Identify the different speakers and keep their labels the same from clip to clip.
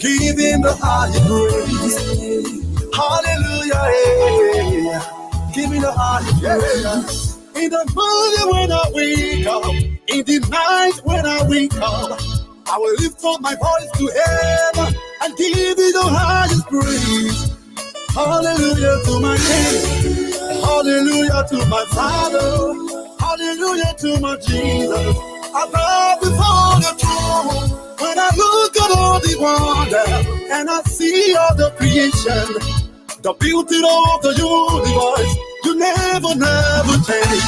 Speaker 1: Give him the highest praise. Hallelujah. Yeah. Give me the highest praise. In the morning when I wake up, in the night when I wake up, I will lift up my voice to heaven and give you the highest praise. Hallelujah to my King. Hallelujah to my Father. Hallelujah to my Jesus. I bow before the throne. When I look at all the wonder and I see all the creation, the beauty of the universe, you never, never change.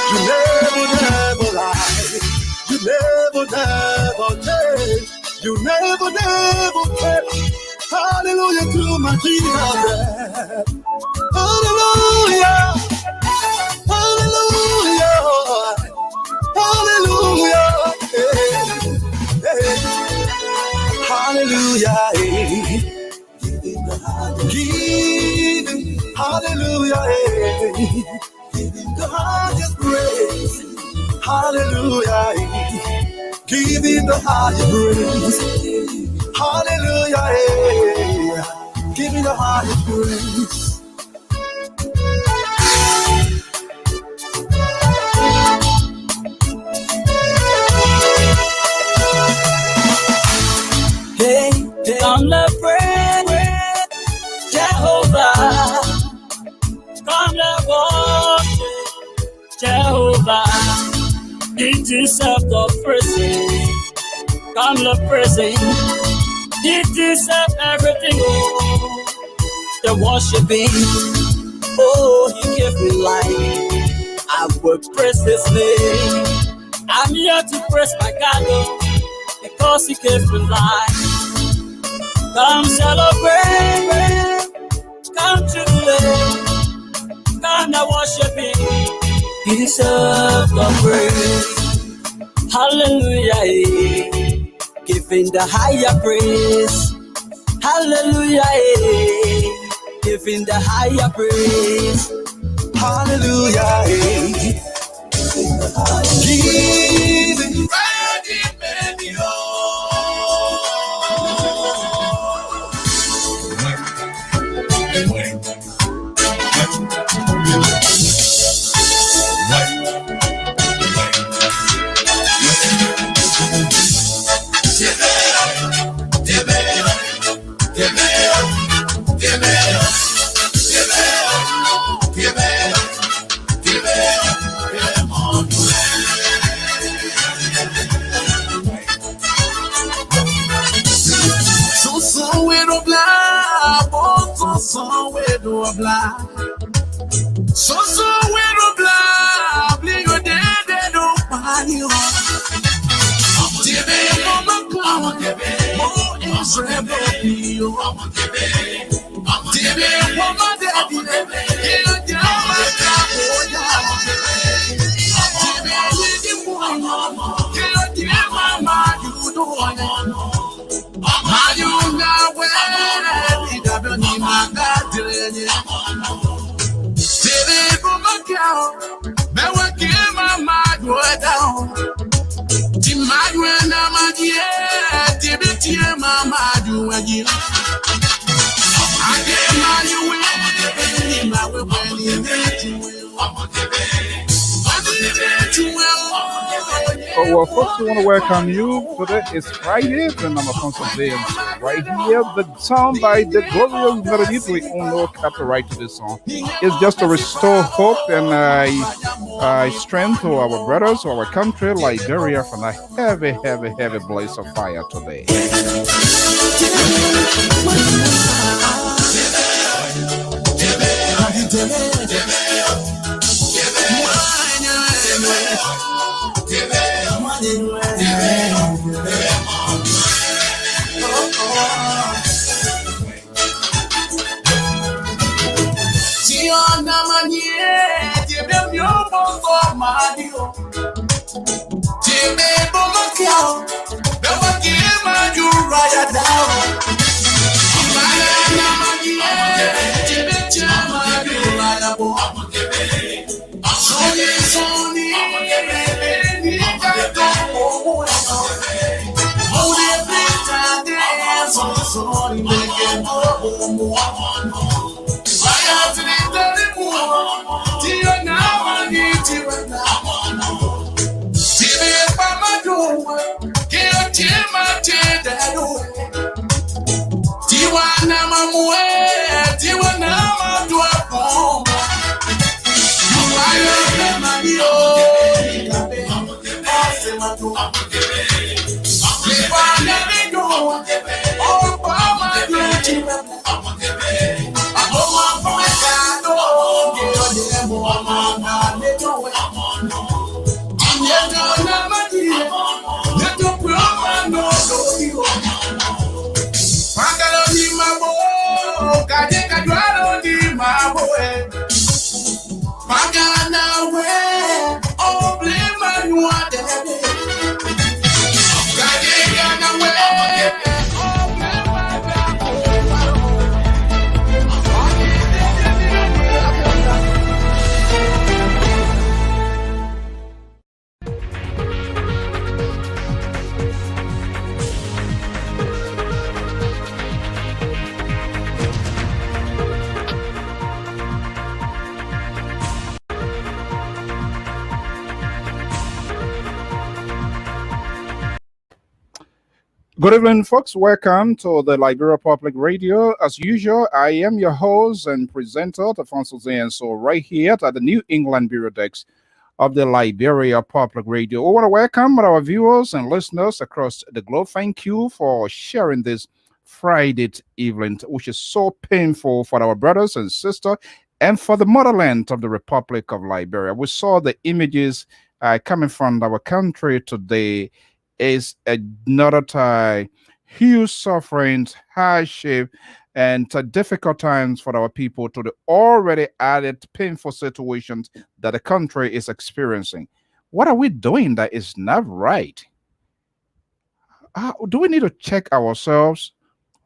Speaker 1: You never, never lie. You never, never change. You never, never change. Hallelujah to my Jesus. Hallelujah. Hallelujah. Hallelujah. Hey, hey. Hallelujah. Hey. Give him, hallelujah. Hey. Give him the highest praise. Hallelujah. Hey. Give him the highest praise. Hallelujah. Hey. Give him the highest praise.
Speaker 2: Hey, come let's pray, Jehovah. Come let's worship Jehovah. He deserves the praise. Come let's praise Him. He deserves everything. Oh, the worshiping. Oh, He gave me life. I will praise His name. I'm here to praise my God, oh, because He gave me life. Come celebrate, come jubilate, come and worship Him. He deserves the praise. Hallelujah, giving the higher praise. Hallelujah, giving the higher praise.
Speaker 1: Hallelujah. Giving. So we don't blah, bling your dead, they don't buy you. Give me mama, more Israel, you. Give me mama, daddy, give me mama, you don't you know where it doesn't need my God.
Speaker 3: Oh, well, folks, we want to welcome you. Today is Friday, the number of day. Right here, the song by the glorious melody. We all know copyright to this song. It's just to restore hope and strength to our brothers, to our country, Liberia, from a heavy, heavy, heavy blaze of fire today. So Good evening, folks. Welcome to the Liberia Public Radio. As usual, I am your host and presenter, Alfonso Zain. So, right here at the New England Bureau Desk of the Liberia Public Radio, we want to welcome our viewers and listeners across the globe. Thank you for sharing this Friday evening, which is so painful for our brothers and sisters and for the motherland of the Republic of Liberia. We saw the images coming from our country today. Is another time huge suffering, hardship, and difficult times for our people to the already added painful situations that the country is experiencing. What are we doing that is not right? Do we need to check ourselves?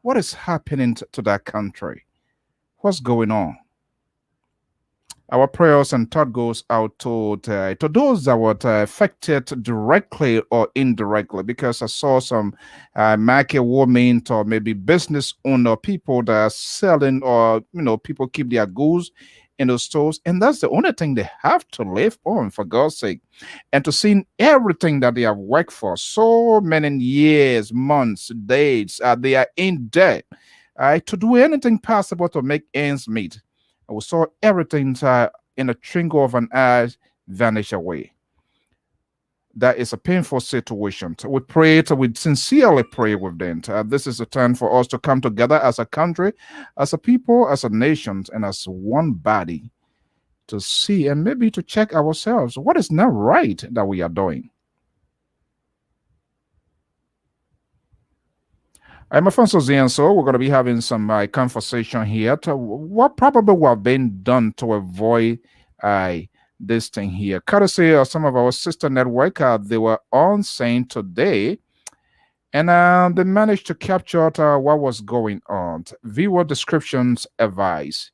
Speaker 3: What is happening to that country? What's going on? Our prayers and thought goes out to those that were affected directly or indirectly, because I saw some market women or maybe business owner people that are selling, or people keep their goods in those stores, and that's the only thing they have to live on, for God's sake. And to see everything that they have worked for so many years, months, days, they are in debt to do anything possible to make ends meet. We saw everything in a twinkle of an eye vanish away. That is a painful situation. We pray, we sincerely pray with them. This is a time for us to come together as a country, as a people, as a nation, and as one body to see and maybe to check ourselves. What is not right that we are doing? I'm Alfonso Zain, so we're going to be having some conversation here to what probably will have been done to avoid this thing here. Courtesy of some of our sister network, they were on saying today, and they managed to capture what was going on. Viewer descriptions advise.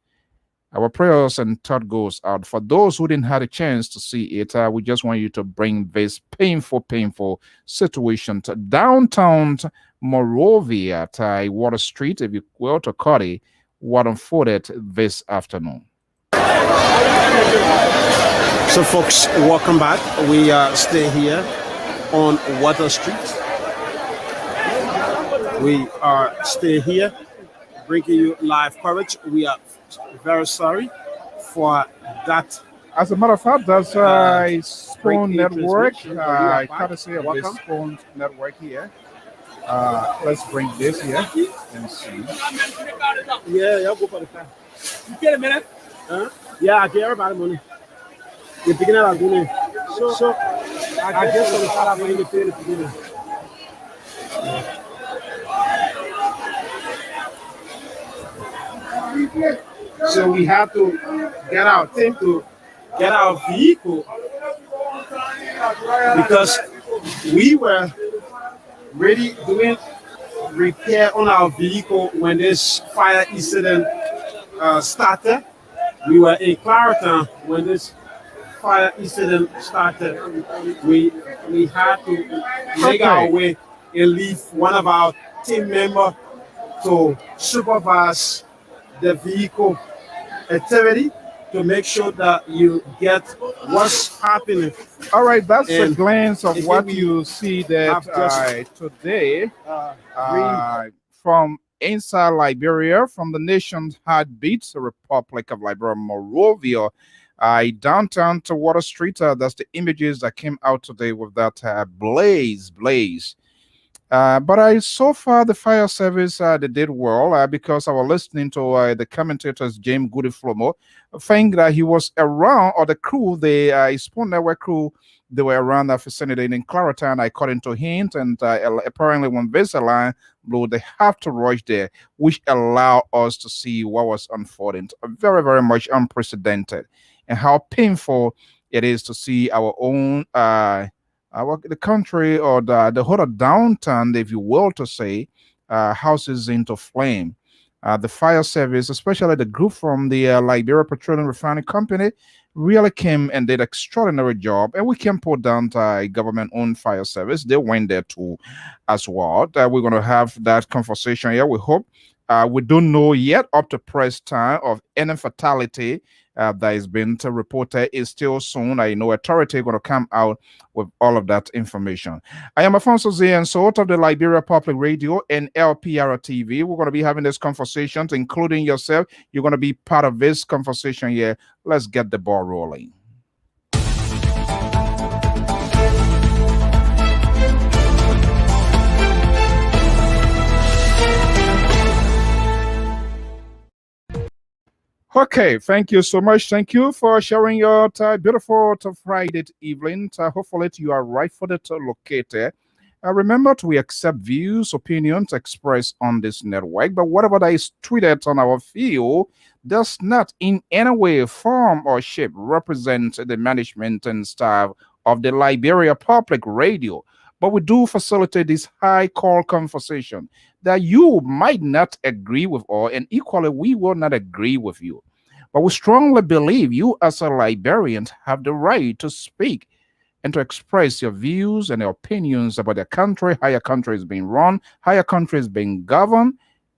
Speaker 3: Our prayers and thought goes out for those who didn't have a chance to see it. We just want you to bring this painful situation to downtown Monrovia at Water Street, if you will, to Cody, what unfolded this afternoon.
Speaker 4: So, folks, welcome back. We stay here on Water Street. We are stay here, bringing you live coverage. We are very sorry for that.
Speaker 3: As a matter of fact, that's Spoon Network, courtesy of this Spoon Network here. Let's bring this here and see.
Speaker 4: Yeah, go for the car. You get a minute? Yeah, I get everybody money. You're picking up a money. So I guess I'm start having the pay the beginning. So we have to get our thing to get our vehicle because we were really doing repair on our vehicle when this fire incident started. We were in Clariton when this fire incident started. We had to make our way and leave one of our team members to supervise the vehicle activity to make sure that you get what's happening.
Speaker 3: All right, that's a
Speaker 4: And
Speaker 3: glance of
Speaker 4: again,
Speaker 3: what
Speaker 4: we
Speaker 3: you see that
Speaker 4: have just
Speaker 3: today
Speaker 4: green.
Speaker 3: from inside Liberia, from the nation's heartbeat, the Republic of Liberia, Monrovia, downtown to Water Street. That's the images that came out today with that blaze. But I so far the fire service they did well because I was listening to the commentators James Goody Flomo, saying that he was around or the crew, the Spoon Network crew, they were around that vicinity in Clarendon, according to him, and apparently when Visaline blew, they have to rush there, which allowed us to see what was unfolding. Very, very much unprecedented, and how painful it is to see our own. The country or the whole of downtown, if you will to say, houses into flame. The fire service, especially the group from the Liberia Petroleum Refining Company, really came and did extraordinary job. And we can put down a government-owned fire service. They went there too, as well. We're going to have that conversation here. We hope. We don't know yet up to press time of any fatality that has been reported. Is still soon. I know authority going to come out with all of that information. I am Afonso Z and sort of the Liberia Public Radio and LPR TV. We're going to be having these conversations, including yourself. You're going to be part of this conversation here. Let's get the ball rolling. Okay, thank you so much. Thank you for sharing your beautiful Friday evening. Hopefully, you are right for the locator. Remember to we accept views, opinions expressed on this network, but whatever that is tweeted on our field does not in any way, form, or shape represent the management and staff of the Liberia Public Radio. But we do facilitate this high call conversation that you might not agree with, or and equally we will not agree with you. But we strongly believe you as a Liberian have the right to speak and to express your views and your opinions about the country, how your country is being run, how your country is being governed.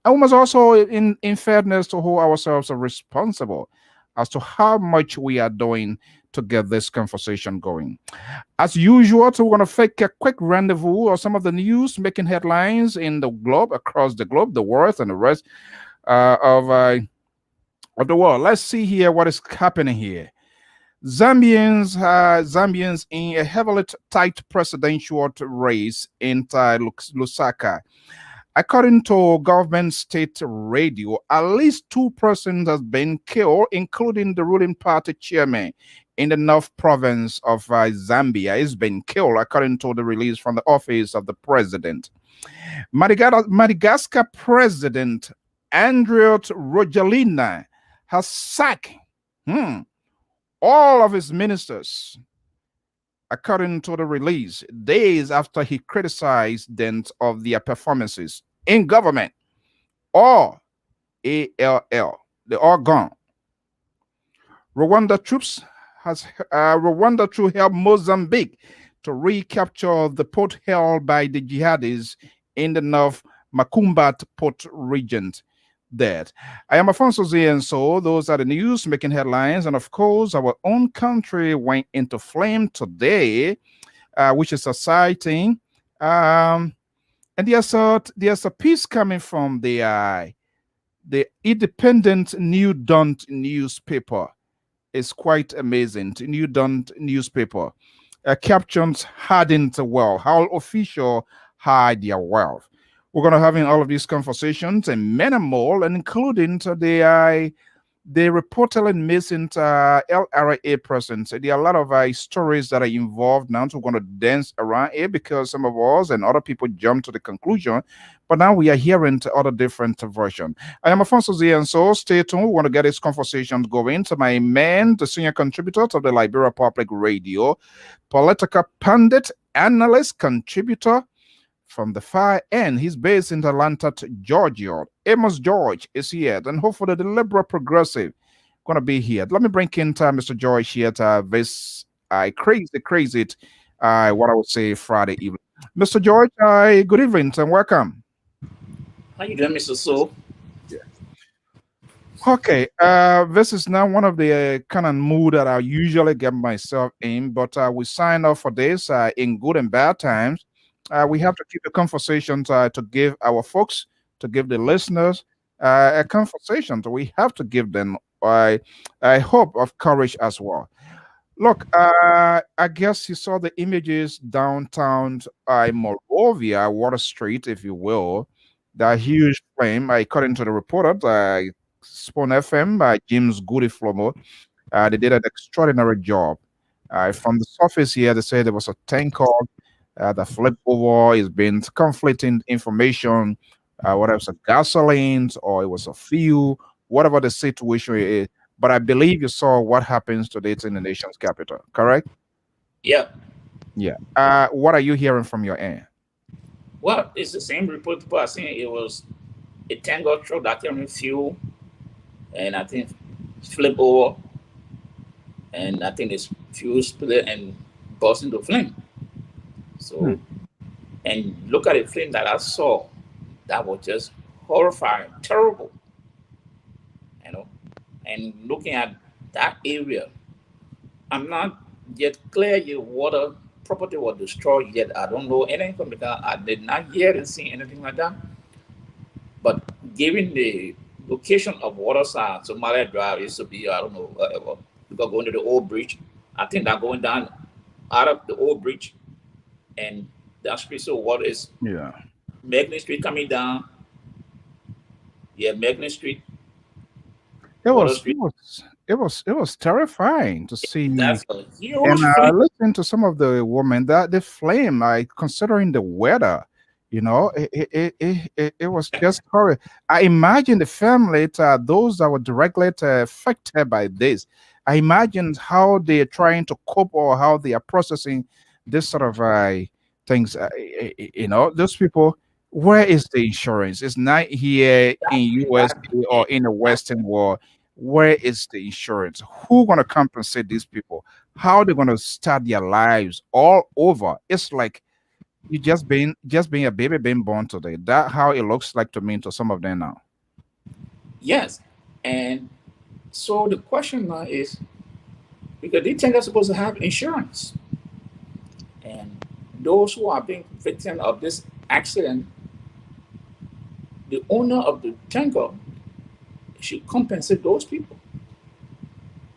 Speaker 3: And we must also, in fairness, to hold ourselves responsible as to how much we are doing to get this conversation going. As usual, so we're going to take a quick rendezvous of some of the news making headlines in the globe, across the globe, the world, and the rest of the world. Let's see here what is happening here. Zambians in a heavily tight presidential race in Lusaka. According to government state radio, at least two persons have been killed, including the ruling party chairman in the North Province of Zambia. Has been killed, according to the release from the office of the president. Madagascar President Andriot Rajoelina has sacked all of his ministers, according to the release, days after he criticized them of their performances in government. All ALL, they are gone. Rwanda troops help Mozambique to recapture the port held by the jihadis in the North Macumbat port region. That I am Afonso Z, and so those are the news making headlines. And of course, our own country went into flame today, which is exciting. And there's a piece coming from the Independent New Dawn newspaper. It's quite amazing. New Dawn newspaper captions hardened well, how official hide their wealth. We're going to have in all of these conversations and many more, and including the reportedly missing LRA persons. There are a lot of stories that are involved now. So we're going to dance around it because some of us and other people jump to the conclusion. But now we are hearing other different versions. I am Afonso Z, and so stay tuned. We want to get this conversation going. To my man, the senior contributor of the Liberia Public Radio, political pundit, analyst, contributor, from the far end. He's based in Atlanta, Georgia. Amos George is here, and hopefully the liberal progressive going to be here. Let me bring in Mr. George here to this crazy what I would say Friday evening. Mr. George, good evening and welcome.
Speaker 2: How you doing, Mr. So?
Speaker 3: Yeah. Okay, this is not one of the kind of mood that I usually get myself in, but we sign up for this in good and bad times. We have to keep the conversations to give our folks, to give the listeners a conversation. So we have to give them a hope of courage as well. Look, I guess you saw the images downtown Moldovia, Water Street, if you will. That huge flame, according to the reporter, Spawn FM by James Goody Flomo, they did an extraordinary job. From the surface here, they said there was a tanker that flipped over. It's been conflicting information, whether it's a gasoline or it was a fuel, whatever the situation is. But I believe you saw what happens today in the nation's capital, correct?
Speaker 2: Yeah.
Speaker 3: Yeah. What are you hearing from your end?
Speaker 2: Well, it's the same report people are saying. It was a tanker truck that carried fuel, and I think flip over, and I think this fuel split and burst into flame.
Speaker 3: Hmm.
Speaker 2: So, and look at the flame that I saw. That was just horrifying, terrible, you know. And looking at that area, I'm not yet clear yet what a property was destroyed yet. I don't know anything from because I did not yet and see anything like that. But given the location of Waterside, Somalia Drive used to be, I don't know, whatever, because going to the old bridge, I think that going down out of the old bridge and that street, so water is
Speaker 3: Yeah.
Speaker 2: Magnet Street coming down. Yeah, Magnet Street,
Speaker 3: It
Speaker 2: Water
Speaker 3: was it
Speaker 2: Street.
Speaker 3: was it was terrifying to see.
Speaker 2: That's a
Speaker 3: And
Speaker 2: huge flame.
Speaker 3: listen to some of the women that the flame, like considering the weather, it was just horrible. I imagine the family, those that were directly affected by this. I imagine how they're trying to cope or how they are processing this sort of things. Those people. Where is the insurance? It's not here in USA or in the Western world. Where is the insurance? Who gonna compensate these people? How they gonna start their lives all over? It's like you just being a baby being born today. That how it looks like to me to some of them now.
Speaker 2: Yes. And so the question now is because they think they're supposed to have insurance. And those who are being victim of this accident, the owner of the tanker should compensate those people.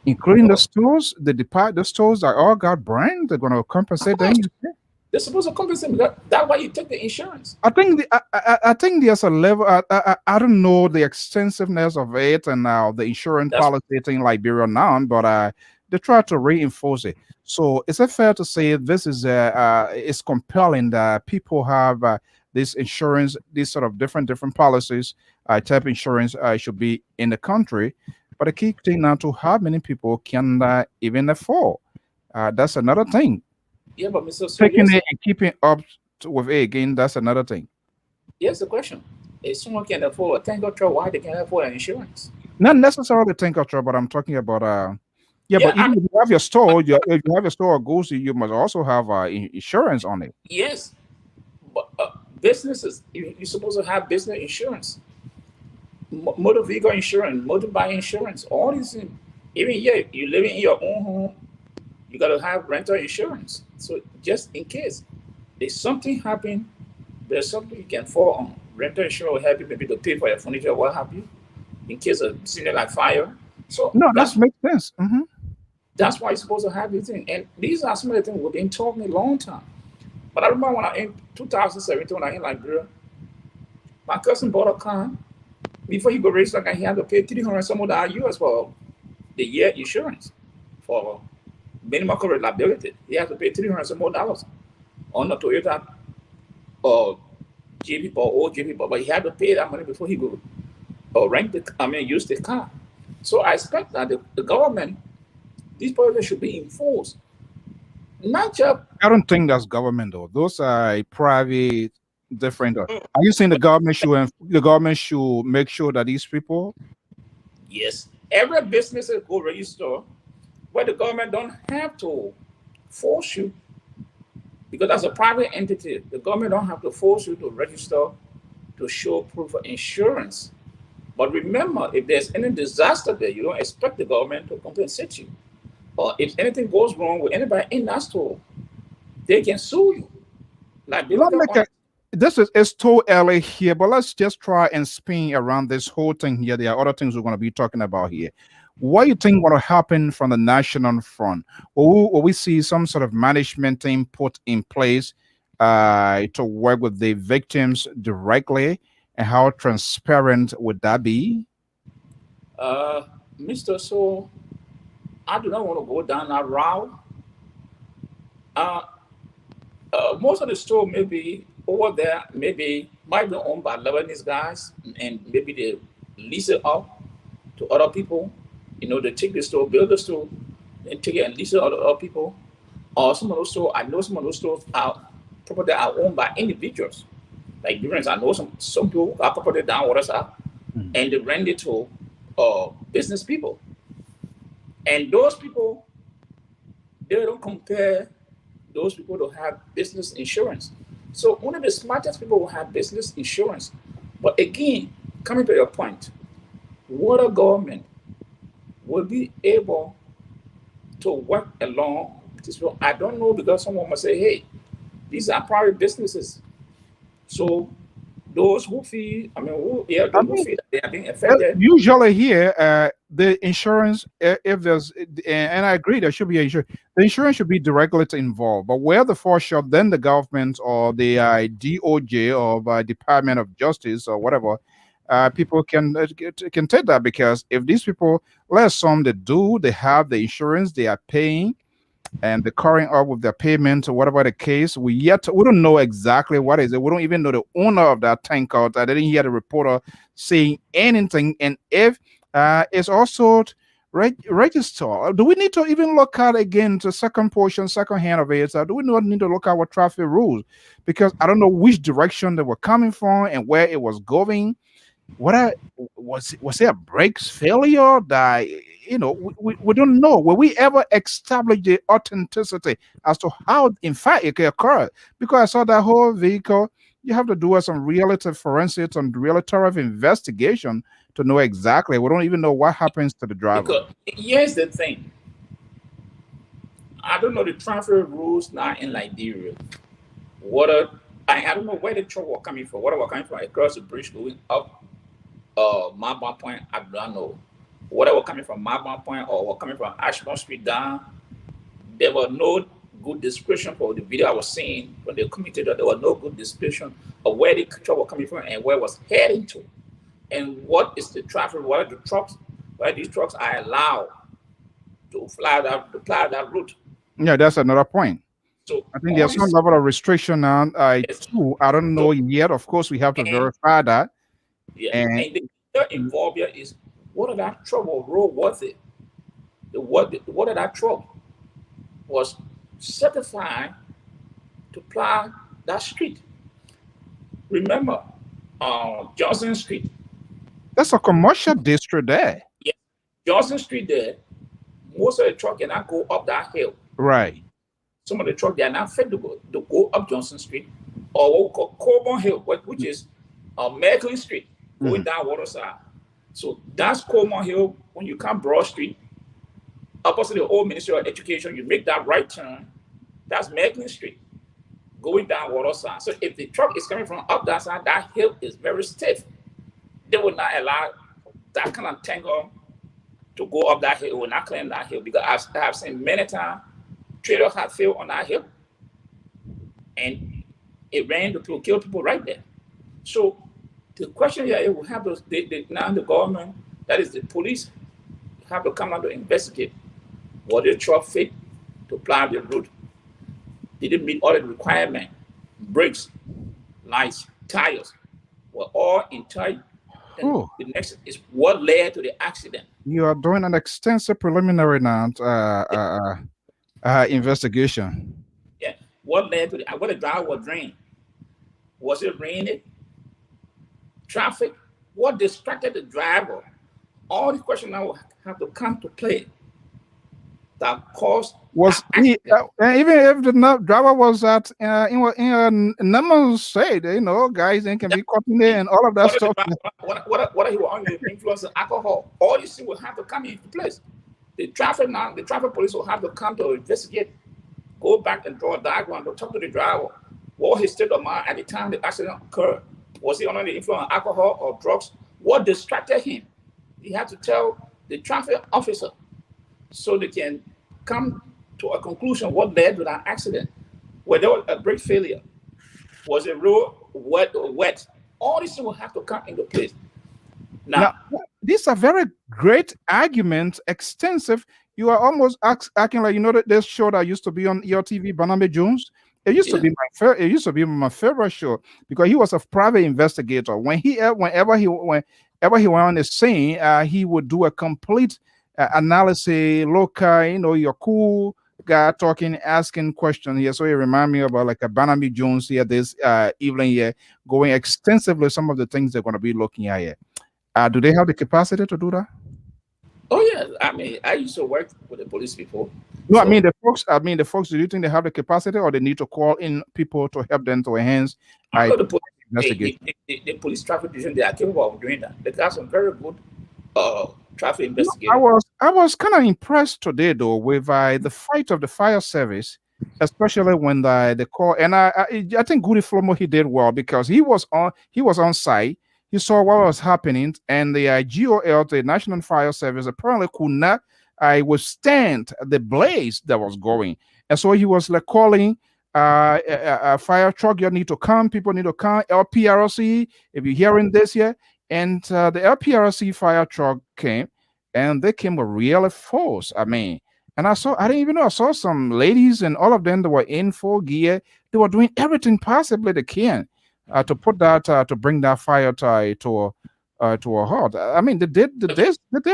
Speaker 3: Including the
Speaker 2: No,
Speaker 3: stores, the stores that all got brand, they're gonna
Speaker 2: of
Speaker 3: compensate them.
Speaker 2: course, they're supposed to compensate because that's why you take the insurance.
Speaker 3: I think there's a level. I don't know the extensiveness of it and now the insurance
Speaker 2: That's
Speaker 3: policy in Liberia now, but they try to reinforce it. So is it fair to say this is it's compelling that people have this insurance, these sort of different policies, type insurance should be in the country, but the key thing now to how many people can even afford. That's another thing.
Speaker 2: yeah, but Mr. So
Speaker 3: Taking it and keeping up with it again, that's another thing.
Speaker 2: here's the question. If someone can afford a tanker truck, why they can't afford an insurance?
Speaker 3: Not necessarily tank control, but I'm talking about yeah,
Speaker 2: Yeah,
Speaker 3: but
Speaker 2: I
Speaker 3: even
Speaker 2: mean,
Speaker 3: if you have your store, if you have your store goes, you must also have insurance on it.
Speaker 2: yes, but businesses, you're supposed to have business insurance, motor vehicle insurance, motorbike insurance, all these things. Even here, you living in your own home, you got to have rental insurance. So just in case there's something happen, there's something you can fall on. Rental insurance will help you maybe to pay for your furniture, what have you, in case of something like fire. So
Speaker 3: No, that makes sense.
Speaker 2: that's why you're supposed to have these things. And these are some of the things we've been talking a long time. But I remember when I in 2017 when I in Liberia, my cousin bought a car. Before he go race like he had to pay 300 some of the US for the year insurance for minimum coverage liability. He had to pay 300 some more dollars on the Toyota or JP or old JP, but he had to pay that money before he go or use the car. So I expect that the government, these policies should be enforced. Not just
Speaker 3: I don't think that's government though. Those are private, different. Are you saying the government should make sure that these people?
Speaker 2: yes, every business is go register where the government don't have to force you because as a private entity, the government don't have to force you to register to show proof of insurance. But remember, if there's any disaster there, you don't expect the government to compensate you. Or if anything goes wrong with anybody in that store, they can sue you.
Speaker 3: Let
Speaker 2: Liability
Speaker 3: me
Speaker 2: on
Speaker 3: get, this is it's too early here, but let's just try and spin around this whole thing here. There are other things we're going to be talking about here. What do you think going to happen from the national front? Will we see some sort of management team put in place to work with the victims directly? And how transparent would that be?
Speaker 2: uh, Mr. So I do not want to go down that route. Uh, Most of the store maybe over there, maybe might be owned by Lebanese guys, and maybe they lease it out to other people. They take the store, build the store, and take it and lease it out to other people. Or some of those stores, I know some of those stores are property are owned by individuals. Like difference, I know some people got property down water side,
Speaker 3: Mm.
Speaker 2: and they rent it to business people. And those people, they don't compare those people to have business insurance. So one of the smartest people will have business insurance. But again, coming to your point, what a government will be able to work along with this people. I don't know, because someone must say, hey, these are private businesses. So those who feel,
Speaker 3: I
Speaker 2: those who
Speaker 3: mean,
Speaker 2: feel that they are being affected.
Speaker 3: usually here, the insurance, if there's, and I agree, there should be insurance. The insurance should be directly involved. But where the fall short, then the government or the DOJ or Department of Justice or whatever, people can take that, because if these people, let's assume they do, they have the insurance, they are paying, and they're current up with their payment or whatever the case. We don't know exactly what is it. We don't even know the owner of that tank out. I didn't hear the reporter saying anything. And if it's also registered, do we need to even look at again the second portion, second hand of it? Do we not need to look at what traffic rules? Because I don't know which direction they were coming from and where it was going. What I was it a brakes failure that we don't know. Will we ever establish the authenticity as to how in fact it occurred? Because I saw that whole vehicle, you have to do some relative forensics and relative investigation to know exactly. We don't even know what happens to the driver.
Speaker 2: Because here's the thing, I don't know the traffic rules now in Liberia. What a, I don't know where the truck was coming from. What they were coming from across the bridge going up Marble Point, I don't know. Whether they were coming from Marble Point or were coming from Ashmore Street down, there was no good description for the video I was seeing when they committed that. There was no good description of where the truck was coming from and where it was heading to. And what is the traffic, what are the trucks, where these trucks are allowed to fly that route.
Speaker 3: Yeah, that's another point.
Speaker 2: So
Speaker 3: I think
Speaker 2: all
Speaker 3: there's some
Speaker 2: this
Speaker 3: level of restriction now.
Speaker 2: is
Speaker 3: Too, I don't know
Speaker 2: so
Speaker 3: yet. Of course, we have to
Speaker 2: and
Speaker 3: verify that.
Speaker 2: yeah,
Speaker 3: And
Speaker 2: and the other involved here is what of that trouble road was it? What of that trouble was certified to plow that street. Remember, Johnson Street.
Speaker 3: that's a commercial district there.
Speaker 2: Yeah, Johnson Street there. Most of the truck cannot go up that hill.
Speaker 3: Right.
Speaker 2: Some of the truck they are not fit to go up Johnson Street or what we call Coburn Hill, which is Merkley Street going
Speaker 3: Mhm.
Speaker 2: down Waterside. So that's Coburn Hill. When you come Broad Street, opposite the old Ministry of Education, you make that right turn. That's Merkley Street going down Waterside. So if the truck is coming from up that side, that hill is very stiff. They will not allow that kind of tangle to go up that hill. It will not climb that hill because I've seen many times trailers have failed on that hill and it ran to kill people right there. So the question here is we have those now the government, that is the police, have to come out to investigate. Was the truck fit to plow the road? Did it meet all the requirements? Brakes, lights, tires were all intact. And
Speaker 3: Oh,
Speaker 2: the next is what led to the accident.
Speaker 3: you are doing an extensive preliminary now investigation.
Speaker 2: Yeah. What led to what the driver was drained? Was it raining? Traffic? What distracted the driver? All the questions now have to come to play. that caused
Speaker 3: Was
Speaker 2: that
Speaker 3: he
Speaker 2: accident.
Speaker 3: even if the driver was at in numbers said, guys, they can be caught in there and all of that
Speaker 2: What if the
Speaker 3: stuff.
Speaker 2: driver, what if he was under the influence of alcohol? All you see will have to come into place. The traffic police will have to come to investigate, go back and draw a diagram to talk to the driver. What was his state of mind at the time the accident occurred? Was he under the influence of alcohol or drugs? What distracted him? He had to tell the traffic officer so they can come to a conclusion what led to that accident. Whether there was a brake failure, was the road wet or wet? All these things will have to come into place.
Speaker 3: Now,
Speaker 2: Now,
Speaker 3: these are very great arguments, extensive. You are almost acting like that this show that used to be on your TV, Barnaby Jones. It used to
Speaker 2: yeah.
Speaker 3: be it used to be my favorite show because he was a private investigator. Whenever he went on the scene, he would do a complete analysis. Look, you're cool guy talking, asking questions here. So it remind me about like a Barnaby Jones here this evening here, going extensively some of the things they're going to be looking at here. Do they have the capacity to do that?
Speaker 2: Oh yeah. I mean, I used to work with the police before.
Speaker 3: No, I mean
Speaker 2: So
Speaker 3: the folks. I mean the folks. Do you think they have the capacity, or they need to call in people to help them to enhance
Speaker 2: I know the police,
Speaker 3: investigation?
Speaker 2: the police traffic division, they are capable of doing that. They got some very good traffic
Speaker 3: I
Speaker 2: investigators.
Speaker 3: was kind of impressed today though with the fight of the fire service, especially when they call. And I think Goody Flomo he did well because he was on site. He saw what was happening, and the GOL, the National Fire Service, apparently could not withstand the blaze that was going, and so he was like calling a fire truck. You need to come. People need to come. LPRC, if you're hearing this here, and the LPRC fire truck came, and they came with real force. I mean, and I didn't even know, I saw some ladies and all of them that were in full gear. They were doing everything possibly they can to put that, to bring that fire to a halt. I mean, they did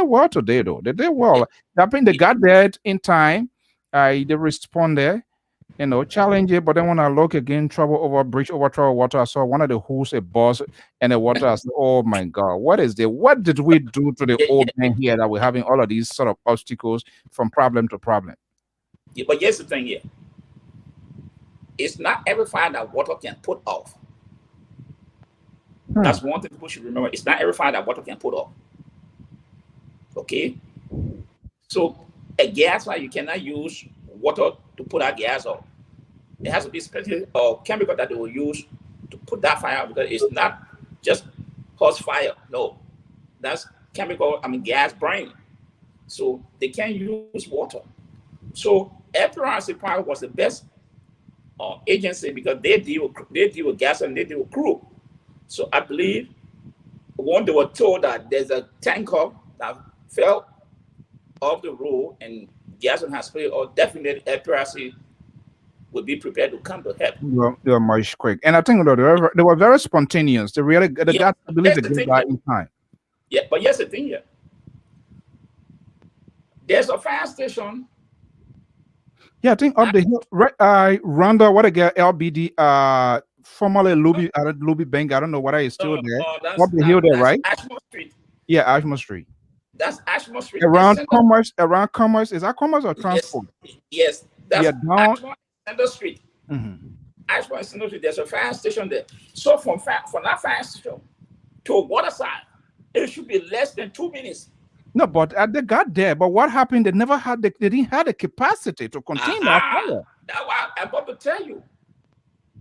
Speaker 3: well today, though. They did well. I think they got there in time. They responded, challenge it. But then when I look again, trouble over bridge over trouble water, I saw one of the hools, a bus, and the water. I said, "Oh my God, what is this? What did we do to the
Speaker 2: Yeah,
Speaker 3: old man here that we're having all of these sort of obstacles from problem to problem?"
Speaker 2: yeah, but here's the thing here. It's not every fire that water can put off.
Speaker 3: Hmm.
Speaker 2: That's one thing people should remember. It's not every fire that water can put off. Okay? So a gas fire, you cannot use water to put out gas off. It has to be specific chemical that they will use to put that fire out because it's not just cause fire. No, that's chemical, gas burning. So they can't use water. So FRC Power was the best agency because they deal with gas and they deal with crude. So I believe when they were told that there's a tanker that fell off the road and gas has sprayed, or definitely FRC would be prepared to come to help.
Speaker 3: They were much quick, and I think they were very spontaneous. They really, they
Speaker 2: Yeah,
Speaker 3: got, I believe,
Speaker 2: that's
Speaker 3: they
Speaker 2: the
Speaker 3: did
Speaker 2: thing.
Speaker 3: that in time.
Speaker 2: Yeah, but here's the thing here. There's a fire station.
Speaker 3: Yeah, I think up the hill, right? Rhonda, what again? LBD, formerly Luby Bank. I don't know whether it's still there. Up the hill there, right?
Speaker 2: Ashmore Street.
Speaker 3: Yeah, Ashmore Street.
Speaker 2: That's Ashmore Street.
Speaker 3: Around Commerce. Is that Commerce or Transport?
Speaker 2: Yes, that's
Speaker 3: Yeah, down.
Speaker 2: Ashmore Center Street.
Speaker 3: Mhm.
Speaker 2: Ashmore Center Street. There's a fire station there. So from that fire station to Waterside, it should be less than 2 minutes.
Speaker 3: No, but they got there. But what happened? They never had they didn't have the capacity to contain that fire.
Speaker 2: That's why I'm about to tell you.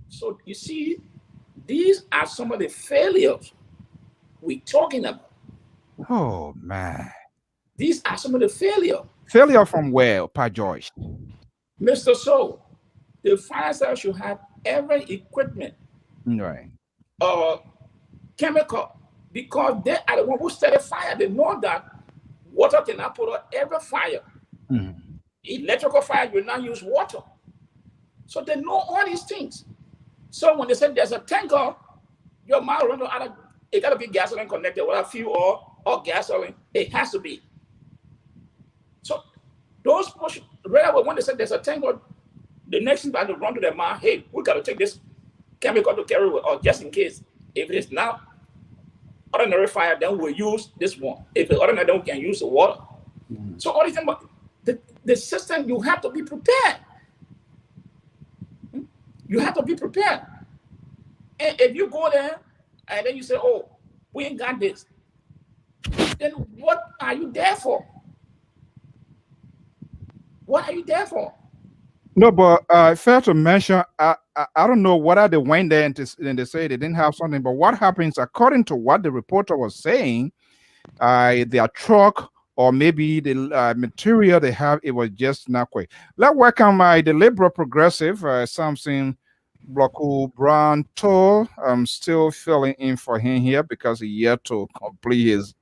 Speaker 2: So you see, these are some of the failures we're talking about.
Speaker 3: Oh man.
Speaker 2: These are some of the failure.
Speaker 3: Failure from where, Pa George?
Speaker 2: Mr. So, the fire service should have every equipment,
Speaker 3: Right.
Speaker 2: chemical, because they are the one who started fire. They know that water cannot put out every fire.
Speaker 3: Mhm.
Speaker 2: Electrical fire, you not use water. So they know all these things. So when they say there's a tanker, your mouth run out of, it got to be gasoline connected, whether fuel or gasoline, it has to be. So those push, when they said there's a tanker, the next thing that they run to their mind, hey, we got to take this chemical to carry with us just in case. If it's not ordinary fire, then we'll use this one. If it's ordinary, then we can use the water. So all these things, the system, you have to be prepared. You have to be prepared. And if you go there and then you say, oh, we ain't got this, then what are you there for? What are you there for?
Speaker 3: No, but fair to mention, I don't know whether they went there and, and they say they didn't have something, but what happens, according to what the reporter was saying, their truck or maybe the material they have, it was just not quick. Let's welcome the liberal progressive, Samson Bloku Brown Toll. I'm still filling in for him here because he yet to complete his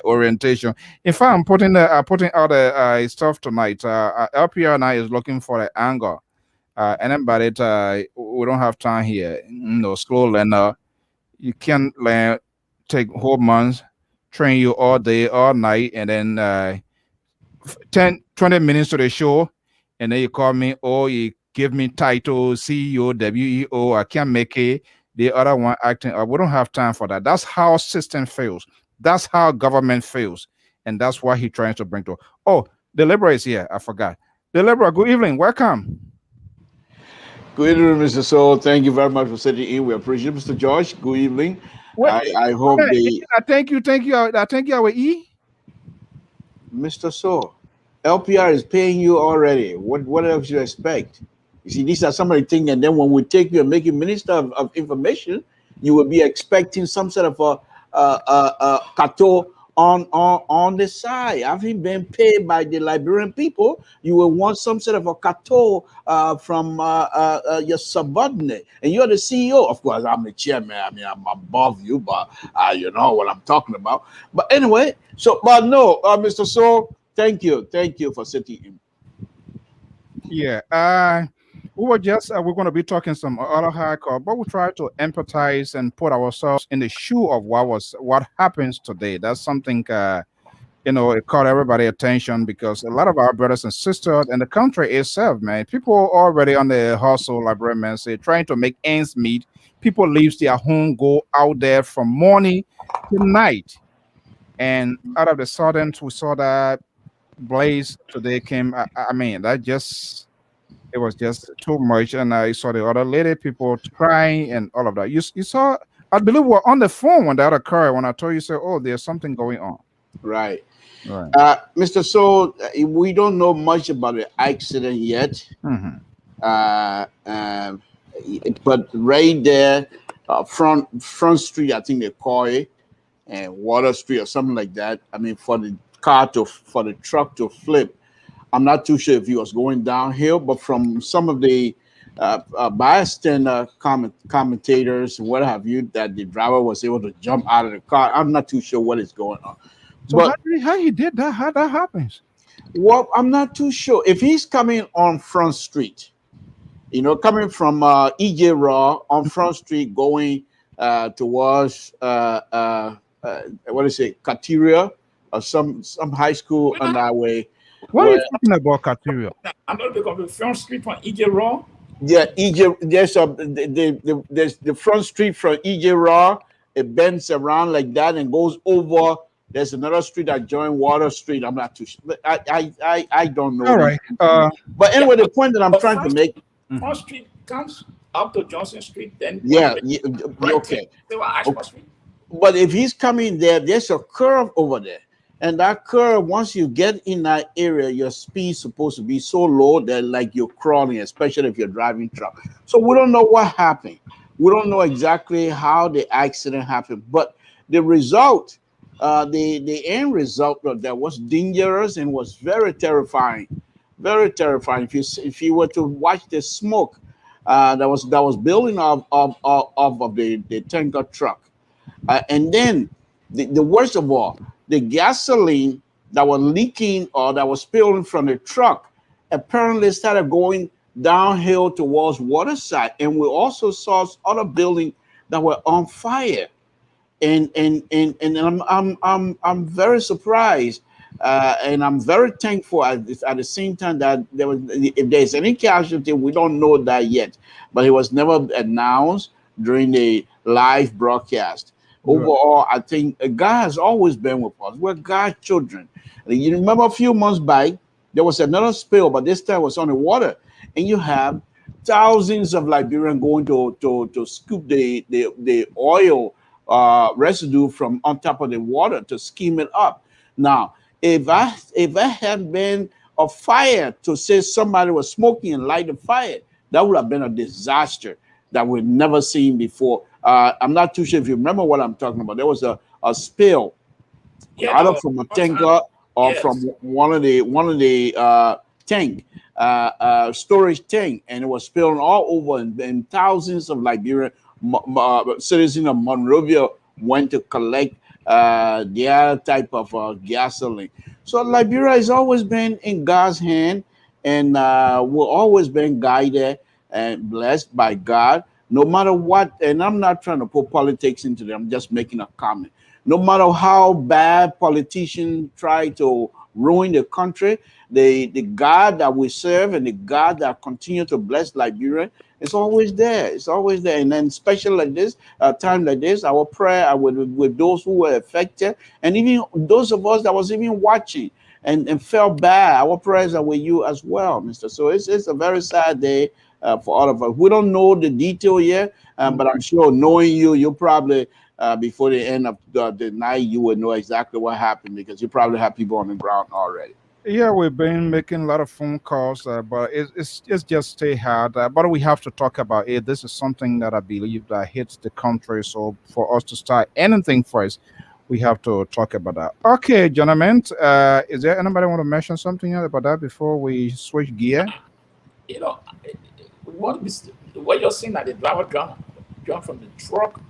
Speaker 3: orientation. In fact, I'm putting out stuff tonight. LPR now is looking for an angle. And then by it, we don't have time here. No, slow learner. You can learn, take whole months, train you all day, all night, and then 10, 20 minutes to the show, and then you call me, or you give me title CEO, WEO, I can't make it. The other one acting, we don't have time for that. That's how system fails. That's how government fails. And that's what he's trying to bring to. Oh, the Liberal is here. I forgot. The Liberal, good evening. Welcome.
Speaker 5: Good evening, Mr. Soul. Thank you very much for sitting in. We appreciate it. Mr. George, good evening. I hope
Speaker 3: thank you. I thank you, our E.
Speaker 5: Mr. Soul, LPR is paying you already. What else you expect? You see, these are some of the things, and then when we take you and make you Minister of Information, you will be expecting some sort of a cateau on the side. Having been paid by the Liberian people, you will want some sort of a cateau from your subordinate. And you're the CEO. Of course, I'm the chairman. I mean, I'm above you, but you know what I'm talking about. But anyway, but no, Mr. So, thank you for sitting in.
Speaker 3: Yeah. We were just we're going to be talking some other hardcore, but we try to empathize and put ourselves in the shoe of what happens today. That's something it caught everybody attention because a lot of our brothers and sisters in the country itself, man, people already on the hustle, like Bremen say, trying to make ends meet. People leave their home, go out there from morning to night, and out of the sudden we saw that blaze today came. I mean, it was just too much, and I saw the other lady, people crying and all of that. You saw, I believe, we were on the phone when that occurred. When I told you, say, "Oh, there's something going on."
Speaker 5: Right. Mr. So, we don't know much about the accident yet.
Speaker 3: Mm-hmm.
Speaker 5: But right there, front street, I think they call it, and Water Street or something like that. I mean, for the truck to flip. I'm not too sure if he was going downhill, but from some of the bystander commentators, what have you, that the driver was able to jump out of the car. I'm not too sure what is going on.
Speaker 3: So but how he did that? How that happens?
Speaker 5: Well, I'm not too sure. If he's coming on Front Street, coming from EJ Raw on Front Street, going towards Kateria or some high school on that way.
Speaker 3: What are you talking about, Kateria?
Speaker 2: I'm not going to Front Street from EJ Raw.
Speaker 5: Yeah, EJ. There's the Front Street from EJ Raw. It bends around like that and goes over. There's another street that joins Water Street. I'm not too sure. I don't know.
Speaker 3: All right.
Speaker 5: But anyway, the point that I'm trying to make.
Speaker 2: Front Street comes up to Johnson Street, then
Speaker 5: okay. But if he's coming there, there's a curve over there. And that curve, once you get in that area, your speed is supposed to be so low that like you're crawling, especially if you're driving truck. So we don't know what happened. We don't know exactly how the accident happened. But the result, the end result of that was dangerous and was very terrifying. Very terrifying. If you were to watch the smoke that was building off of the tanker truck. And then the worst of all, the gasoline that was leaking or that was spilling from the truck apparently started going downhill towards Waterside, and we also saw other buildings that were on fire. And I'm very surprised, and I'm very thankful at the same time that if there's any casualty, we don't know that yet, but it was never announced during the live broadcast. Overall, I think God has always been with us. We're God's children. You remember a few months back, there was another spill, but this time was on the water, and you have thousands of Liberians going to scoop the oil residue from on top of the water to skim it up. Now, if I had been a fire to say somebody was smoking and light the fire, that would have been a disaster that we've never seen before. I'm not too sure if you remember what I'm talking about. There was a spill
Speaker 2: Yeah,
Speaker 5: either
Speaker 2: no,
Speaker 5: from a tanker or from
Speaker 2: yes.
Speaker 5: one of the tank storage tank, and it was spilling all over, and thousands of Liberian citizens of Monrovia went to collect their type of gasoline. So Liberia has always been in God's hand, and we've always been guided and blessed by God, no matter what. And I'm not trying to put politics into them, I'm just making a comment. No matter how bad politicians try to ruin the country, the God that we serve and the God that continue to bless Liberia is always there. It's always there. And then special like this, a time like this, our prayer are with those who were affected, and even those of us that was even watching and felt bad. Our prayers are with you as well, Mister. So it's a very sad day for all of us. We don't know the detail yet, but I'm sure knowing you, you'll probably before the end of the night, you would know exactly what happened, because you probably have people on the ground already.
Speaker 3: Yeah, we've been making a lot of phone calls, but it's just stay hard. But we have to talk about it. This is something that I believe that hits the country. So for us to start anything first, we have to talk about that. Okay, gentlemen, is there anybody want to mention something else about that before we switch gear?
Speaker 2: You know, what you're saying that the driver jumped from the truck.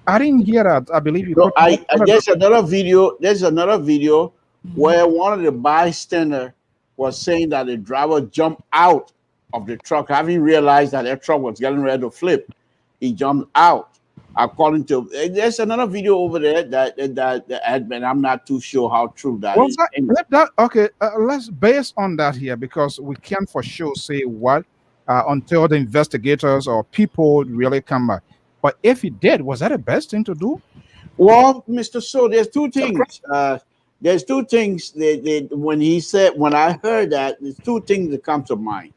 Speaker 3: I didn't hear that. I believe you
Speaker 5: No,
Speaker 3: put
Speaker 5: there's another video. There's another video
Speaker 2: Mhm.
Speaker 5: where one of the bystander was saying that the driver jumped out of the truck, having realized that their truck was getting ready to flip. He jumped out. According to there's another video over there that had been. I'm not too sure how true that
Speaker 3: was
Speaker 5: is.
Speaker 3: that,
Speaker 5: Anyway.
Speaker 3: let that okay? Let's base on that here because we can't for sure say what until the investigators or people really come back. But if he did, was that the best thing to do?
Speaker 5: Well, Mr. So there's two
Speaker 2: The
Speaker 5: things. There's two things when he said, when I heard that, there's two things that come to mind.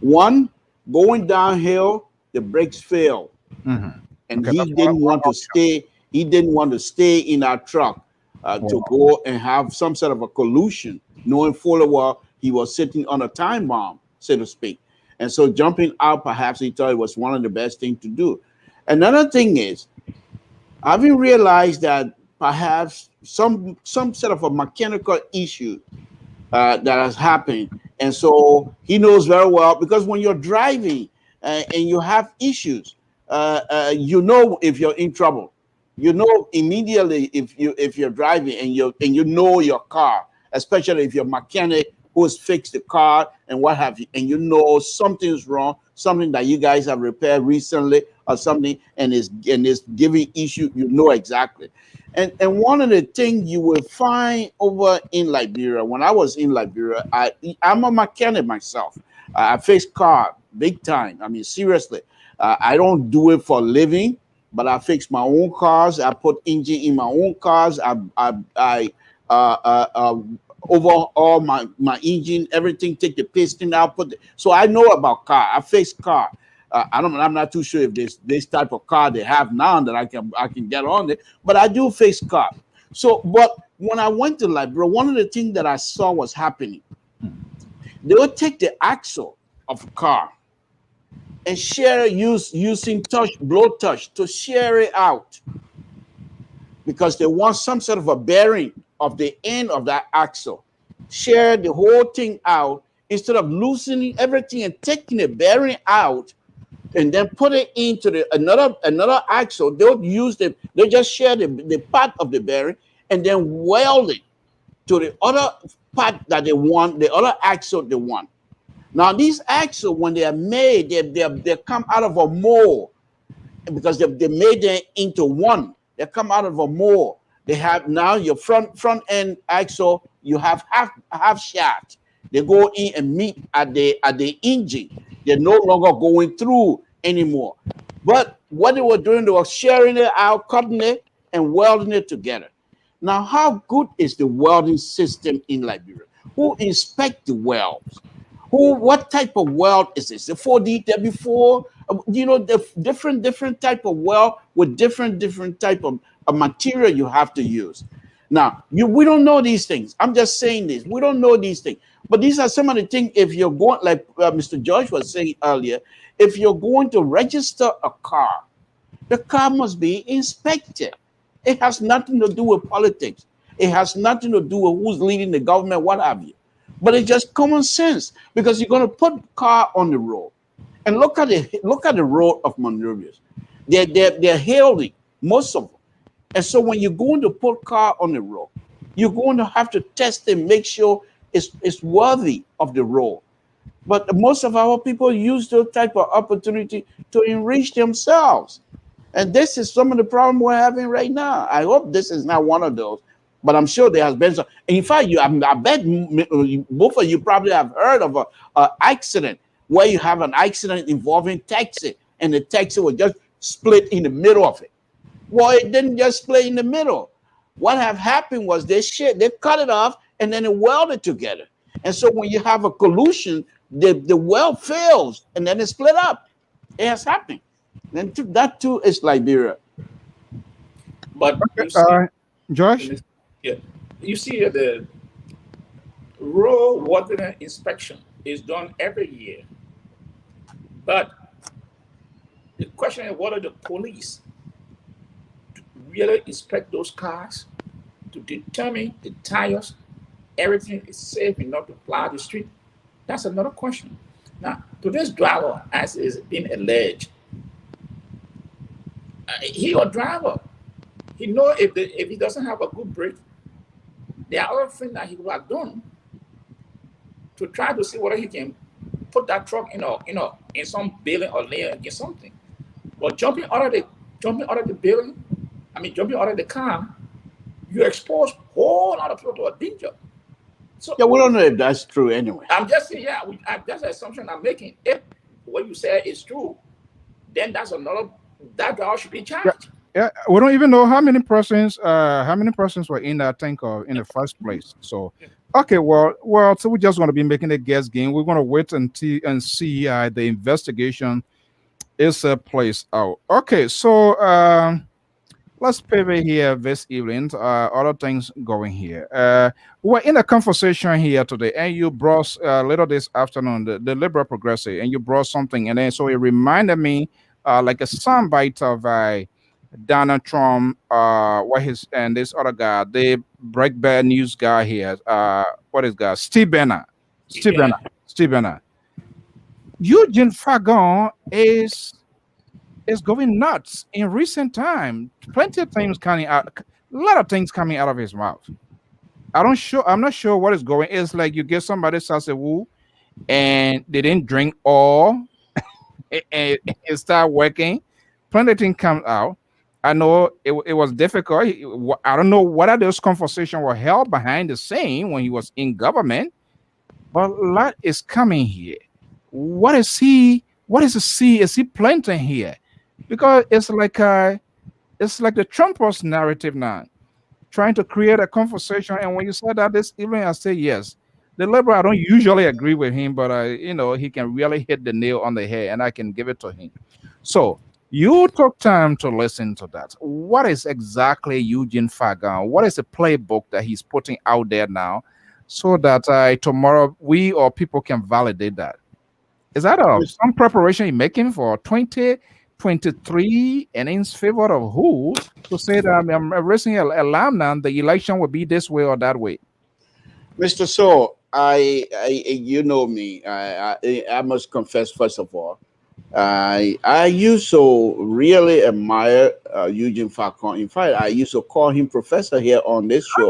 Speaker 5: One, going downhill, the brakes failed,
Speaker 3: Mhm.
Speaker 5: and
Speaker 3: Okay,
Speaker 5: he
Speaker 3: that's
Speaker 5: didn't
Speaker 3: one
Speaker 5: want to
Speaker 3: option.
Speaker 5: stay. He didn't want to stay in our truck to
Speaker 3: Wow.
Speaker 5: go and have some sort of a collusion, knowing full well he was sitting on a time bomb, so to speak. And so jumping out, perhaps he thought it was one of the best things to do. Another thing is, having realized that perhaps some sort of a mechanical issue that has happened, and so he knows very well, because when you're driving and you have issues, you know if you're in trouble. You know immediately if you're driving and you know your car, especially if you're a mechanic who has fixed the car and what have you, and you know something's wrong, something that you guys have repaired recently or something, and is giving issue. You know exactly. And one of the things you will find over in Liberia, when I was in Liberia, I'm a mechanic myself. I fix car big time. I mean, seriously. I don't do it for a living, but I fix my own cars. I put engine in my own cars. I overhaul my engine, everything. Take the piston out. So I know about car. I fix car. I'm not too sure if this type of car they have now that I can get on it, but I do fix car. So, but when I went to Liberia, one of the things that I saw was happening. They would take the axle of a car and share using blow touch to share it out, because they want some sort of a bearing of the end of that axle. Share the whole thing out instead of loosening everything and taking the bearing out and then put it into another axle. They'll just share the part of the bearing and then weld it to the other part that they want, the other axle they want. Now, these axles, when they are made, they come out of a mold, because they made them into one. They come out of a mold. They have now your front end axle. You have half shaft. They go in and meet at the engine. They're no longer going through anymore. But what they were doing, they were sharing it out, cutting it, and welding it together. Now, how good is the welding system in Liberia? who inspect the wells. What type of well is this? The 4D, W4, the different type of well with different type of material you have to use. Now, we don't know these things. I'm just saying this. We don't know these things. But these are some of the things, if you're going, like Mr. George was saying earlier, if you're going to register a car, the car must be inspected. It has nothing to do with politics. It has nothing to do with who's leading the government, what have you. But it's just common sense, because you're going to put car on the road. And look at the road of Monrovians. They're hailing, most of them. And so when you're going to put car on the road, you're going to have to test and make sure it's worthy of the road. But most of our people use those type of opportunity to enrich themselves. And this is some of the problem we're having right now. I hope this is not one of those, but I'm sure there has been some. In fact, I bet both of you probably have heard of a accident where you have an accident involving taxi, and the taxi was just split in the middle of it. Well, it didn't just split in the middle. What have happened was they cut it off and then it welded together. And so when you have a collision, the weld fails and then it split up. It has happened. And that too is Liberia.
Speaker 2: But you see,
Speaker 3: Josh?
Speaker 2: Yeah, you see the road worthiness inspection is done every year. But the question is, what are the police to really inspect those cars to determine the tires, everything is safe enough to plow the street? That's another question. Now, to this driver, as is being alleged, he a driver. He know if he doesn't have a good brake, there are other things that he would have done to try to see whether he can put that truck in some building or lay against something. But jumping out of the building, jumping out of the car, you expose a whole lot of people to a danger. So
Speaker 5: yeah, we don't know if that's true anyway.
Speaker 2: I'm just saying, that's an assumption I'm making. If what you say is true, then that guy should be charged.
Speaker 3: Yeah, we don't even know how many persons were in that tanker in the first place. So, okay, well, so we're just going to be making a guess game. We're going to wait and see the investigation is placed out. Okay, so let's pivot here this evening. Other things going here. We're in a conversation here today, and you brought later this afternoon the liberal progressive, and you brought something, and then so it reminded me like a soundbite of Donald Trump, and this other guy, the Breitbart news guy here. What is guy? Steve Bannon. Steve Bannon. Eugene Fagon is going nuts in recent time. Plenty of things coming out, a lot of things coming out of his mouth. I'm not sure what is going. It's like you get somebody sasawu and they didn't drink all and it start working. Plenty of things come out. I know it was difficult. I don't know what those conversations were held behind the scene when he was in government, but a lot is coming here. What is he planting here? Because it's like the Trumpers narrative now, trying to create a conversation. And when you said that this evening, I say yes. The liberal, I don't usually agree with him, but he can really hit the nail on the head, and I can give it to him. So you took time to listen to that. What is exactly Eugene Fagon? What is the playbook that he's putting out there now, so that tomorrow we or people can validate that? Is that some preparation you're making for 2023 and in favor of who, to say that I'm raising a lamb now, the election will be this way or that way?
Speaker 5: Mr. So, you know me. I must confess, first of all, I used to really admire Eugene Falcon. In fact, I used to call him professor here on this show.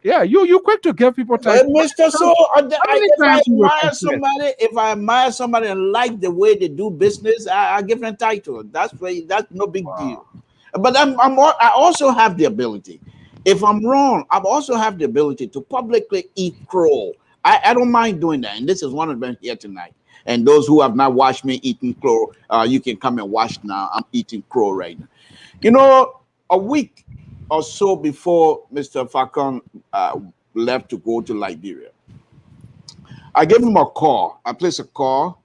Speaker 3: You quick to give people time.
Speaker 5: Mr. So, if I admire somebody and like the way they do business, I give them a title. That's no big deal. But I also have the ability. If I'm wrong, I also have the ability to publicly eat crow. I don't mind doing that, and this is one of them here tonight. And those who have not watched me eating crow, you can come and watch now. I'm eating crow right now. A week or so before Mr. Falcon left to go to Liberia, I gave him a call. I placed a call.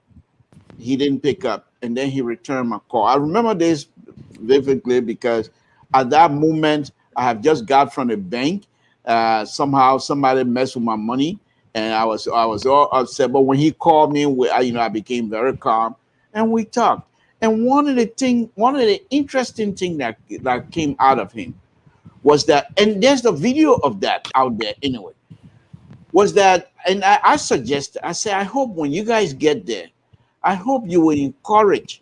Speaker 5: He didn't pick up, and then he returned my call. I remember this vividly because at that moment I have just got from the bank. Somehow somebody messed with my money, and I was all upset. But when he called me, I became very calm, and we talked. And one of the interesting things that came out of him was that, and there's the video of that out there anyway, was that, and I suggested, I said, I hope when you guys get there, I hope you will encourage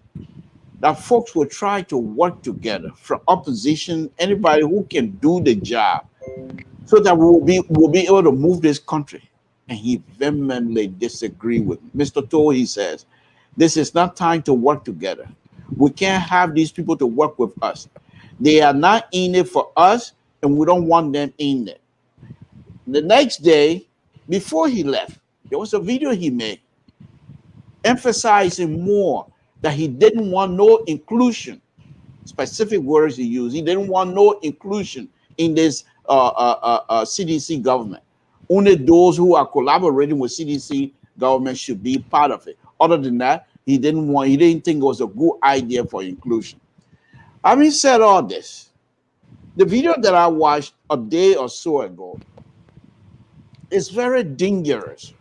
Speaker 5: that folks will try to work together from opposition, anybody who can do the job, so that we'll be able to move this country. And he vehemently disagreed with me. Mr. Toll, he says, this is not time to work together. We can't have these people to work with us. They are not in it for us, and we don't want them in it. The next day, before he left, there was a video he made emphasizing more that he didn't want no inclusion. Specific words he used. He didn't want no inclusion in this CDC government. Only those who are collaborating with CDC government should be part of it. Other than that, he didn't think it was a good idea for inclusion. Having said all this, the video that I watched a day or so ago is very dangerous.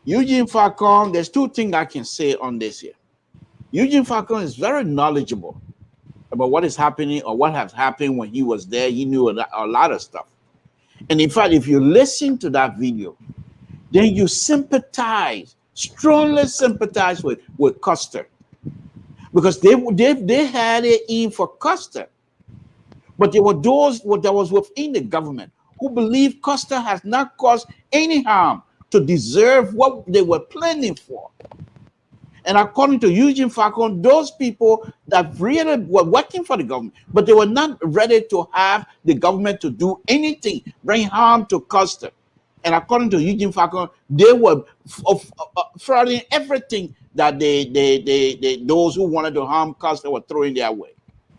Speaker 5: Eugene Falcon, there's two things I can say on this here. Eugene Falcon is very knowledgeable about what is happening or what has happened when he was there. He knew a lot of stuff. And in fact, if you listen to that video, then you strongly sympathize with Custer. Because they had it in for Custer. But there were those that was within the government who believe Custer has not caused any harm to deserve what they were planning for. And according to Eugene Falcon, those people that really were working for the government, but they were not ready to have the government to do anything, bring harm to Custer. And according to Eugene Falcon, they were frauding everything that those who wanted to harm Custer were throwing their way.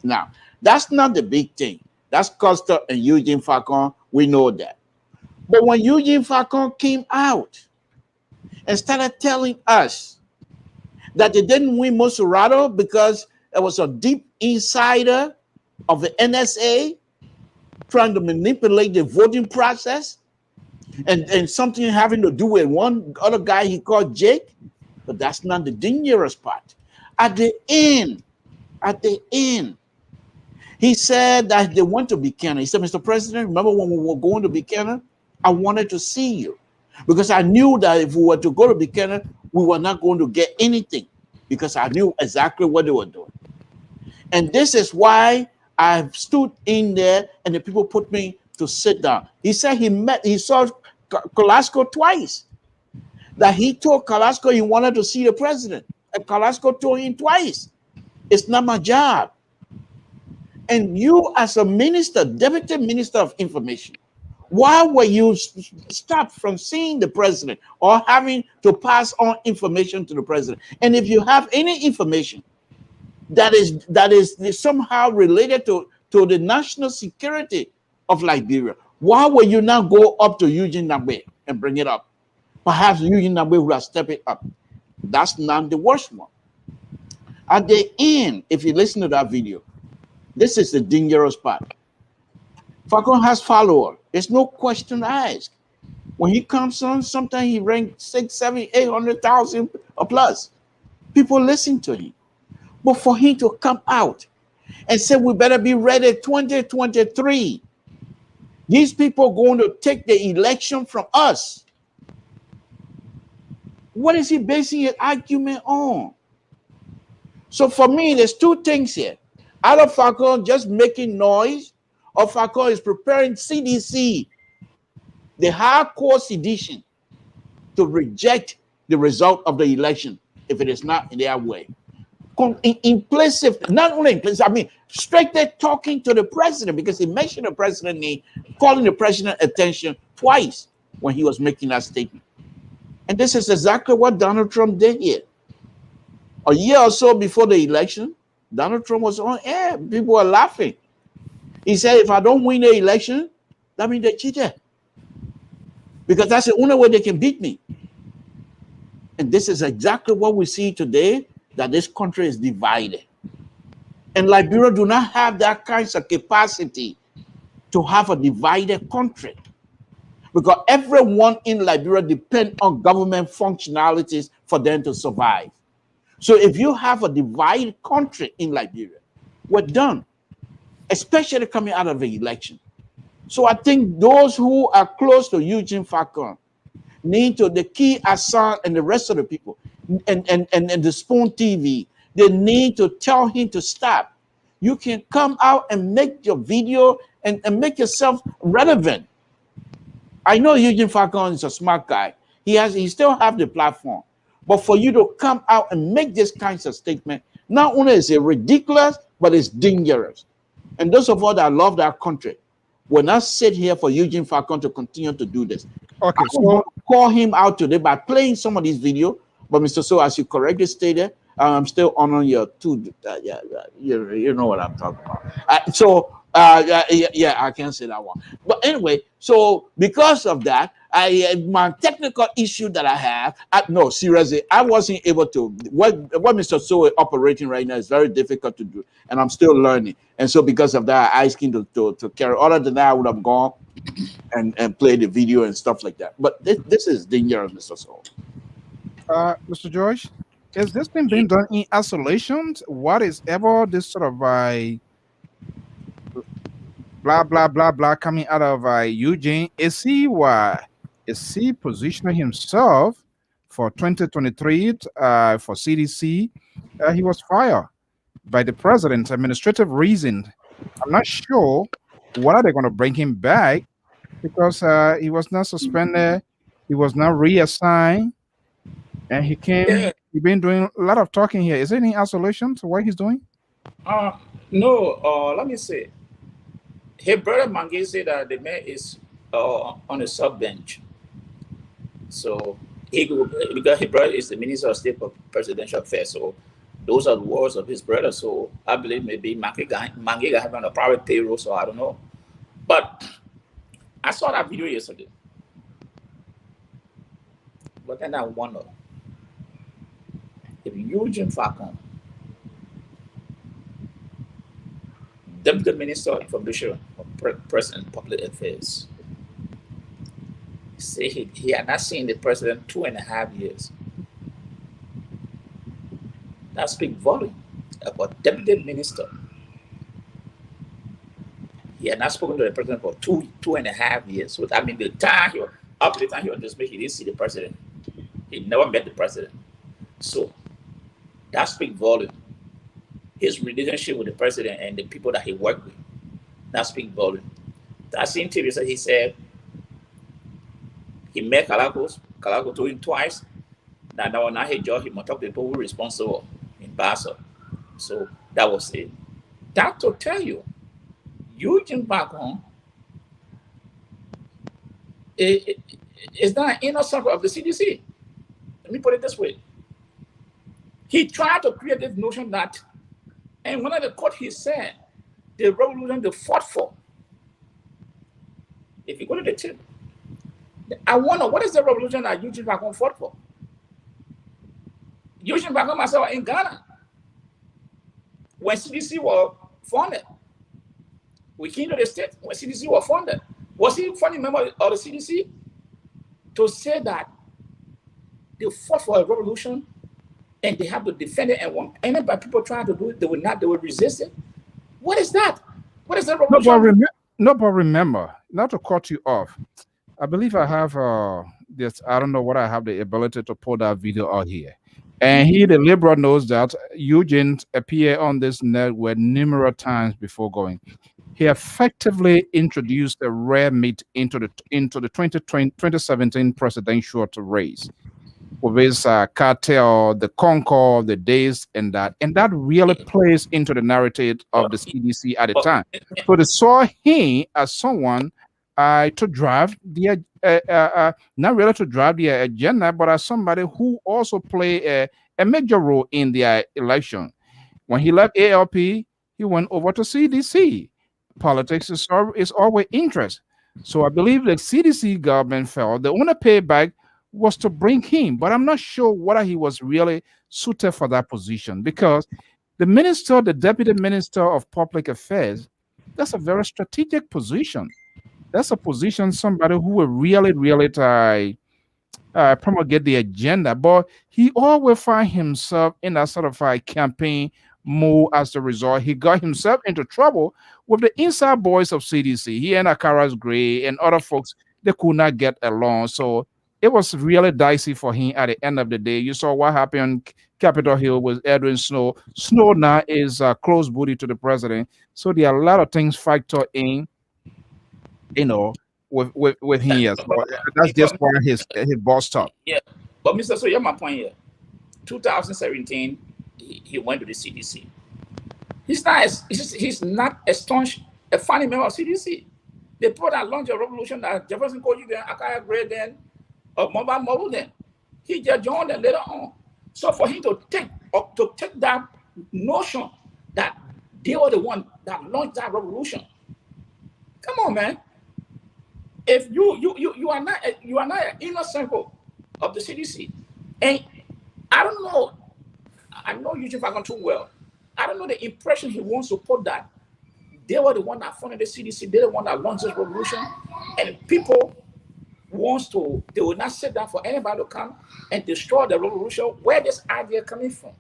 Speaker 5: Now, that's not the big thing. That's Custer and Eugene Falcon. We know that. But when Eugene Falcon came out and started telling us that they didn't win Mosurado because it was a deep insider of the NSA trying to manipulate the voting process and something having to do with one other guy he called Jake, but that's not the dangerous part. At the end, he said that they went to Buchanan. He said, Mr. President, remember when we were going to Buchanan? I wanted to see you because I knew that if we were to go to Buchanan, we were not going to get anything because I knew exactly what they were doing. And this is why I stood in there and the people put me to sit down. He said he saw Carrasco twice. That he told Carrasco he wanted to see the president. And Carrasco told him twice, it's not my job. And you as a minister, deputy minister of information, why were you stopped from seeing the president or having to pass on information to the president? And if you have any information that is somehow related to the national security of Liberia, why will you not go up to Eugene Nabwe and bring it up? Perhaps Eugene Nabwe would have stepped it up. That's not the worst one. At the end, if you listen to that video, this is the dangerous part. Falcon has followers. There's no question asked. When he comes on, sometimes he ranks 6, 7, 800,000 or plus. People listen to him. But for him to come out and say we better be ready 2023, these people are going to take the election from us. What is he basing his argument on? So for me, there's two things here. Either Falcon just making noise, or Falcon is preparing CDC, the hardcore sedition, to reject the result of the election if it is not in their way. Implicit, not only implicit, I mean, straight there talking to the president, because he mentioned the president name, calling the president attention twice when he was making that statement. And this is exactly what Donald Trump did here. A year or so before the election, Donald Trump was on air. People were laughing. He said, if I don't win the election, that means they cheated. because that's the only way they can beat me. And this is exactly what we see today, that this country is divided. And Liberia do not have that kinds of capacity to have a divided country, because everyone in Liberia depend on government functionalities for them to survive. So if you have a divided country in Liberia, we're done, especially coming out of the election. So I think those who are close to Eugene Falcon need to, the key Hassan and the rest of the people, and the Spoon TV, they need to tell him to stop. You can come out and make your video and make yourself relevant. I know Eugene Falcon is a smart guy. He still have the platform. But for you to come out and make this kinds of statement, not only is it ridiculous, but it's dangerous. And those of us that love that country will not sit here for Eugene Falcon to continue to do this.
Speaker 3: Okay,
Speaker 5: so call him out today by playing some of these videos. But Mr. So, as you correctly stated, I'm still honoring your two. You know what I'm talking about. Yeah, I can't say that one. But anyway, so because of that, my technical issue that I have, no, seriously, I wasn't able to. What Mr. So is operating right now is very difficult to do, and I'm still learning. And so because of that, I asked him to carry. Other than that, I would have gone and played the video and stuff like that. But this is dangerous, Mr. So.
Speaker 3: Mr. George, is this thing being done in isolation? What is ever this sort of blah blah blah blah coming out of Eugene? Is he positioning himself for 2023 for CDC? He was fired by the president, administrative reason. I'm not sure whether they're going to bring him back, because he was not suspended, he was not reassigned, and he came. Yeah. He's been doing a lot of talking here. Is there any isolation to what he's doing?
Speaker 2: No. Let me say. His brother Mange said that the man is on the sub bench. So because his brother is the Minister of State for Presidential Affairs. So those are the words of his brother. So I believe maybe Mange got him on a private payroll. So I don't know. But I saw that video yesterday. But then I wonder if Eugene Falcon, Deputy Minister of Information or President Public Affairs, say he had not seen the president 2.5 years. That speaks volume about Deputy Minister. He had not spoken to the president for 2.5 years. So that means up to the time he was just he didn't see the president. He never met the president. So that speaks volume. His relationship with the president and the people that he worked with, that speaks volume. That same TV said he said he met Calago told him twice that now not his job, he must talk to the people who are responsible in Basel. So that was it. That to tell you, Eugene Falcon is not an inner circle of the CDC. Let me put it this way. He tried to create this notion that, and one of the quote he said, the revolution they fought for. If you go to the tip, I wonder what is the revolution that Eugene Falcon fought for? Eugene Falcon myself in Ghana when CDC was founded. We came to the state when CDC was founded. Was he a founding member of the CDC? To say that they fought for a revolution and they have to defend it, and when anybody people trying to do it, they will resist it. What is that? What is that revolution?
Speaker 3: But remember, not to cut you off, I believe I have this, I don't know what I have the ability to pull that video out here. And the liberal knows that Eugene appeared on this network numerous times before going. He effectively introduced the rare meat into the 2017 presidential race with his cartel, the Concord, the days, and that really plays into the narrative of the CDC at the time. So they saw him as someone to drive the not really to drive the agenda, but as somebody who also played a major role in the election. When he left ALP, he went over to CDC. Politics is always interest. So I believe the CDC government felt the only payback was to bring him, but I'm not sure whether he was really suited for that position because the minister, the deputy minister of public affairs, that's a very strategic position. That's a position somebody who will really, really promulgate the agenda, but he always find himself in that sort of campaign mode. As a result, he got himself into trouble with the inside boys of CDC. He and Akaras Gray and other folks, they could not get along. So it was really dicey for him at the end of the day. You saw what happened on Capitol Hill with Edwin Snow. Snow now is close buddy to the president. So there are a lot of things factor in, you know, with him. Yes, but that's just why his boss talk.
Speaker 2: Yeah, but Mr. So, yeah, my point here. 2017, he went to the CDC. He's not a staunch, a funny member of CDC. They put that launch a revolution that Jefferson Koji then, Akaya Gray then, mobile then. He just joined them later on. So for him to take that notion that they were the one that launched that revolution. Come on, man. If you are not an inner circle of the CDC, and I don't know, I know Eugene Falcon too well. I don't know the impression he wants to put that they were the one that funded the CDC, they're the one that launched this revolution, and people they will not sit down for anybody to come and destroy the revolution. Where this idea coming from?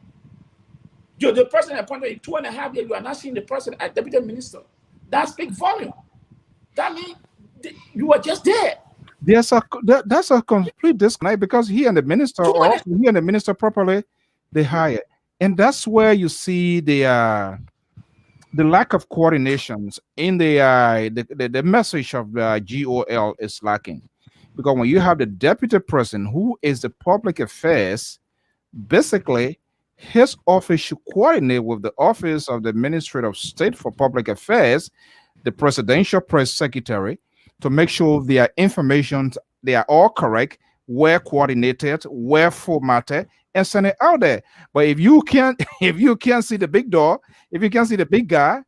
Speaker 2: You're the president appointed in 2.5 years, you are not seeing the president as deputy minister. That speaks volume. That means you were just there.
Speaker 3: That's a complete disconnect because he and the minister, or he and the minister properly, they hire, and that's where you see the lack of coordinations in the message of the GOL is lacking, because when you have the deputy president who is the public affairs, basically his office should coordinate with the office of the Ministry of State for Public Affairs, the presidential press secretary, to make sure their information, they are all correct, well coordinated, well formatted, and send it out there. But if you can't see the big dog, if you can't see the big guy,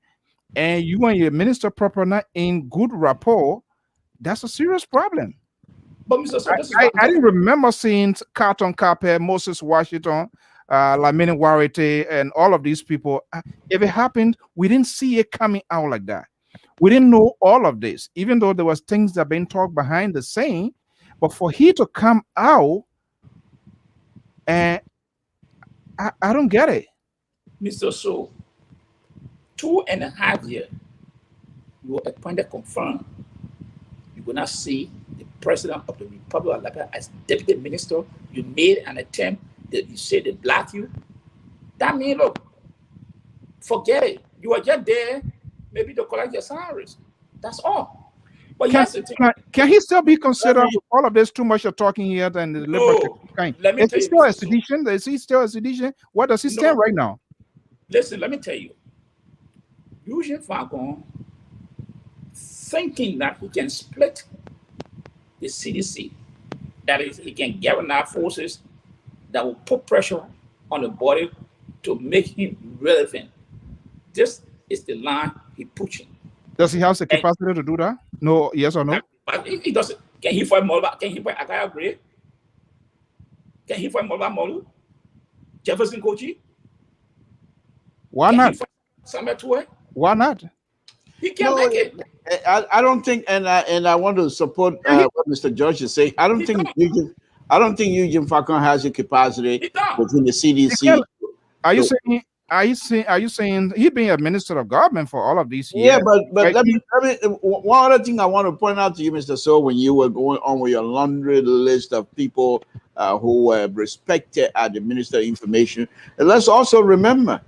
Speaker 3: and you and your minister proper not in good rapport, that's a serious problem.
Speaker 2: But Mr. So,
Speaker 3: I didn't remember seeing Carlton Carper, Moses Washington, Lamini Warite, and all of these people. If it happened, we didn't see it coming out like that. We didn't know all of this, even though there was things that been talked behind the scene. But for he to come out, and I don't get it.
Speaker 2: Mr. So, 2.5 years, you were appointed confirmed. You will not see the president of the Republic of Liberia as deputy minister. You made an attempt that you said they blocked you. That means, look, forget it. You are just there, maybe to collect your salaries. That's all. But
Speaker 3: can he still be considered with all of this too much of talking here than the liberal kind? Is he still a sedition? Is he still a sedition? What does he stand right now?
Speaker 2: Listen, let me tell you. Eugene Falcon thinking that he can split the CDC, that is, he can galvanize forces that will put pressure on the body to make him relevant. This is the line he's pushing.
Speaker 3: Does he have the capacity to do that? No, yes or no?
Speaker 2: But he doesn't. Can he fight Molba? Can he fight Akaya Gray? Can he fight Molba Molu? Jefferson Koji?
Speaker 3: Why not? Why not?
Speaker 2: He can't make it.
Speaker 5: I don't think, and I want to support what Mr. George is saying. I don't think Eugene Falcon has the capacity within the CDC.
Speaker 3: Are you saying he being a minister of government for all of these years?
Speaker 5: Yeah, but let me one other thing I want to point out to you, Mr. So, when you were going on with your laundry list of people who were respected at the Minister of Information, and let's also remember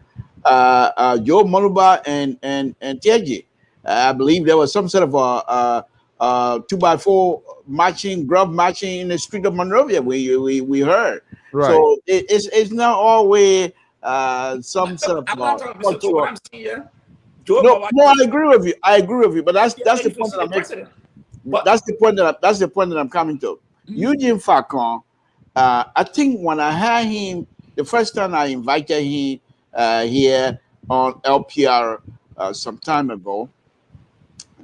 Speaker 5: Joe Moluba and Tiaji. I believe there was some sort of a 2x4 marching, glove marching in the street of Monrovia. We heard. Right. So it's not always some sort of. No, I agree with you. But that's the point that I'm making. That's the point that I'm coming to. Eugene Falcon. I think when I had him the first time, I invited him here on LPR some time ago.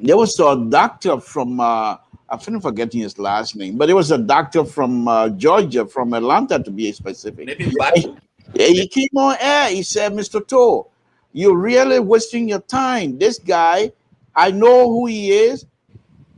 Speaker 5: There was a doctor from I'm forgetting his last name, but it was a doctor from Georgia, from Atlanta to be specific.
Speaker 2: Maybe Batu.
Speaker 5: He came on air. He said, "Mr. Toe, you're really wasting your time. This guy, I know who he is."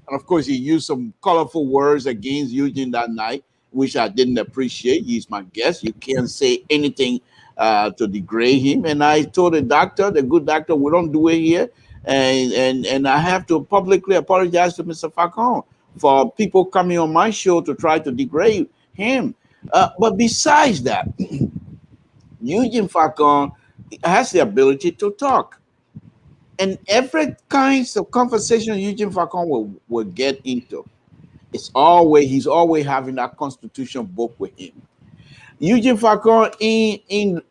Speaker 5: And of course, he used some colorful words against Eugene that night, which I didn't appreciate. He's my guest. You can't say anything to degrade him. And I told the doctor, the good doctor, we don't do it here. And I have to publicly apologize to Mr. Falcon for people coming on my show to try to degrade him. But besides that, Eugene Falcon has the ability to talk. And every kinds of conversation Eugene Falcon will get into, he's always having that constitution book with him. Eugene Falcon in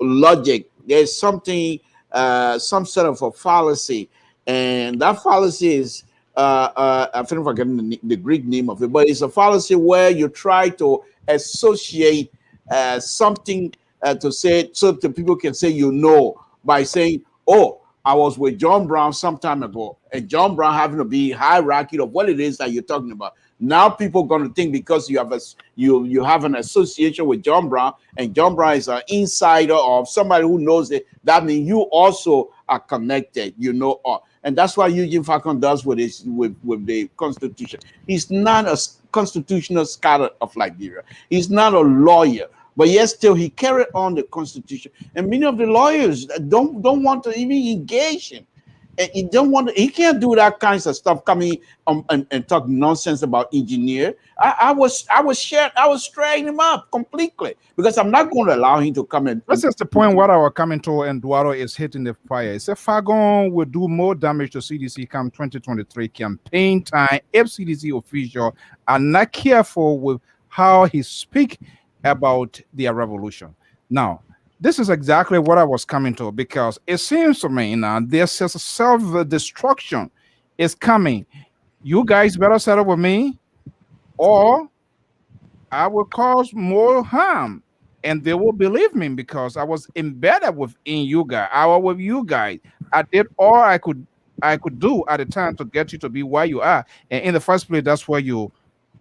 Speaker 5: logic, there's something, some sort of a fallacy, and that fallacy is I think I'm forgetting the Greek name of it, but it's a fallacy where you try to associate something to say so that people can say by saying, "Oh, I was with John Brown some time ago," and John Brown having to be hierarchy of what it is that you're talking about. Now people are going to think because you have an association with John Brown, and John Brown is an insider or somebody who knows it, that means you also are connected, and that's what Eugene Falcon does with the Constitution. He's not a constitutional scholar of Liberia. He's not a lawyer, but yet still he carried on the Constitution. And many of the lawyers don't want to even engage him. And he can't do that kinds of stuff coming and talk nonsense about engineer. I was straighting him up completely because I'm not going to allow him to come in.
Speaker 3: This is the point where I was coming to, and Eduardo is hitting the fire. He said Fagon will do more damage to CDC come 2023 campaign time if CDC officials are not careful with how he speak about their revolution. Now, this is exactly what I was coming to, because it seems to me now there's a self-destruction is coming. You guys better settle with me, or I will cause more harm. And they will believe me because I was embedded within you guys. I was with you guys. I did all I could do at the time to get you to be where you are. And in the first place, that's where you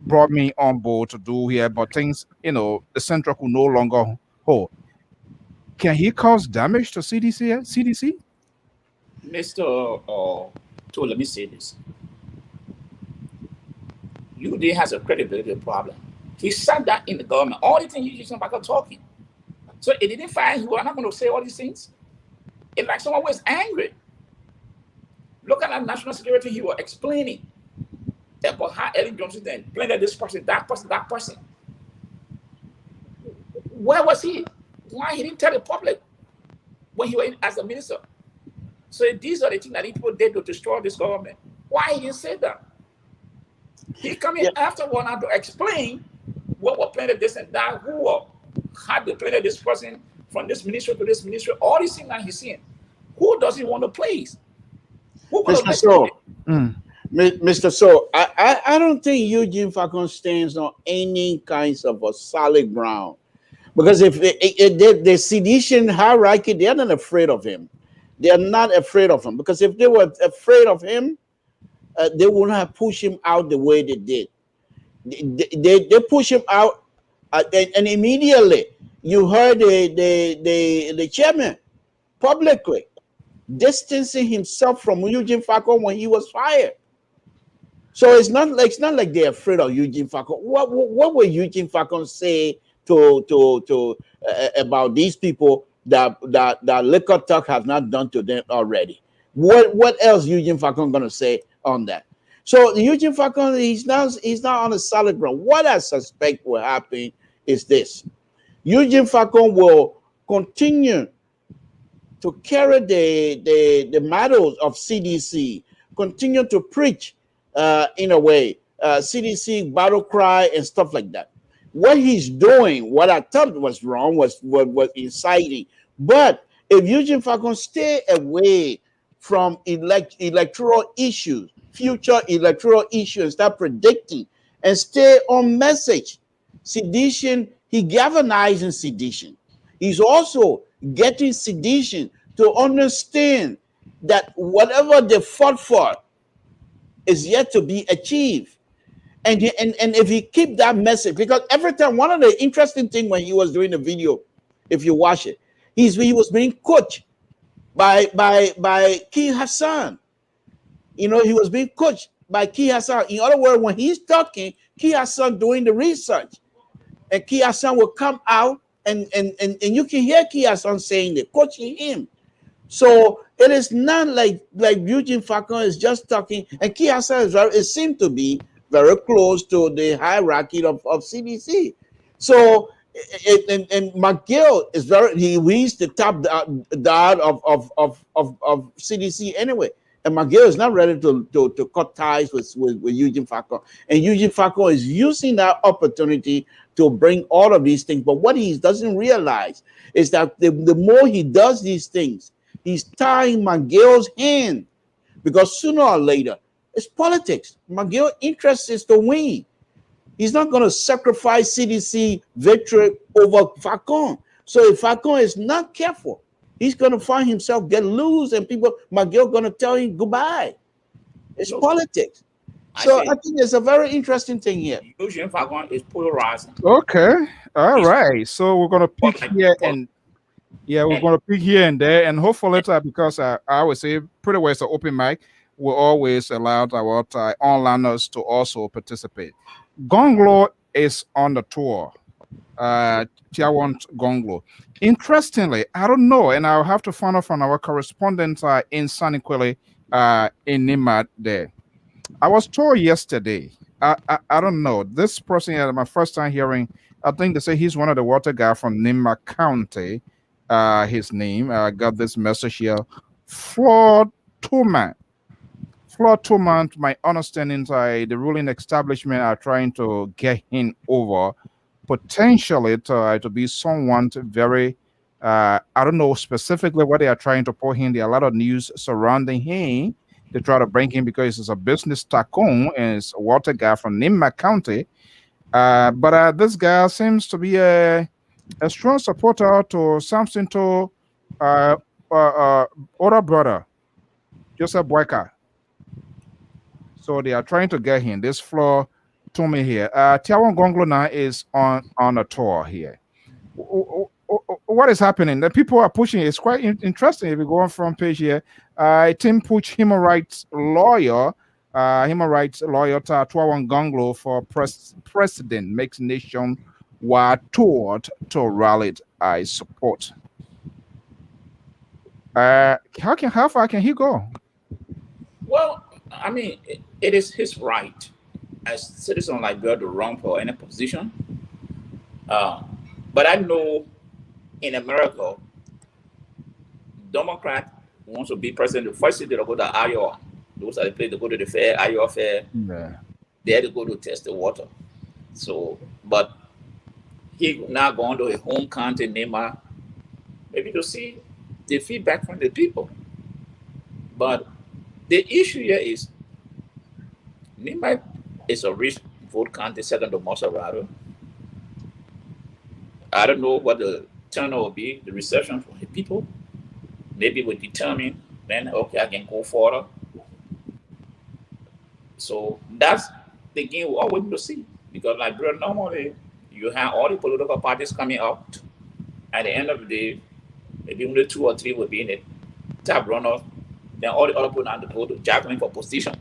Speaker 3: brought me on board to do here. But things, the central could no longer hold. Can he cause damage to CDC?
Speaker 2: Mr. Let me say this. UD has a credibility problem. He sat down in the government. All the things you just about talking. So it didn't find you are not going to say all these things. It's like someone was angry. Look at that national security he was explaining about how Ellen Johnson then blended this person, that person. Where was he? Why he didn't tell the public when he was as a minister? So these are the things that people did to destroy this government. Why he didn't say that? He come in afterward now to explain what was planted this and that, who had to planted this person from this ministry to this ministry, all these things that he's seeing. Who does he want to please?
Speaker 5: Mr. So, I don't think Eugene Falcon stands on any kinds of a solid ground. Because if the sedition hierarchy, they're not afraid of him. They're not afraid of him. Because if they were afraid of him, they wouldn't have pushed him out the way they did. They push him out, and immediately you heard the chairman publicly distancing himself from Eugene Falcon when he was fired. So it's not like they're afraid of Eugene Falcon. What will Eugene Falcon say to about these people that liquor talk has not done to them already? What else Eugene Falcon gonna say on that? So Eugene Falcon, he's not on a solid ground. What I suspect will happen is this: Eugene Falcon will continue to carry the mantles of CDC, continue to preach in a way CDC battle cry and stuff like that. What he's doing, what I thought was wrong, was inciting. But if Eugene Falcon stay away from electoral issues, future electoral issues, and start predicting and stay on message, sedition, he galvanizing sedition. He's also getting sedition to understand that whatever they fought for is yet to be achieved. And if he keep that message, because every time, one of the interesting things when he was doing the video, if you watch it, he was being coached by Ki Hassan. You know, he was being coached by Ki Hassan. In other words, when he's talking, Ki Hassan doing the research, and Ki Hassan will come out, and you can hear Ki Hassan saying it, coaching him. So it is not like Eugene Falcon is just talking, and Ki Hassan it seemed to be very close to the hierarchy of CDC. So and McGill is he's the top dad of CDC anyway. And McGill is not ready to cut ties with Eugene Falcon. And Eugene Falcon is using that opportunity to bring all of these things. But what he doesn't realize is that the more he does these things, he's tying McGill's hand, because sooner or later, it's politics. McGill's interest is to win. He's not going to sacrifice CDC victory over Falcon. So if Falcon is not careful, he's going to find himself get loose, and McGill going to tell him goodbye. It's politics. So I think it's a very interesting thing here.
Speaker 2: Eugene Falcon is polarizing.
Speaker 3: Okay. All right. So we're going to pick here and we're going to pick here and there, and hopefully because I would say pretty well it's an open mic, we always allowed our onliners to also participate. Gonglo is on the tour. Tiawan Gonglo. Interestingly, I don't know, and I'll have to find out from our correspondent in Saniquili in Nimad there. I was told yesterday, I don't know, this person had my first time hearing, I think they say he's one of the water guys from Nimad County. His name, I got this message here. Floor Tuman, to my understanding, the ruling establishment are trying to get him over, potentially to be someone very, I don't know specifically what they are trying to put him. There are a lot of news surrounding him. They try to bring him because he's a business tycoon and it's a water guy from Nimba County. But this guy seems to be a strong supporter to Samson to older brother, Joseph Boyka. So they are trying to get him. This floor to me here. Tiawan Gonglo now is on a tour here. What is happening? The people are pushing. It's quite interesting. If you go on front page here, Tim Puch, human rights lawyer Tiawan Gonglo for president makes nation wide tour to rally I support. How far can he go?
Speaker 2: Well, I mean, it is his right as citizen like Liberia to run for any position. But I know in America, Democrat wants to be president. The first thing they'll go to Iowa. Those are the places to go to the fair, Iowa fair. Yeah. They had to go to test the water. So, but he now going to his home county, Nema, maybe to see the feedback from the people. But the issue here is Nema is a rich vote county, second to Maserati. I don't know what the turnout will be, the reception from the people. Maybe will determine then, okay, I can go further. So that's the game we're all waiting to see. Because like normally you have all the political parties coming out. At the end of the day, maybe only 2 or 3 will be in the top runner. Then all the other people have to go to juggling for position.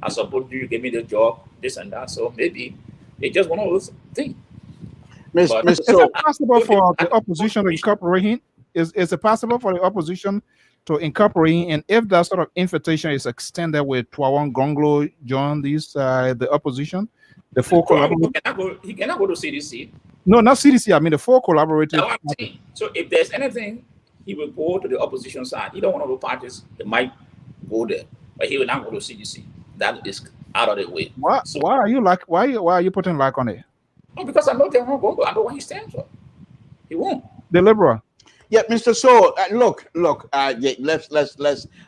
Speaker 2: I suppose you give me the job, this and that. So maybe it's just one of those things.
Speaker 3: Is it possible for the opposition to incorporate him? Is it possible for the opposition to incorporate him? And if that sort of invitation is extended with Tiawan Gonglo join the opposition, the four collaborators.
Speaker 2: He cannot go to CDC.
Speaker 3: No, not CDC. I mean the four collaborators.
Speaker 2: That's what I'm saying. So if there's anything, he will go to the opposition side. Either one of the parties, they might go there, but he will not go to CDC. That is out of the way.
Speaker 3: Why are you putting like on it?
Speaker 2: No, because I know they're not going to. I know what he stands for. He won't.
Speaker 3: The liberal.
Speaker 5: Yeah, Mr. So look.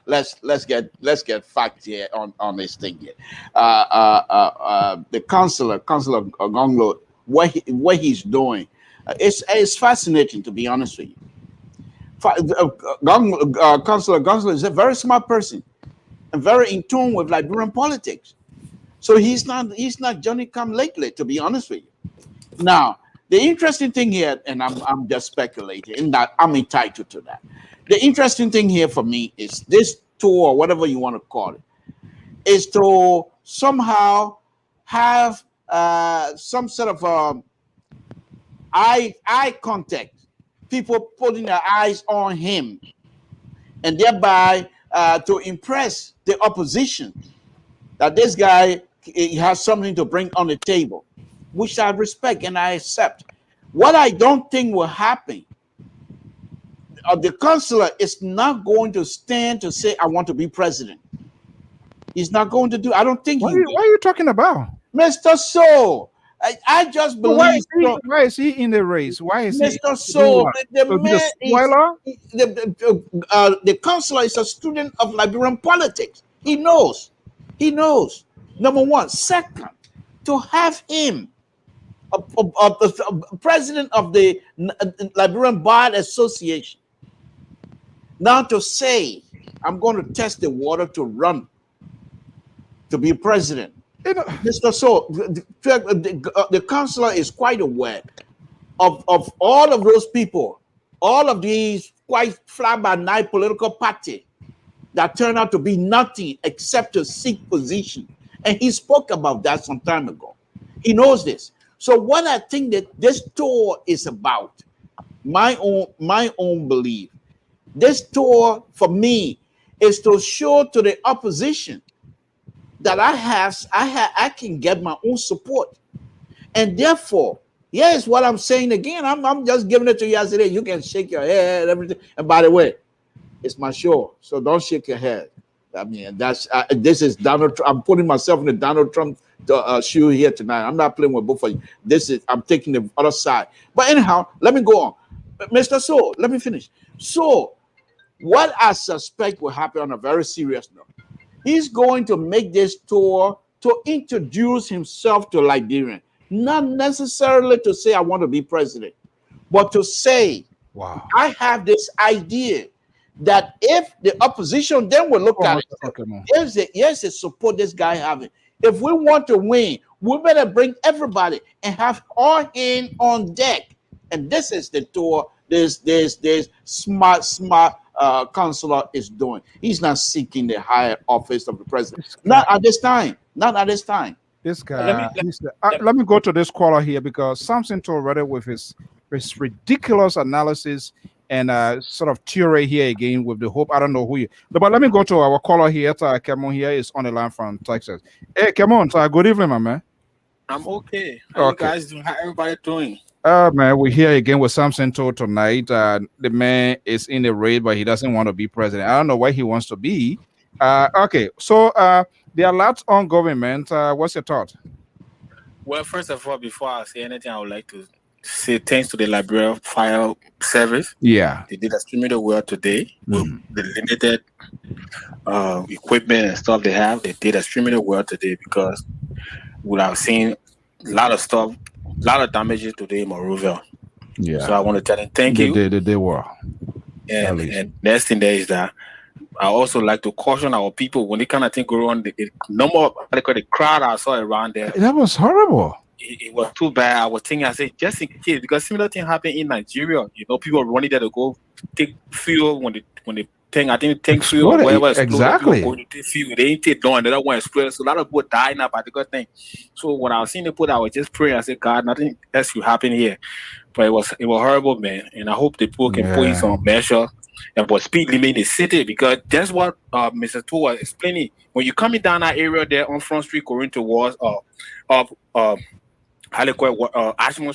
Speaker 5: Let's get facts here on this thing here. The Councillor Gonglo, what he's doing, it's fascinating, to be honest with you. Councillor Gonzalez is a very smart person and very in tune with Liberian politics. So he's not Johnny come lately, to be honest with you. Now, the interesting thing here, and I'm just speculating, and that I'm entitled to that. The interesting thing here for me is this tour, or whatever you want to call it, is to somehow have some sort of eye contact, people putting their eyes on him, and thereby to impress the opposition that this guy he has something to bring on the table, which I respect and I accept. What I don't think will happen, the councillor is not going to stand to say, I want to be president. He's not going to do. I don't think
Speaker 3: What are you talking about?
Speaker 5: Mr. So, I just believe.
Speaker 3: Why is he in the race? Why is
Speaker 5: Mr. So, the man the councillor is a student of Liberian politics. He knows. He knows. Number one. Second, to have him president of the Liberian Bar Association, now to say, I'm going to test the water to run to be president. Mr. So, the councillor is quite aware of all of those people, all of these quite fly-by-night political party that turn out to be nothing except to seek position. And he spoke about that some time ago. He knows this. So what I think that this tour is about, my own belief, this tour for me is to show to the opposition that I can get my own support. And therefore, here's what I'm saying again. I'm just giving it to you yesterday. You can shake your head, everything. And by the way, it's my show, so don't shake your head. I mean, this is Donald Trump. I'm putting myself in the Donald Trump shoe here tonight. I'm not playing with both of you. I'm taking the other side. But anyhow, let me go on. Mr. So, let me finish. So, what I suspect will happen on a very serious note, he's going to make this tour to introduce himself to Liberian. Not necessarily to say, I want to be president, but to say, wow, I have this idea that if the opposition then will look at it, here's the support this guy having. If we want to win, we better bring everybody and have all hands on deck. And this is the tour this smart councillor is doing. He's not seeking the higher office of the president. Not at this time. Not at this time.
Speaker 3: This guy. Let me go to this caller here, because Samson already with his ridiculous analysis and sort of theory here again with the hope. I don't know who you, but let me go to our caller here. Kemon here is on the line from Texas. Hey, Kemon, good evening, my man.
Speaker 6: I'm okay. How you guys doing? How everybody doing?
Speaker 3: Man, we're here again with Samson tonight. The man is in the race, but he doesn't want to be president. I don't know why he wants to be. Okay, so there are lots on government. What's your thought?
Speaker 6: Well, first of all, before I say anything, I would like to say thanks to the Liberian Fire Service.
Speaker 3: Yeah,
Speaker 6: they did extremely well today with the limited equipment and stuff they have. They did extremely well today, because we have seen a lot of stuff, a lot of damages today in Monrovia.
Speaker 3: Yeah.
Speaker 6: So I want to tell them thank you.
Speaker 3: They were.
Speaker 6: And next thing there is that I also like to caution our people when they kind of thing go on. The number of the crowd I saw around there.
Speaker 3: That was horrible.
Speaker 6: It was too bad. I was thinking, I said, just in case, because similar thing happened in Nigeria. You know, people running there to go take fuel when the thing, I think tank fuel or whatever.
Speaker 3: Exactly.
Speaker 6: Going to take fuel, they ain't take long. They don't want to explode. So a lot of people die in that particular thing. So when I was seeing the put, I was just praying. I said, God, nothing else will happen here. But it was horrible, man. And I hope the people can put in some measure and what speed limit in the city, because that's what Mr. Tu was explaining. When you're coming down that area there on Front Street, going towards Ashmore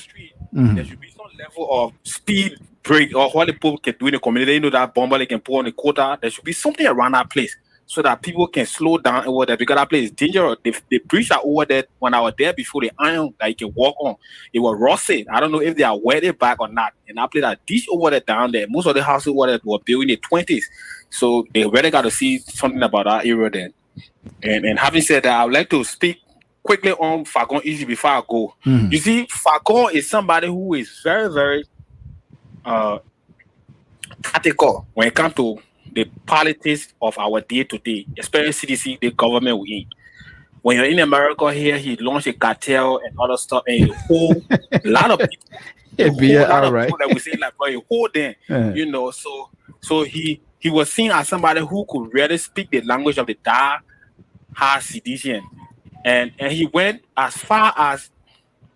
Speaker 6: Street, there should be some level of speed break, or what the people can do in the community. You know, that bomber they can put on the quota. There should be something around that place so that people can slow down over there, because that place is dangerous. The bridge are over there. When I was there before, the iron that you can walk on, it was rusted. I don't know if they are welded back or not. And I played that ditch over there down there. Most of the houses over there were built in the 20s. So they really got to see something about that area then. And having said that, I would like to speak quickly on Fagon issue before I go. You see, Fagon is somebody who is very, very tactical when it comes to the politics of our day to day, especially CDC, the government we in. When you're in America here, he launched a cartel and other stuff, and a whole lot of people, people that we say like, bro, a whole them, you know. So he was seen as somebody who could really speak the language of the dark, hard sedition, and he went as far as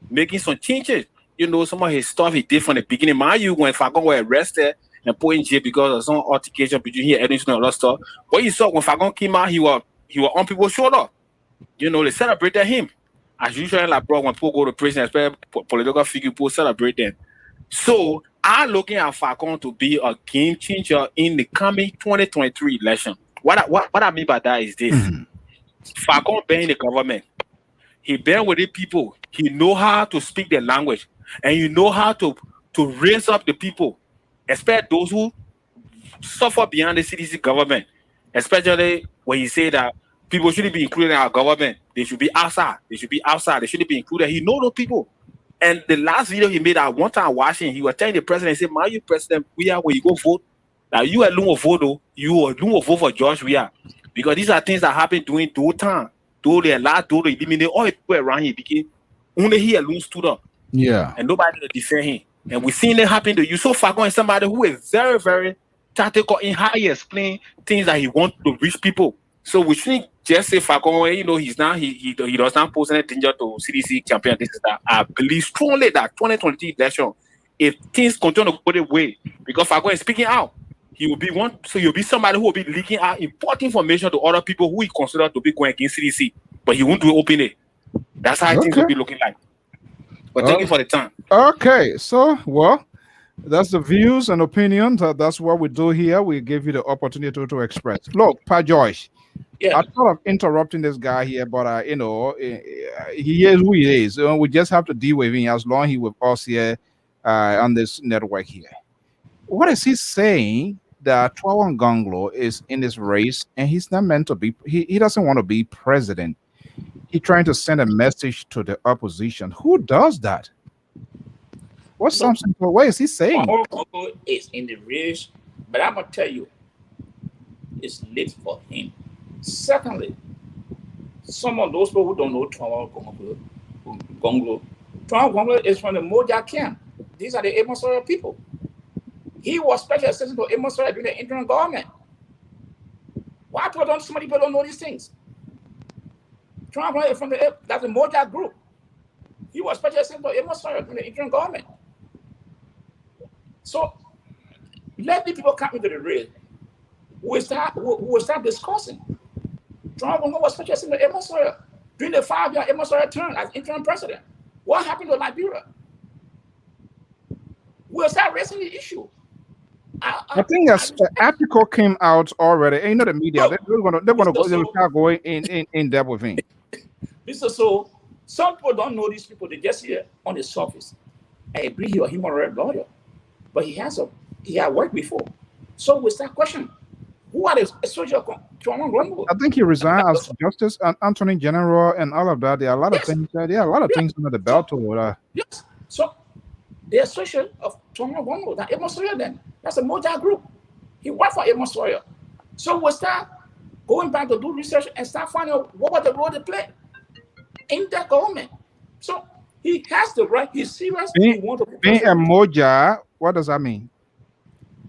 Speaker 6: making some changes. You know, some of his stuff he did from the beginning. Mind you, when Fagon were arrested and put in jail because of some altercation between him and Edison and all that stuff, what you saw when Fagon came out, he was on people's shoulder. You know, they celebrated him. As usual, like, bro, when people go to prison, especially political figure, people celebrate them. So, I'm looking at Falcon to be a game changer in the coming 2023 election. What I mean by that is this. Falcon been in the government. He been with the people. He know how to speak their language. And you know how to raise up the people, especially those who suffer beyond the CDC government, especially when you say that people shouldn't be included in our government. They should be outside. They shouldn't be included. He know those people. And the last video he made at one time watching, he was telling the president, he said, "Man, you president, we are when you go vote. Now you alone will vote, though. You alone will vote for George we are. Because these are things that happen during those time. Though they allowed, though they eliminate all the people around here because only he alone stood up.
Speaker 3: Yeah.
Speaker 6: And nobody to defend him. And we've seen it happen to you. So Falcon is somebody who is very, very tactical in how he explains things that he wants to reach people. So we shouldn't just say Falcon, you know, he does not pose any danger to CDC campaign. This is that. I believe strongly that 2020 election, if things continue to go the way, because Falcon is speaking out, he will be one. So he'll be somebody who will be leaking out important information to other people who he consider to be going against CDC, but he won't do it openly. That's how things will be looking like. But thank you for the time. Okay,
Speaker 3: so that's the views and opinions. That's what we do here. We give you the opportunity to express. Look, Pa Joyce.
Speaker 2: Yeah.
Speaker 3: I thought of interrupting this guy here, but you know, he is who he is. We just have to deal with him as long as he's with us here on this network here. What is he saying that Trawan Gonglo is in this race and he's not meant to be? He doesn't want to be president. He's trying to send a message to the opposition. Who does that? What's Samson? What is he saying?
Speaker 2: Gonglo is in the race, but I'm gonna tell you, it's lit for him. Secondly, some of those people who don't know Trawan Gonglo is from the Moja camp. These are the Amos Sawyer people. He was special assistant to Amos Sawyer during the interim government. Why so many people don't know these things? Trawan is from that's the Moja group. He was special assistant to Amos Sawyer during the interim government. So let the people come into the race. We will start discussing. Trawan Gonglo was special assistant to Amos Sawyer during the 5-year Amos Sawyer term as interim president. What happened to Liberia? We'll start raising the issue.
Speaker 3: I think an article came out already. And you know the media, they're gonna start going in depth with him.
Speaker 2: So some people don't know these people. They just hear on the surface. I agree, he's a human rights lawyer, but he had worked before. So we start questioning who are the social Trawan Gonglo.
Speaker 3: I think he resigned as Justice and Attorney General and all of that. There are a lot of things. There are a lot of things under the belt.
Speaker 2: Yes. So the association of Trawan Gonglo, that Amos Sawyer then. That's a Moja group. He worked for Amos Sawyer. So we'll start going back to do research and start finding out what was the role they played in that government. So he has the right, he's serious.
Speaker 3: Being a Moja, what does that mean?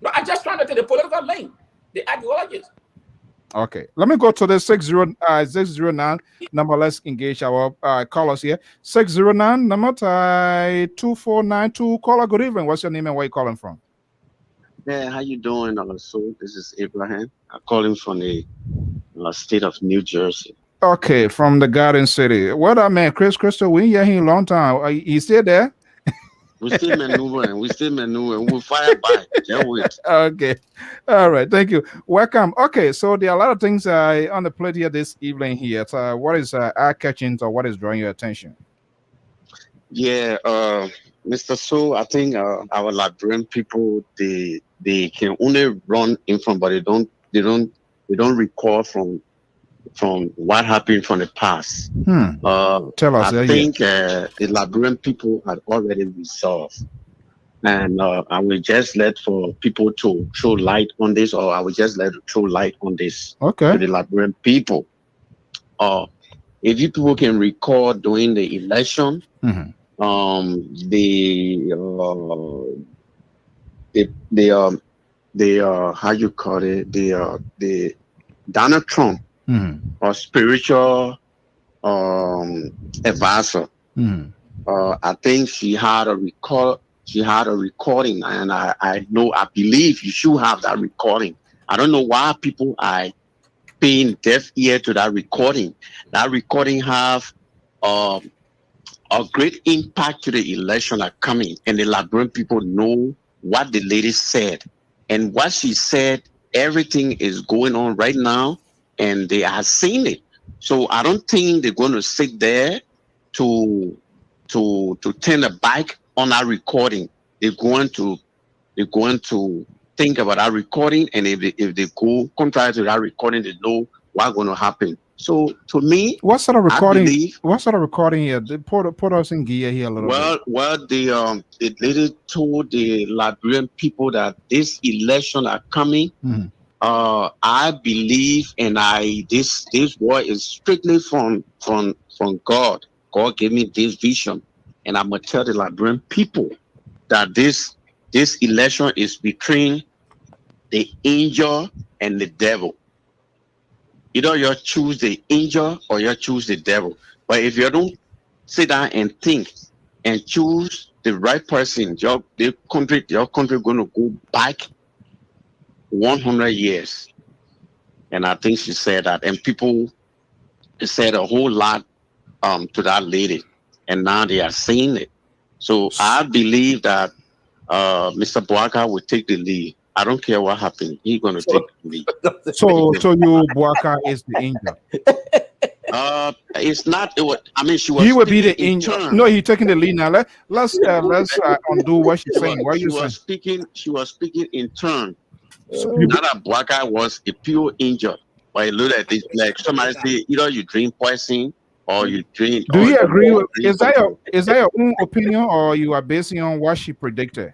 Speaker 2: No, I'm just trying to take the political link, the ideologies.
Speaker 3: Okay, let me go to the 609 number. Let's engage our callers here. 609 number 2492. Caller, good evening. What's your name and where you calling from?
Speaker 7: Yeah, how you doing, So this is Abraham. I'm calling from the state of New Jersey.
Speaker 3: Okay, from the Garden City. What up, man? Crystal, we ain't here in a long time. You still there?
Speaker 7: We're still maneuvering. We'll fire back. Can't wait.
Speaker 3: Okay. All right. Thank you. Welcome. Okay, so there are a lot of things on the plate here this evening here. So what is eye-catching or what is drawing your attention?
Speaker 7: Yeah, Mr. So, I think our Liberian people, they can only run in from, but they don't recall from what happened from the past.
Speaker 3: Tell us.
Speaker 7: I think the Liberian people had already resolved. And I will just let for people to throw light on this, or I will just let throw light on this
Speaker 3: Okay.
Speaker 7: to the Liberian people. If you people can recall during the election,
Speaker 3: Mhm.
Speaker 7: um, the uh, the how you call it, the Donald Trump
Speaker 3: Mhm.
Speaker 7: or spiritual um advisor.
Speaker 3: Mhm.
Speaker 7: I think she had a record. She had a recording, and I know, I believe you should have that recording. I don't know why people are paying deaf ear to that recording. That recording have um, a great impact to the election are coming, and the Liberian people know what the lady said, and what she said. Everything is going on right now, and they are seeing it. So I don't think they're going to sit there to to turn a back on our recording. They're going to they're going to think about our recording, and if they go contrary to that recording, they know what's going to happen. So to me,
Speaker 3: What sort of
Speaker 7: I
Speaker 3: recording?
Speaker 7: believe,
Speaker 3: What sort of recording here? Put us in gear here a little bit.
Speaker 7: well, the lady told the Liberian people that this election are coming.
Speaker 3: Mhm.
Speaker 7: I believe, and this word is strictly from God. God gave me this vision, and I'm gonna tell the Liberian people that this election is between the angel and the devil. Either you choose the angel or you choose the devil. But if you don't sit down and think and choose the right person, your country gonna go back 100 years. And I think she said that, and people said a whole lot to that lady, and now they are seeing it. So I believe that Mr. Boaka will take the lead. I don't care what happens. He's going to take the lead.
Speaker 3: So you Boaka is the angel.
Speaker 7: It's not. I mean, she was
Speaker 3: He would be
Speaker 7: speaking
Speaker 3: the
Speaker 7: in
Speaker 3: angel.
Speaker 7: turn.
Speaker 3: No, he's taking the lead now. Let's undo what she's saying. What are you saying?
Speaker 7: She was speaking in turn.
Speaker 3: So you,
Speaker 7: Not that Boaka was a pure angel. But you look at this, like somebody say, either you drink poison or you drink,
Speaker 3: do
Speaker 7: or
Speaker 3: you agree with?
Speaker 7: drink
Speaker 3: Is that your own opinion, or you are basing on what she predicted?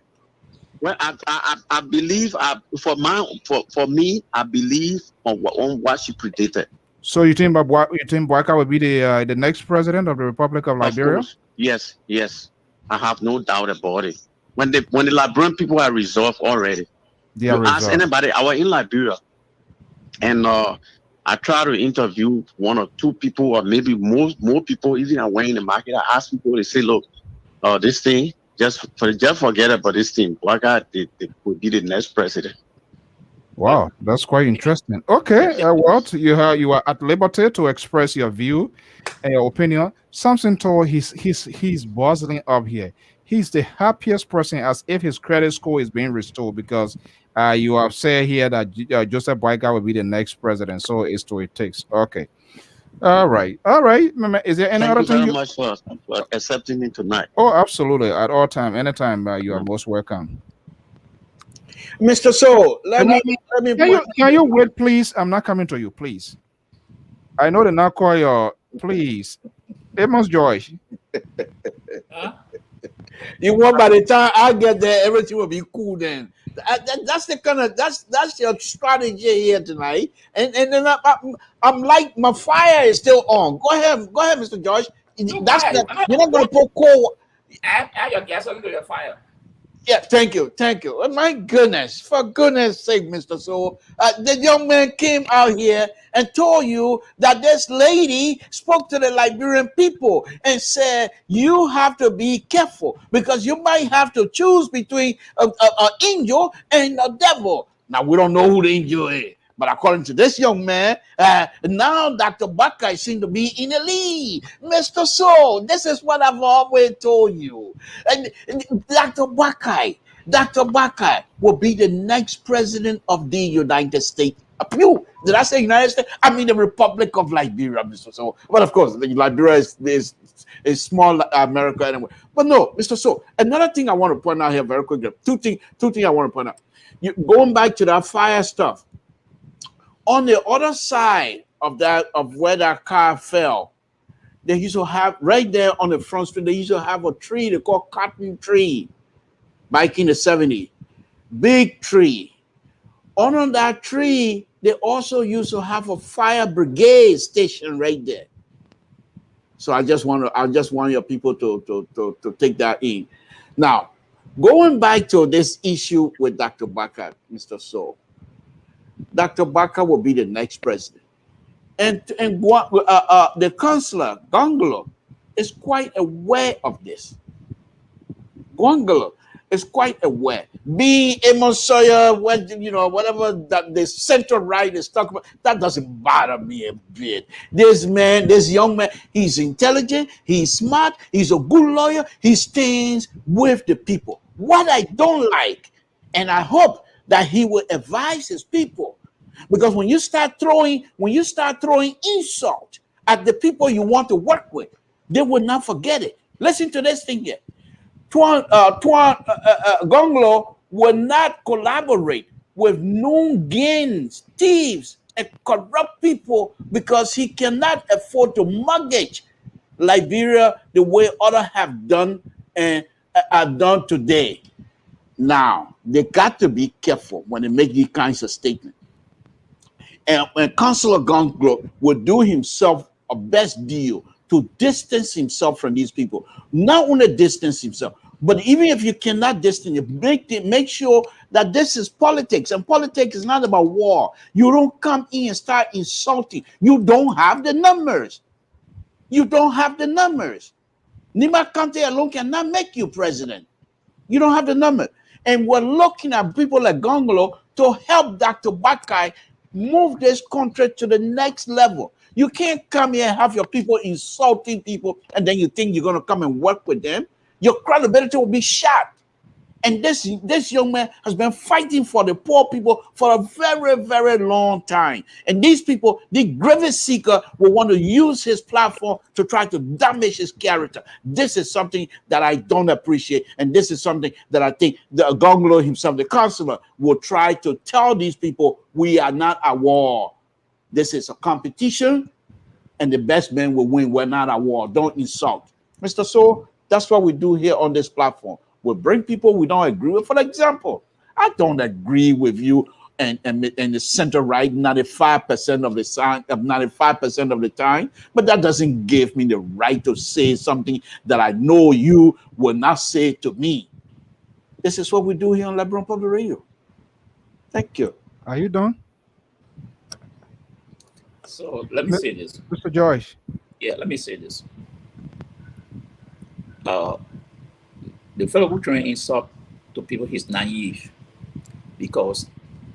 Speaker 7: Well, I believe, for me, I believe on what she predicted.
Speaker 3: So you think Boaka will be the next president of the Republic of
Speaker 7: Of
Speaker 3: Liberia?
Speaker 7: course, yes, yes, I have no doubt about it. When the Liberian people are resolved already,
Speaker 3: They are
Speaker 7: you ask
Speaker 3: resolved.
Speaker 7: anybody. I was in Liberia, and I try to interview one or two people, or maybe more people. Even I went in the market, I asked people. They say, "Look, this thing, just forget about this thing. Boaka, they could be the next president."
Speaker 3: Wow, that's quite interesting. Okay,
Speaker 7: Yes.
Speaker 3: well, you are at liberty to express your view and your opinion. Samson told he's buzzing up here. He's the happiest person, as if his credit score is being restored, because you have said here that Joseph Boyka will be the next president. So it's to it takes. Okay, all right, all right. Mama, is there any
Speaker 7: Thank
Speaker 3: other
Speaker 7: you
Speaker 3: thing
Speaker 7: very
Speaker 3: you?
Speaker 7: much for accepting me tonight.
Speaker 3: Oh, absolutely. At all time, anytime, you are most welcome.
Speaker 5: Mr. So let
Speaker 3: Can, I,
Speaker 5: me
Speaker 3: can
Speaker 5: put.
Speaker 3: you can you wait, please? I'm not coming to you, please. I know the now call your please. Amos Joyce.
Speaker 2: Huh?
Speaker 5: You want by the time I get there, everything will be cool. Then that's the kind of that's your strategy here tonight. And then I'm like my fire is still on. Go ahead, Mr. Joyce.
Speaker 2: No, go
Speaker 5: That's
Speaker 2: ahead.
Speaker 5: the you're not gonna put coal.
Speaker 2: Add your gasoline to your fire.
Speaker 5: Yeah, thank you, thank you. Oh, my goodness, for goodness sake, Mr. So, the young man came out here and told you that this lady spoke to the Liberian people and said you have to be careful because you might have to choose between an angel and a devil. Now we don't know who the angel is. But according to this young man, now Dr. Buckeye seems to be in the lead. Mr. So, this is what I've always told you. And Dr. Buckeye will be the next president of the United States. Did I say United States? I mean the Republic of Liberia, Mr. So. But of course, Liberia is small America anyway. But no, Mr. So, another thing I want to point out here very quickly. Two things I want to point out. Going back to that fire stuff. On the other side of where that car fell, they used to have right there on the front street. They used to have a tree they call cotton tree. back in the 70s. Big tree. Under that tree, they also used to have a fire brigade station right there. So I just want your people to take that in. Now, going back to this issue with Dr. Baka, Mr. So, Dr. Baka will be the next president. And the councillor, Gongolo, is quite aware of this. Gongolo is quite aware. Being Amos Sawyer, whatever that the center right is talking about, that doesn't bother me a bit. This young man, he's intelligent, he's smart, he's a good lawyer, he stands with the people. What I don't like, and I hope that he will advise his people, because when you start throwing insult at the people you want to work with, they will not forget it. Listen to this thing here. Gonglo will not collaborate with Nungens, thieves, and corrupt people because he cannot afford to mortgage Liberia the way others have done and are done today. Now, they got to be careful when they make these kinds of statements. And Councillor Gonglo will do himself a best deal to distance himself from these people. Not only distance himself, but even if you cannot distance it, make sure that this is politics. And politics is not about war. You don't come in and start insulting. You don't have the numbers. You don't have the numbers. Nima Kante alone cannot make you president. You don't have the number. And we're looking at people like Gongolo to help Dr. Bakai move this country to the next level. You can't come here and have your people insulting people and then you think you're going to come and work with them. Your credibility will be shot. And this young man has been fighting for the poor people for a very, very long time. And these people, the grievance seeker, will want to use his platform to try to damage his character. This is something that I don't appreciate. And this is something that I think the Gongolo himself, the councillor, will try to tell these people, we are not at war. This is a competition, and the best man will win. We're not at war. Don't insult. Mr. So, that's what we do here on this platform. We bring people we don't agree with. For example, I don't agree with you and the center right 95% of the time, but that doesn't give me the right to say something that I know you will not say to me. This is what we do here on Liberal Public Radio. Thank you.
Speaker 3: Are you done?
Speaker 2: So let me say this.
Speaker 3: Mr. Joyce.
Speaker 2: Yeah, let me say this. The fellow who trying to insult to people, he's naive, because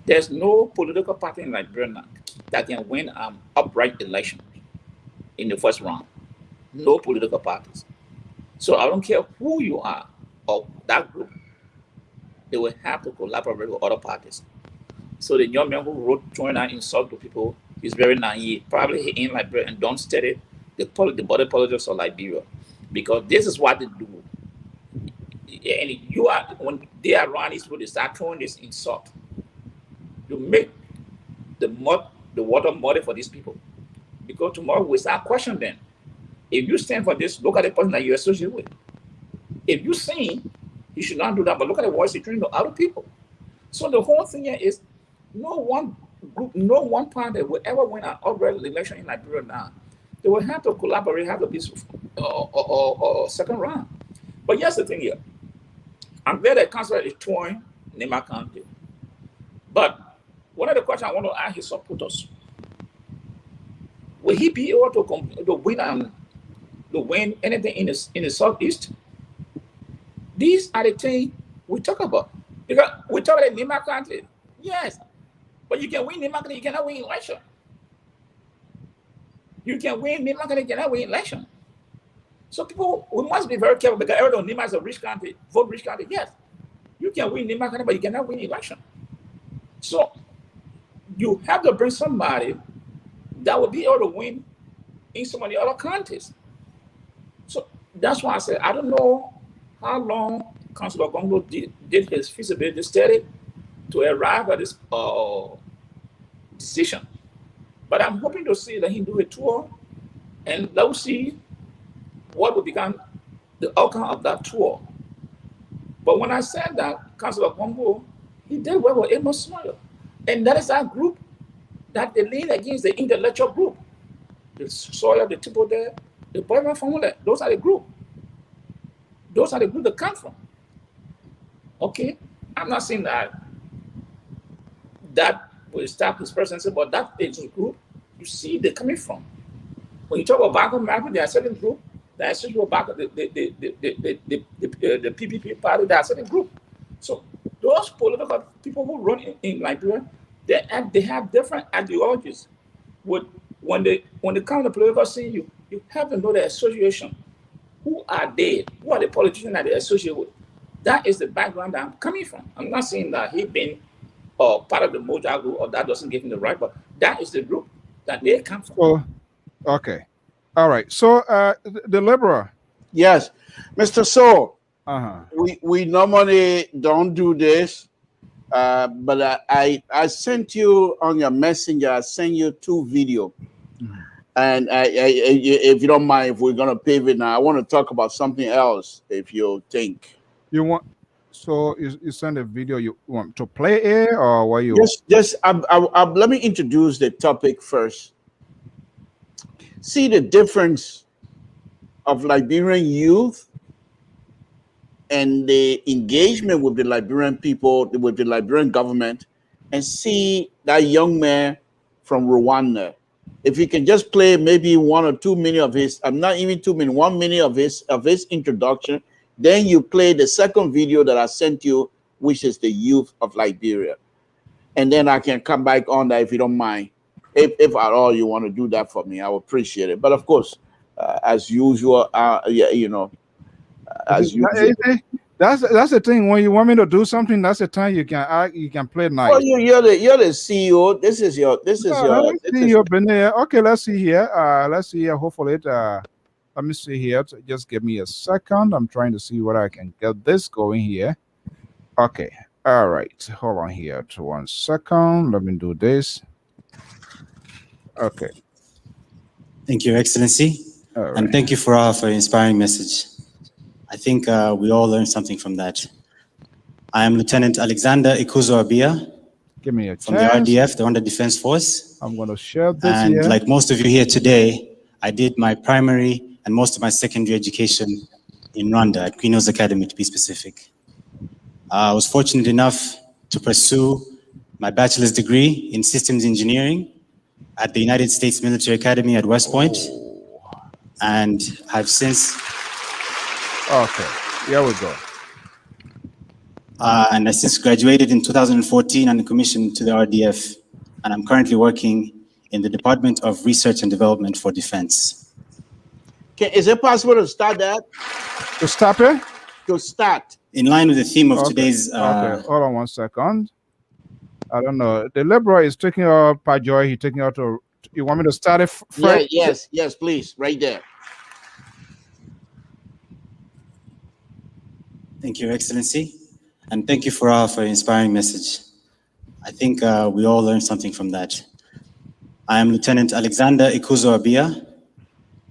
Speaker 2: there's no political party in Liberia that can win an upright election in the first round. No political parties. So I don't care who you are or that group, they will have to collaborate with other parties. So the young man who wrote trying to insult to people is very naive. Probably he in Liberia and don't study the body politics of Liberia, because this is what they do. And you are, when they are running through, they start throwing this insult. You make the water muddy for these people, because tomorrow we start questioning them. If you stand for this, look at the person that you associate with. If you sing, you should not do that, but look at the voice you're trying to other people. So the whole thing here is no one group, no one party will ever win an outright election in Liberia now. They will have to collaborate, have to be or second round. But here's the thing here. I'm glad that council is touring Nema County. But one of the questions I want to ask his supporters: will he be able to win anything in the southeast? These are the things we talk about. Because we talk about Nema County, yes, but you can win Nema County, you cannot win election. You can win Nema County, you cannot win election. So people, we must be very careful, because everyone Nema is a rich county, vote rich county. Yes, you can win Nema County, but you cannot win election. So you have to bring somebody that will be able to win in so many other counties. So that's why I said I don't know how long Councillor Gongo did his feasibility study to arrive at this decision. But I'm hoping to see that he do a tour, and let's see what will become the outcome of that tour. But when I said that, Councillor Bongo, he did work with Amos Smile. And that is our group that they lean against the intellectual group. The Sawyer, the people there, the boyfriend formula, those are the group. Those are the group that come from. Okay? I'm not saying that will establish presidency, but that is a group you see they're coming from. When you talk about Bank of America, there are certain group that is about the PPP party, there are certain group. So those political people who run in Liberia, they have different ideologies. When they come to the political scene, you have to know the association. Who are they? Who are the politicians that they associate with? That is the background that I'm coming from. I'm not saying that he been part of the Moja group or that doesn't give him the right, but that is the group that they come from.
Speaker 3: Oh, okay. All right. So the Liberal.
Speaker 5: Yes. Mr. So,
Speaker 3: Uh-huh.
Speaker 5: we normally don't do this, but I sent you on your messenger, I sent you 2 videos.
Speaker 3: Mm-hmm.
Speaker 5: And if you don't mind, if we're going to pivot now, I want to talk about something else, if you think.
Speaker 3: You want, so you send a video, you want to play it, or what you?
Speaker 5: Just let me introduce the topic first. See the difference of Liberian youth and the engagement with the Liberian people, with the Liberian government, and see that young man from Rwanda. If you can just play maybe 1 or 2 minutes of his, I'm not even 2 minutes, 1 minute of his introduction, then you play the second video that I sent you, which is the youth of Liberia. And then I can come back on that if you don't mind. If at all you want to do that for me, I would appreciate it. But of course, as usual, yeah, you know, as usual.
Speaker 3: That's the thing. When you want me to do something, that's the time you can play nice.
Speaker 5: Oh, you're the CEO. This is your.
Speaker 3: Okay, let's see here. Let's see here. Hopefully, let me see here. Just give me a second. I'm trying to see whether I can get this going here. Okay. All right. Hold on here to 1 second. Let me do this. Okay.
Speaker 8: Thank you, Excellency.
Speaker 3: Right.
Speaker 8: And thank you for your inspiring message. I think we all learned something from that. I am Lieutenant Alexander Ikuzo Abia.
Speaker 3: Give me a
Speaker 8: from chance. The RDF, the Rwanda Defense Force.
Speaker 3: I'm going to share this
Speaker 8: and
Speaker 3: here.
Speaker 8: Like most of you here today, I did my primary and most of my secondary education in Rwanda at Queen Hills Academy, to be specific. I was fortunate enough to pursue my bachelor's degree in systems engineering at the United States Military Academy at West Point. And I've since...
Speaker 3: Okay, here we go.
Speaker 8: And I since graduated in 2014 and commissioned to the RDF. And I'm currently working in the Department of Research and Development for Defense.
Speaker 5: Is it possible to start that?
Speaker 3: To stop it?
Speaker 5: To start.
Speaker 8: In line with the theme of today's...
Speaker 3: okay, hold on 1 second. I don't know. The Liberal is taking out Pajoy. He's taking out to... You want me to start it first?
Speaker 5: Yeah, yes, please. Right there.
Speaker 8: Thank you, Excellency. And thank you for your inspiring message. I think we all learned something from that. I am Lieutenant Alexander Ikuzo Abia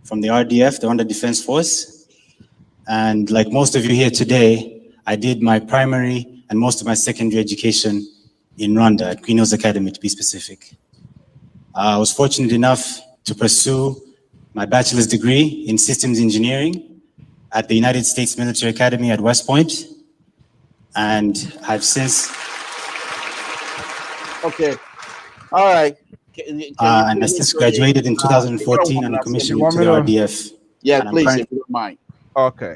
Speaker 8: from the RDF, the Rwanda Defense Force. And like most of you here today, I did my primary and most of my secondary education in Rwanda at Queen Hills Academy, to be specific. I was fortunate enough to pursue my bachelor's degree in systems engineering at the United States Military Academy at West Point. And I've since...
Speaker 5: Okay. All right.
Speaker 8: And I since graduated in 2014 and commissioned to the RDF.
Speaker 5: Yeah, please, if you don't mind.
Speaker 3: Okay.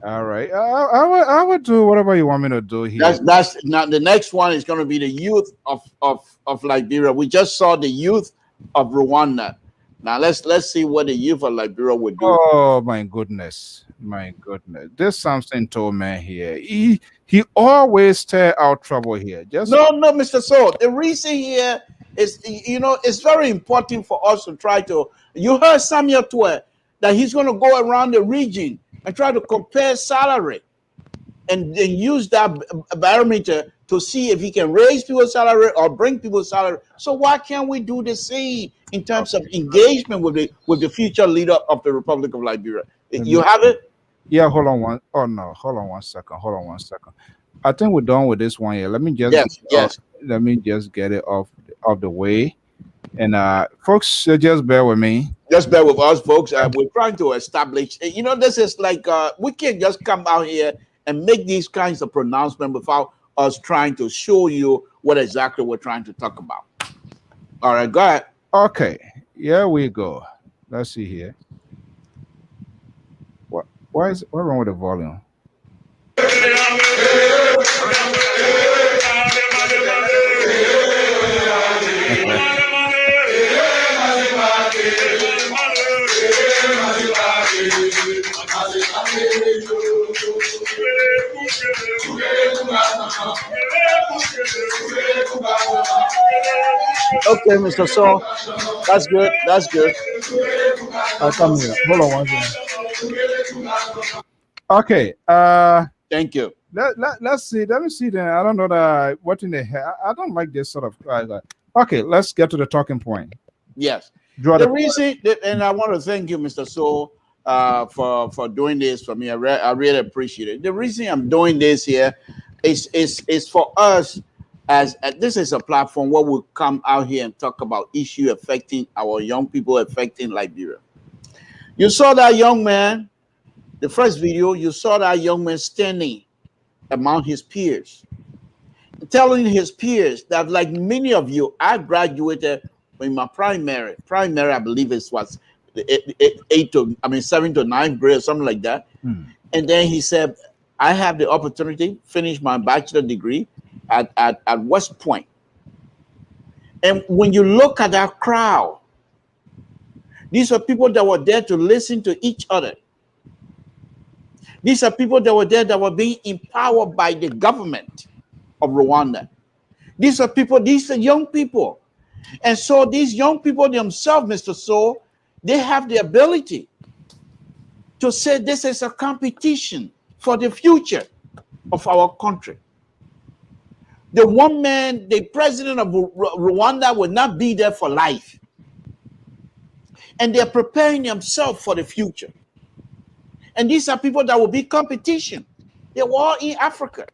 Speaker 3: All right. I would do whatever you want me to do here.
Speaker 5: That's now the next one is going to be the youth of Liberia. We just saw the youth of Rwanda. Now let's see what the youth of Liberia would do.
Speaker 3: Oh my goodness. This Samson told me here. He always stir out trouble here.
Speaker 5: No, Mr. So the reason here is, it's very important for us to try to. You heard Samuel Twe that he's going to go around the region and try to compare salary and use that barometer to see if he can raise people's salary or bring people's salary. So why can't we do the same in terms of engagement with the future leader of the Republic of Liberia? You have it?
Speaker 3: Yeah, hold on one. Oh no, hold on one second. Hold on one second. I think we're done with this one here.
Speaker 5: Yes, yes.
Speaker 3: Let me just get it off the way. And folks, just bear with me.
Speaker 5: Just bear with us, folks. We're trying to establish. This is like we can't just come out here and make these kinds of pronouncements without us trying to show you what exactly we're trying to talk about. All right, go ahead.
Speaker 3: Okay, here we go. Let's see here. What's wrong with the volume?
Speaker 5: Okay, Mr. Saul. That's good. That's good.
Speaker 3: I'll come here. Hold on one second. Okay.
Speaker 5: Thank you.
Speaker 3: Let's see. Let me see then. I don't know what in the hell. I don't like this sort of. Okay, let's get to the talking point.
Speaker 5: Yes.
Speaker 3: Draw
Speaker 5: the reason, and I want to thank you, Mr. Saul, for doing this for me. I really appreciate it. The reason I'm doing this here is for us, as this is a platform where we come out here and talk about issues affecting our young people, affecting Liberia. You saw that young man, the first video, you saw that young man standing among his peers, telling his peers that, like many of you, I graduated in my primary, I believe it was 7 to 9th grade or something like that. And then he said, I have the opportunity to finish my bachelor degree at West Point. And when you look at that crowd, these are people that were there to listen to each other. These are people that were there that were being empowered by the government of Rwanda. These are young people. And so these young people themselves, Mr. Saul, they have the ability to say this is a competition for the future of our country. The one man, the president of Rwanda, will not be there for life. And they're preparing themselves for the future. And these are people that will be competition. They were all in Africa.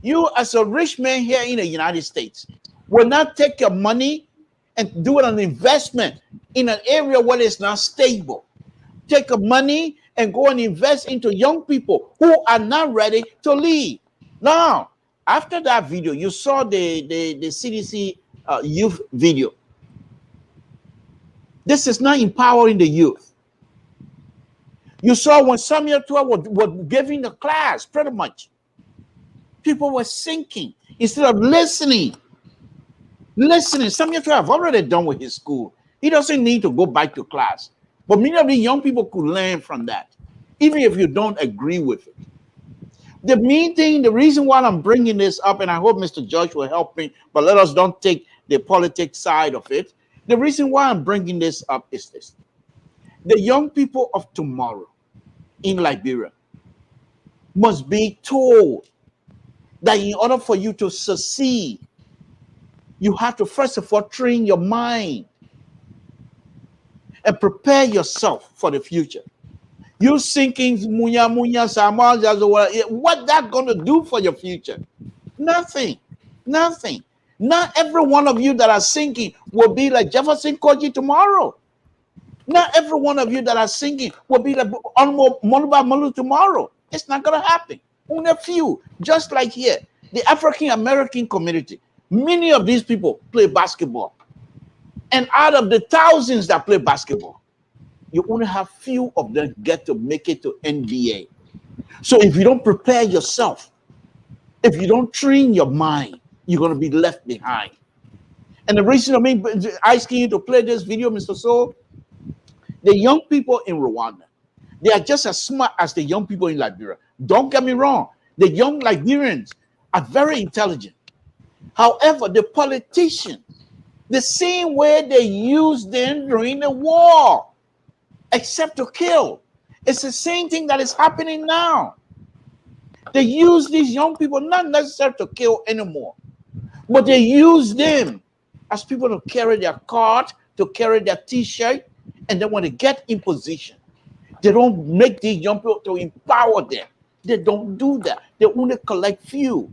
Speaker 5: You, as a rich man here in the United States, will not take your money and do an investment in an area where it's not stable. Take your money and go and invest into young people who are not ready to leave. Now, after that video, you saw the CDC youth video. This is not empowering the youth. You saw when Samuel 12 was giving the class, pretty much, people were sinking instead of listening. Samuel 12 already done with his school. He doesn't need to go back to class. But many of the young people could learn from that, even if you don't agree with it. The main thing, the reason why I'm bringing this up, and I hope Mr. George will help me, but let us don't take the politics side of it. The reason why I'm bringing this up is this. The young people of tomorrow in Liberia must be told that in order for you to succeed, you have to first of all train your mind and prepare yourself for the future. You thinking what that going to do for your future? Nothing. Not every one of you that are thinking will be like Jefferson Koji tomorrow. Not every one of you that are singing will be like Moluba tomorrow. It's not going to happen. Only a few, just like here, the African American community. Many of these people play basketball. And out of the thousands that play basketball, you only have few of them get to make it to NBA. So if you don't prepare yourself, if you don't train your mind, you're going to be left behind. And the reason I mean asking you to play this video, Mr. Soul, the young people in Rwanda, they are just as smart as the young people in Liberia. Don't get me wrong. The young Liberians are very intelligent. However, the politicians, the same way they used them during the war, except to kill, it's the same thing that is happening now. They use these young people not necessarily to kill anymore, but they use them as people to carry their card, to carry their T-shirt, and then when they get in position, They don't make these young people to empower them. They don't do that. They only collect few.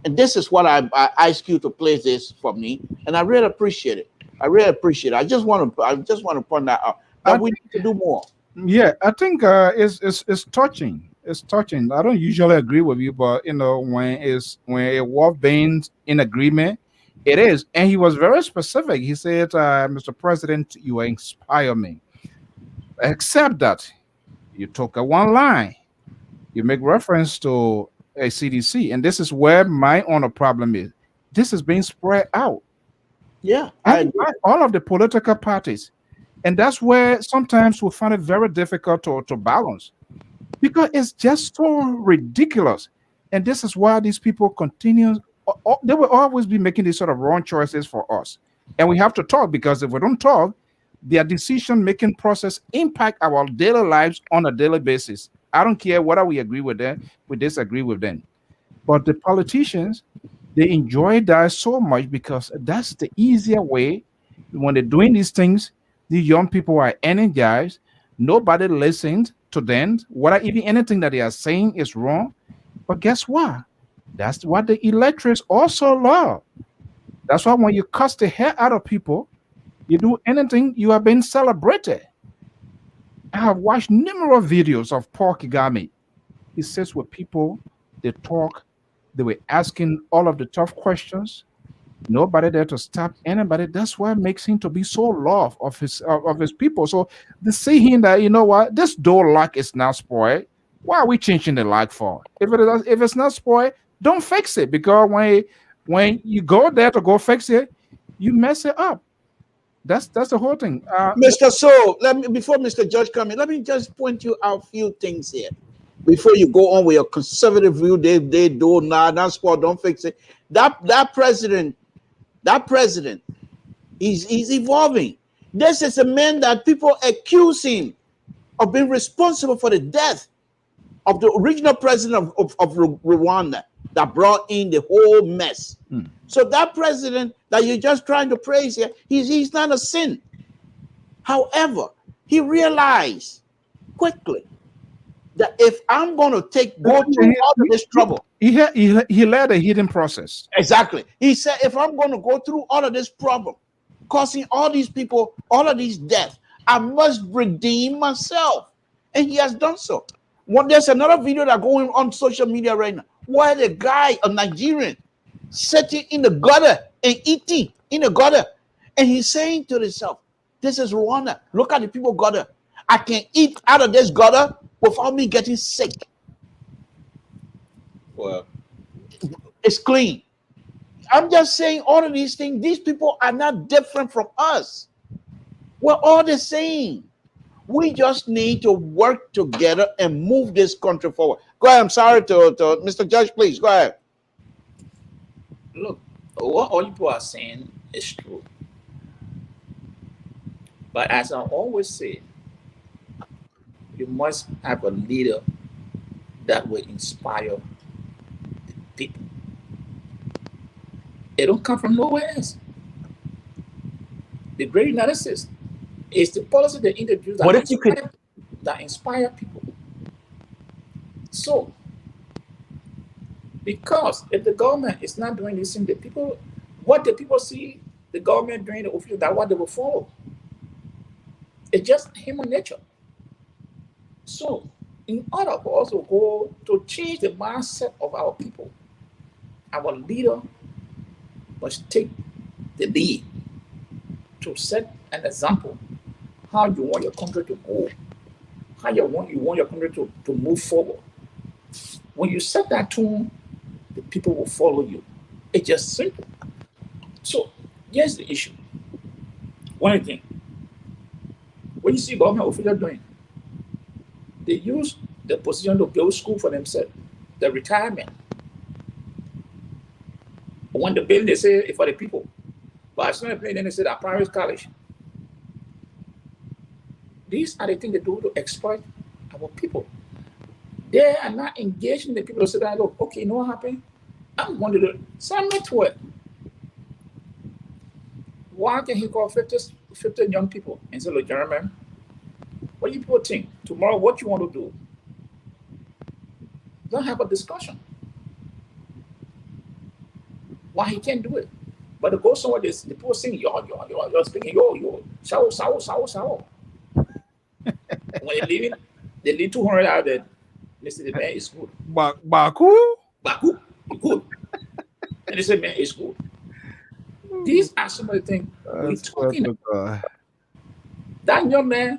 Speaker 5: And this is what I ask you to play this for me, and I really appreciate it. I really appreciate it. I just want to point that out that we need to do more.
Speaker 3: Yeah, I think it's touching. It's touching. I don't usually agree with you, but when it was being in agreement, it is. And he was very specific. He said, "Mr. President, you inspire me." Except that you took a one line. You make reference to a CDC, and this is where my only problem is. This is being spread out.
Speaker 5: Yeah,
Speaker 3: all of the political parties. And that's where sometimes we find it very difficult to balance because it's just so ridiculous. And this is why these people continue. They will always be making these sort of wrong choices for us. And we have to talk, because if we don't talk, their decision-making process impact our daily lives on a daily basis. I don't care whether we agree with them, we disagree with them. But the politicians, they enjoy that so much because that's the easier way. When they're doing these things, the young people are energized. Nobody listens to them, whether even anything that they are saying is wrong. But guess what? That's what the electors also love. That's why when you cuss the hair out of people, you do anything, you are being celebrated. I have watched numerous videos of Paul Kagame. He sits with people, they talk, they were asking all of the tough questions. Nobody there to stop anybody. That's what makes him to be so loved of his people. So they see him that, you know what, this door lock is now spoiled. Why are we changing the lock for? If it's not spoiled, don't fix it, because when you go there to go fix it, you mess it up. That's the whole thing.
Speaker 5: Mr. So, before Mr. Judge comes in, let me just point you out a few things here. Before you go on with your conservative view, they do not, that's sport, don't fix it. That president, he's evolving. This is a man that people accuse him of being responsible for the death of the original president of Rwanda that brought in the whole mess. So that president that you're just trying to praise here, he's not a sin. However, he realized quickly that if I'm going to go through all of this trouble,
Speaker 3: he led a hidden process.
Speaker 5: Exactly. He said, if I'm going to go through all of this problem, causing all these people, all of these deaths, I must redeem myself. And he has done so. There's another video that going on social media right now, where the guy, a Nigerian, sitting in the gutter and eating in the gutter. And he's saying to himself, this is Rwanda. Look at the people gutter. I can eat out of this gutter without me getting sick. Well, it's clean. I'm just saying all of these things. These people are not different from us. We're all the same. We just need to work together and move this country forward. Go ahead. I'm sorry to Mr. Judge, please go ahead.
Speaker 2: Look, what all people are saying is true. But as I always say, you must have a leader that will inspire the people. It don't come from nowhere else. The great United States is the policy they introduced that inspire people. So, because if the government is not doing this thing, what the people see the government doing, the officials, that's what they will follow. It's just human nature. So, in order for us to change the mindset of our people, our leader must take the lead to set an example how you want your country to go, how you want your country to move forward. When you set that tone, the people will follow you. It's just simple. So here's the issue. One thing, when you see government officials doing, they use the position to build school for themselves, the retirement. When the building, they say it's for the people. But as soon as then they say that private college. These are the things they do to exploit our people. They are not engaging the people to say that, look, okay, you know what happened? I'm going to do it. Send me to it. Why can he call 50 young people and say, look, gentlemen, What do you people think? Tomorrow, what you want to do? Don't have a discussion. Why he can't do it? But to go somewhere, the people sing, you're speaking, yo, sao. When they leave 200 out there, they say the man is good.
Speaker 3: Baku?
Speaker 2: Baku, good. And they say, man, it's good. These are some of the things we're talking about. That young man,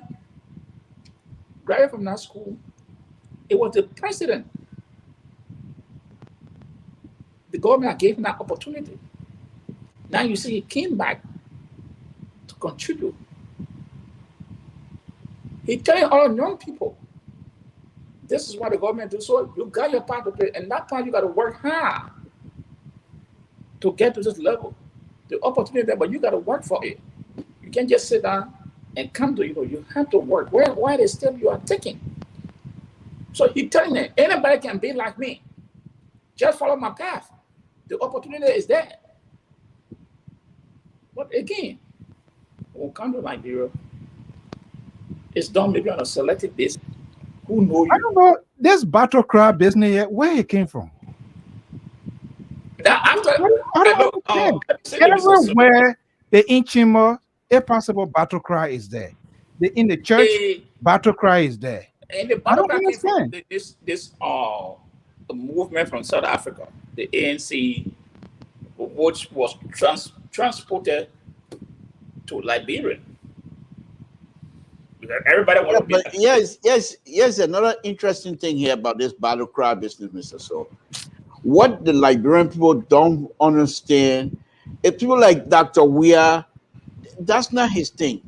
Speaker 2: graduated from that school, it was the president. The government gave him that opportunity. Now you see he came back to contribute. He telling all young people, this is what the government do. So you got your part to play, and that part you got to work hard to get to this level. The opportunity there, but you got to work for it. You can't just sit down and come to, you have to work. Where the step you are taking? So he telling them, anybody can be like me. Just follow my path. The opportunity is there. But again, when it comes to Nigeria, it's done maybe on a selected basis. Who know you?
Speaker 3: I don't know. This battle cry business, where it came from? Everywhere the Inchima, a possible battle cry is there. In the church, battle cry is there.
Speaker 2: And the battle cry came from this movement from South Africa, the ANC, which was transported to Liberia. Everybody want to be.
Speaker 5: Yes. Another interesting thing here about this battle cry business, Mr. So, what the Liberian people don't understand, if people like Dr. Weir, that's not his thing.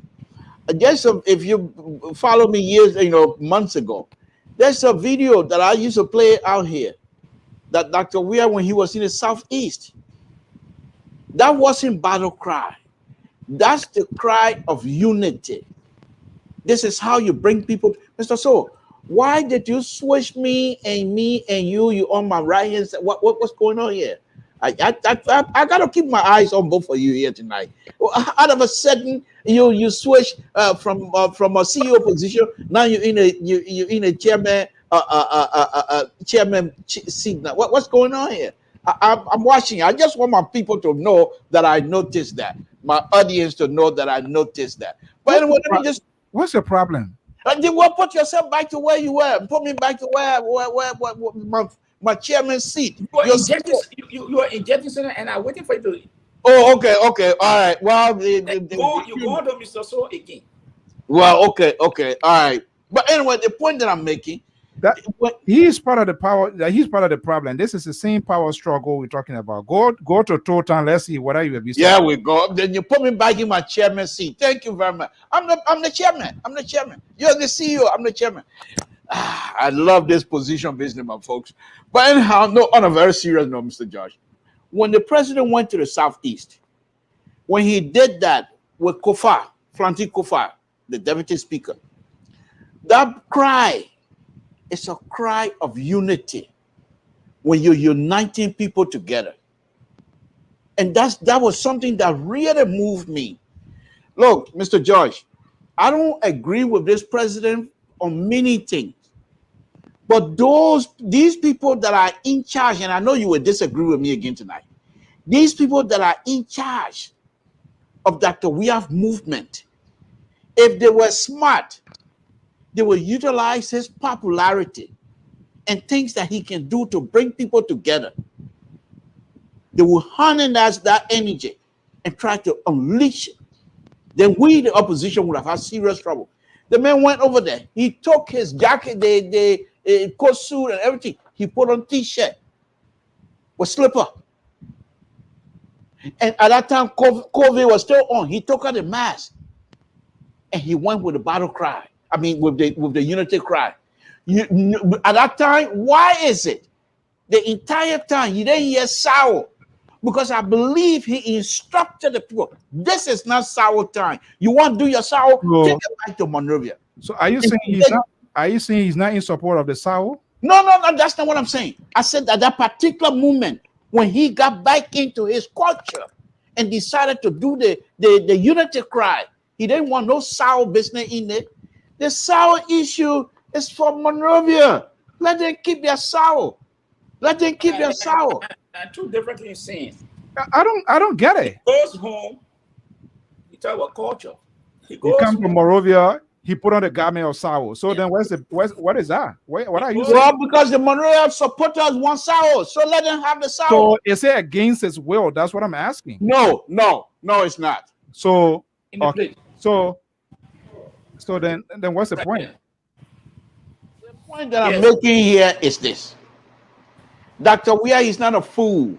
Speaker 5: Just if you follow me years, months ago, there's a video that I used to play out here that Dr. Weir, when he was in the Southeast, that wasn't battle cry. That's the cry of unity. This is how you bring people. Mr. So, why did you switch me and you on my right hand side? What's going on here? I got to keep my eyes on both of you here tonight. Out of a sudden, you switch from a CEO position. Now you're in a chairman seat now. What's going on here? I'm watching. I just want my people to know that I noticed that. My audience to know that I noticed that. But anyway, let me just.
Speaker 3: What's your problem?
Speaker 5: Put yourself back to where you were. Put me back to where my chairman's seat.
Speaker 2: You are injecting something, and I'm waiting for you to.
Speaker 5: Oh, okay, all right. Well,
Speaker 2: you go to Mr. So again.
Speaker 5: Well, okay, all right. But anyway, the point that I'm making.
Speaker 3: That he's part of the power. He's part of the problem. This is the same power struggle we're talking about. Go to Total. Let's see what are you.
Speaker 5: Yeah, we go. Then you put me back in my chairman seat. Thank you very much. I'm the chairman. You're the CEO. I'm the chairman. I love this position business, my folks. But anyhow, on a very serious note, Mr. Josh, when the president went to the Southeast, when he did that with Franti Kofa, the deputy speaker, that cry. It's a cry of unity when you're uniting people together. And that was something that really moved me. Look, Mr. George, I don't agree with this president on many things. But these people that are in charge, and I know you will disagree with me again tonight, these people that are in charge of Dr. Weir's movement, if they were smart, they will utilize his popularity and things that he can do to bring people together. They will harness that energy and try to unleash it. Then we, the opposition, would have had serious trouble. The man went over there. He took his jacket, the coat suit and everything. He put on t-shirt with slipper. And at that time, COVID was still on. He took out the mask and he went with the battle cry. I mean, with the unity cry. At that time, why is it the entire time you didn't hear sour? Because I believe he instructed the people. This is not sour time. You want to do your sour? Take it back to Monrovia.
Speaker 3: So are you saying he's not in support of the sour?
Speaker 5: No, that's not what I'm saying. I said that particular moment when he got back into his culture and decided to do the unity cry, he didn't want no sour business in it. The sour issue is for Monrovia. Let them keep their sour. Let them keep their sour.
Speaker 2: Two different things saying.
Speaker 3: I don't get it.
Speaker 2: He goes home. He talk about culture.
Speaker 3: He comes to Monrovia. He put on the garment of sour. So then, what is that? What are you saying?
Speaker 5: Well, because the Monrovia supporters want sour, so let them have the sour.
Speaker 3: So is it against his will? That's what I'm asking.
Speaker 5: No, it's not.
Speaker 3: So okay. So then what's the point?
Speaker 5: The point that I'm making here is this: Dr. Weah is not a fool.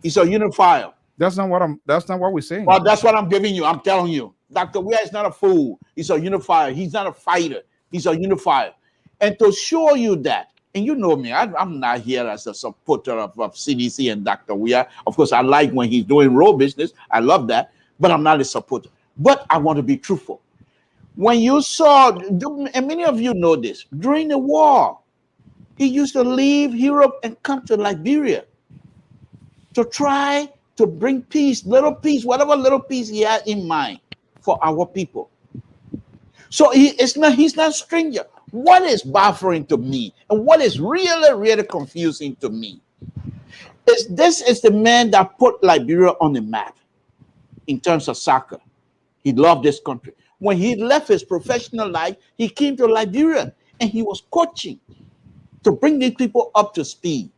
Speaker 5: He's a unifier.
Speaker 3: That's not what we're saying.
Speaker 5: Well, that's what I'm giving you. I'm telling you. Dr. Weah is not a fool. He's a unifier. He's not a fighter. He's a unifier. And to show you that, and you know me, I'm not here as a supporter of CDC and Dr. Weah. Of course, I like when he's doing raw business. I love that. But I'm not a supporter. But I want to be truthful. When you saw, and many of you know this, during the war, he used to leave Europe and come to Liberia to try to bring peace, whatever little peace he had in mind for our people. So he's not a stranger. What is baffling to me and what is really, really confusing to me is this is the man that put Liberia on the map in terms of soccer. He loved this country. When he left his professional life, he came to Liberia and he was coaching to bring these people up to speed.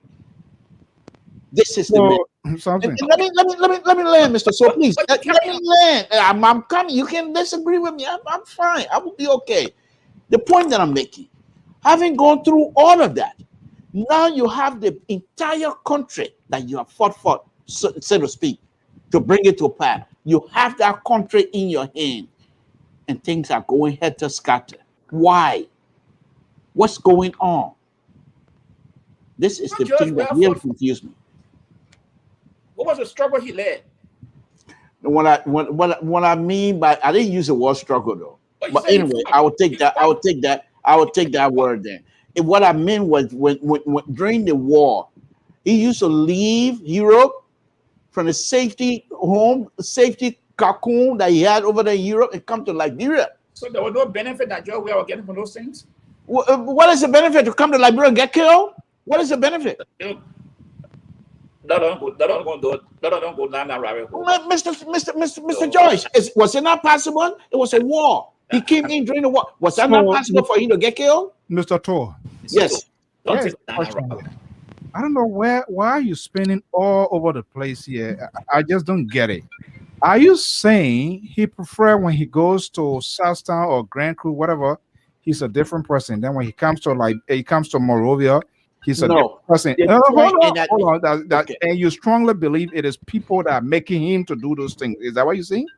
Speaker 5: This is the man.
Speaker 3: Something.
Speaker 5: Let me land, Mr. So please. Let me land. I'm coming. You can disagree with me. I'm fine. I will be okay. The point that I'm making, having gone through all of that, now you have the entire country that you have fought for, so to speak, to bring it to a pass. You have that country in your hand, and things are going head to scatter. Why? What's going on? This is the thing that really confused me.
Speaker 2: What was the struggle he led?
Speaker 5: What I mean by, I didn't use the word struggle though. But anyway, I would take that word then. And what I meant was when during the war, he used to leave Europe from the safety cocoon that he had over there in Europe and come to Liberia.
Speaker 2: So there was no benefit that we were getting from those things?
Speaker 5: What is the benefit to come to Liberia and get killed? What is the benefit?
Speaker 2: That don't go down that rabbit hole.
Speaker 5: Mr. Joyce, was it not possible? It was a war. He came in during the war. Was that not possible for him to get killed?
Speaker 3: Mr. Tor.
Speaker 5: Yes.
Speaker 3: I don't know why are you spinning all over the place here? I just don't get it. Are you saying he prefer when he goes to Southtown or Grand Crew, whatever, he's a different person? Then when he comes to Monrovia, he's a different person. Hold on. Okay. And you strongly believe it is people that are making him to do those things. Is that what you're saying?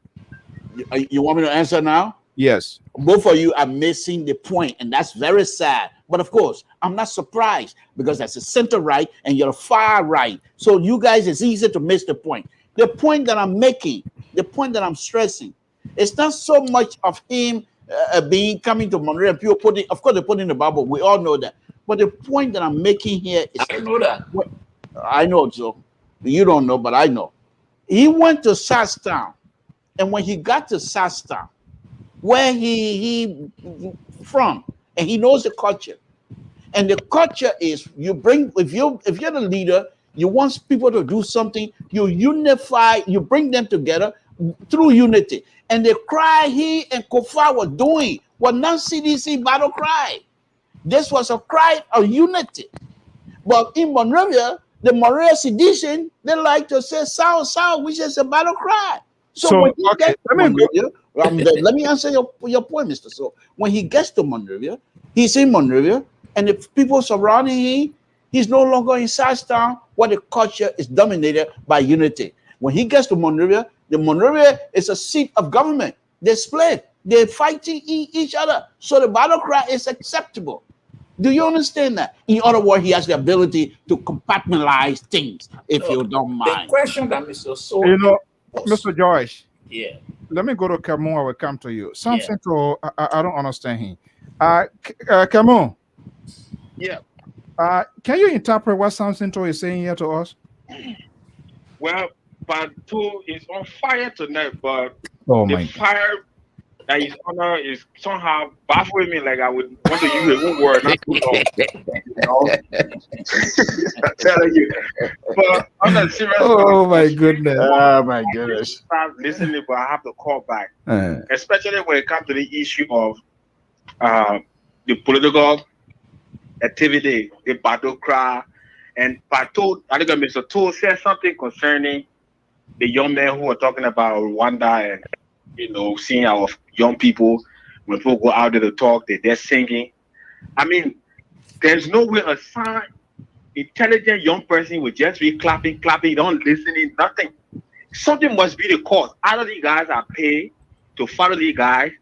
Speaker 5: You want me to answer now?
Speaker 3: Yes.
Speaker 5: Both of you are missing the point, and that's very sad. But of course, I'm not surprised because that's a center right and you're far right. So you guys, it's easy to miss the point. The point that I'm making, the point that I'm stressing, it's not so much of him coming to Monrovia. People of course, they put in the Bible. We all know that. But the point that I'm making here is,
Speaker 2: I know that.
Speaker 5: I know, Joe. You don't know, but I know. He went to Southtown, and when he got to Southtown, where he from, and he knows the culture, and the culture is if you're the leader, you want people to do something, you unify, you bring them together through unity. And the cry he and Kofa were doing was not CDC battle cry. This was a cry of unity. But in Monrovia, the Monrovia sedition, they like to say South, which is a battle cry. So when he gets to Monrovia, let me answer your point, Mr. So when he gets to Monrovia, he's in Monrovia, and the people surrounding him, he's no longer in Southtown, where the culture is dominated by unity. When he gets to Monrovia, the Monrovia is a seat of government. They split. They're fighting each other. So the battle cry is acceptable. Do you understand that? In other words, he has the ability to compartmentalize things, if you don't mind.
Speaker 2: The question that Mr. So,
Speaker 3: Mr. Joyce.
Speaker 2: Yeah.
Speaker 3: Let me go to Camus. I will come to you. Something I don't understand him. Camus.
Speaker 9: Yeah.
Speaker 3: Can you interpret what Samson is saying here to us?
Speaker 9: Well, Part 2 is on fire tonight, but
Speaker 3: the
Speaker 9: fire
Speaker 6: that his honor is somehow baffling me. Like I would want to use one word, not too long. You know, I'm telling you. But on a serious
Speaker 3: Oh
Speaker 6: note,
Speaker 3: my goodness.
Speaker 5: Oh my goodness.
Speaker 6: start listening, but I have to call back,
Speaker 3: Uh,
Speaker 6: especially when it comes to the issue of the political activity, the battle cry, and Pato, I think Mr. Tool said something concerning the young men who are talking about Rwanda and seeing our young people when people go out there to talk, they're singing. I mean, there's no way a sound intelligent young person would just be clapping, don't listening, nothing. Something must be the cause. Either these guys are paid to follow these guys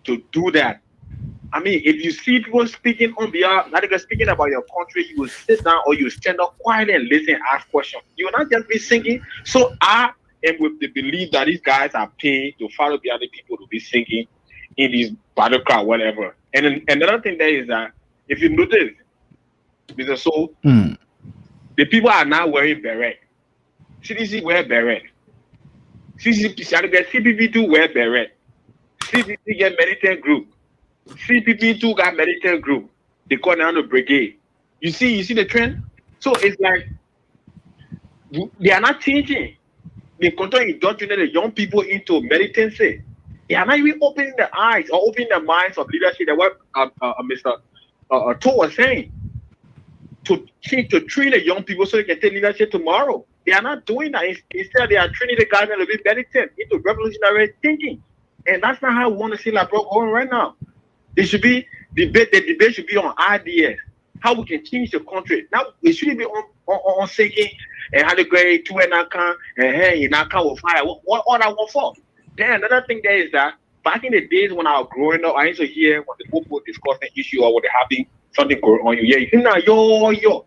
Speaker 6: to do that. I mean, if you see people speaking on behalf, like they're speaking about your country, you will sit down or you stand up quietly and listen, ask questions. You will not just be singing. So I am with the belief that these guys are paid to follow the other people to be singing in these battle crowd, whatever. And then another thing there is that if you notice, Mr. So the people are now wearing beret. CDC wear beret. CPP too wear beret. CPP get militant group. CPP too got militant group. They call down the brigade. You see the trend? So it's like they are not teaching. They continue to indoctrinate the young people into militancy. They are not even opening their eyes or opening their minds of leadership. That what Mr. Toh was saying. To train the young people so they can take leadership tomorrow. They are not doing that. Instead, they are training the guys to be militant into revolutionary thinking. And that's not how we want to see Labro going right now. It should be debate. The debate should be on ideas, how we can change the country. Now it shouldn't be on thinking and how the grade two and Naka and hey Naka will fire. What all that one for? Then another thing there is that back in the days when I was growing up, I used to hear when the people discussing issue or what they're having something going on you. Yeah, you know, yo. You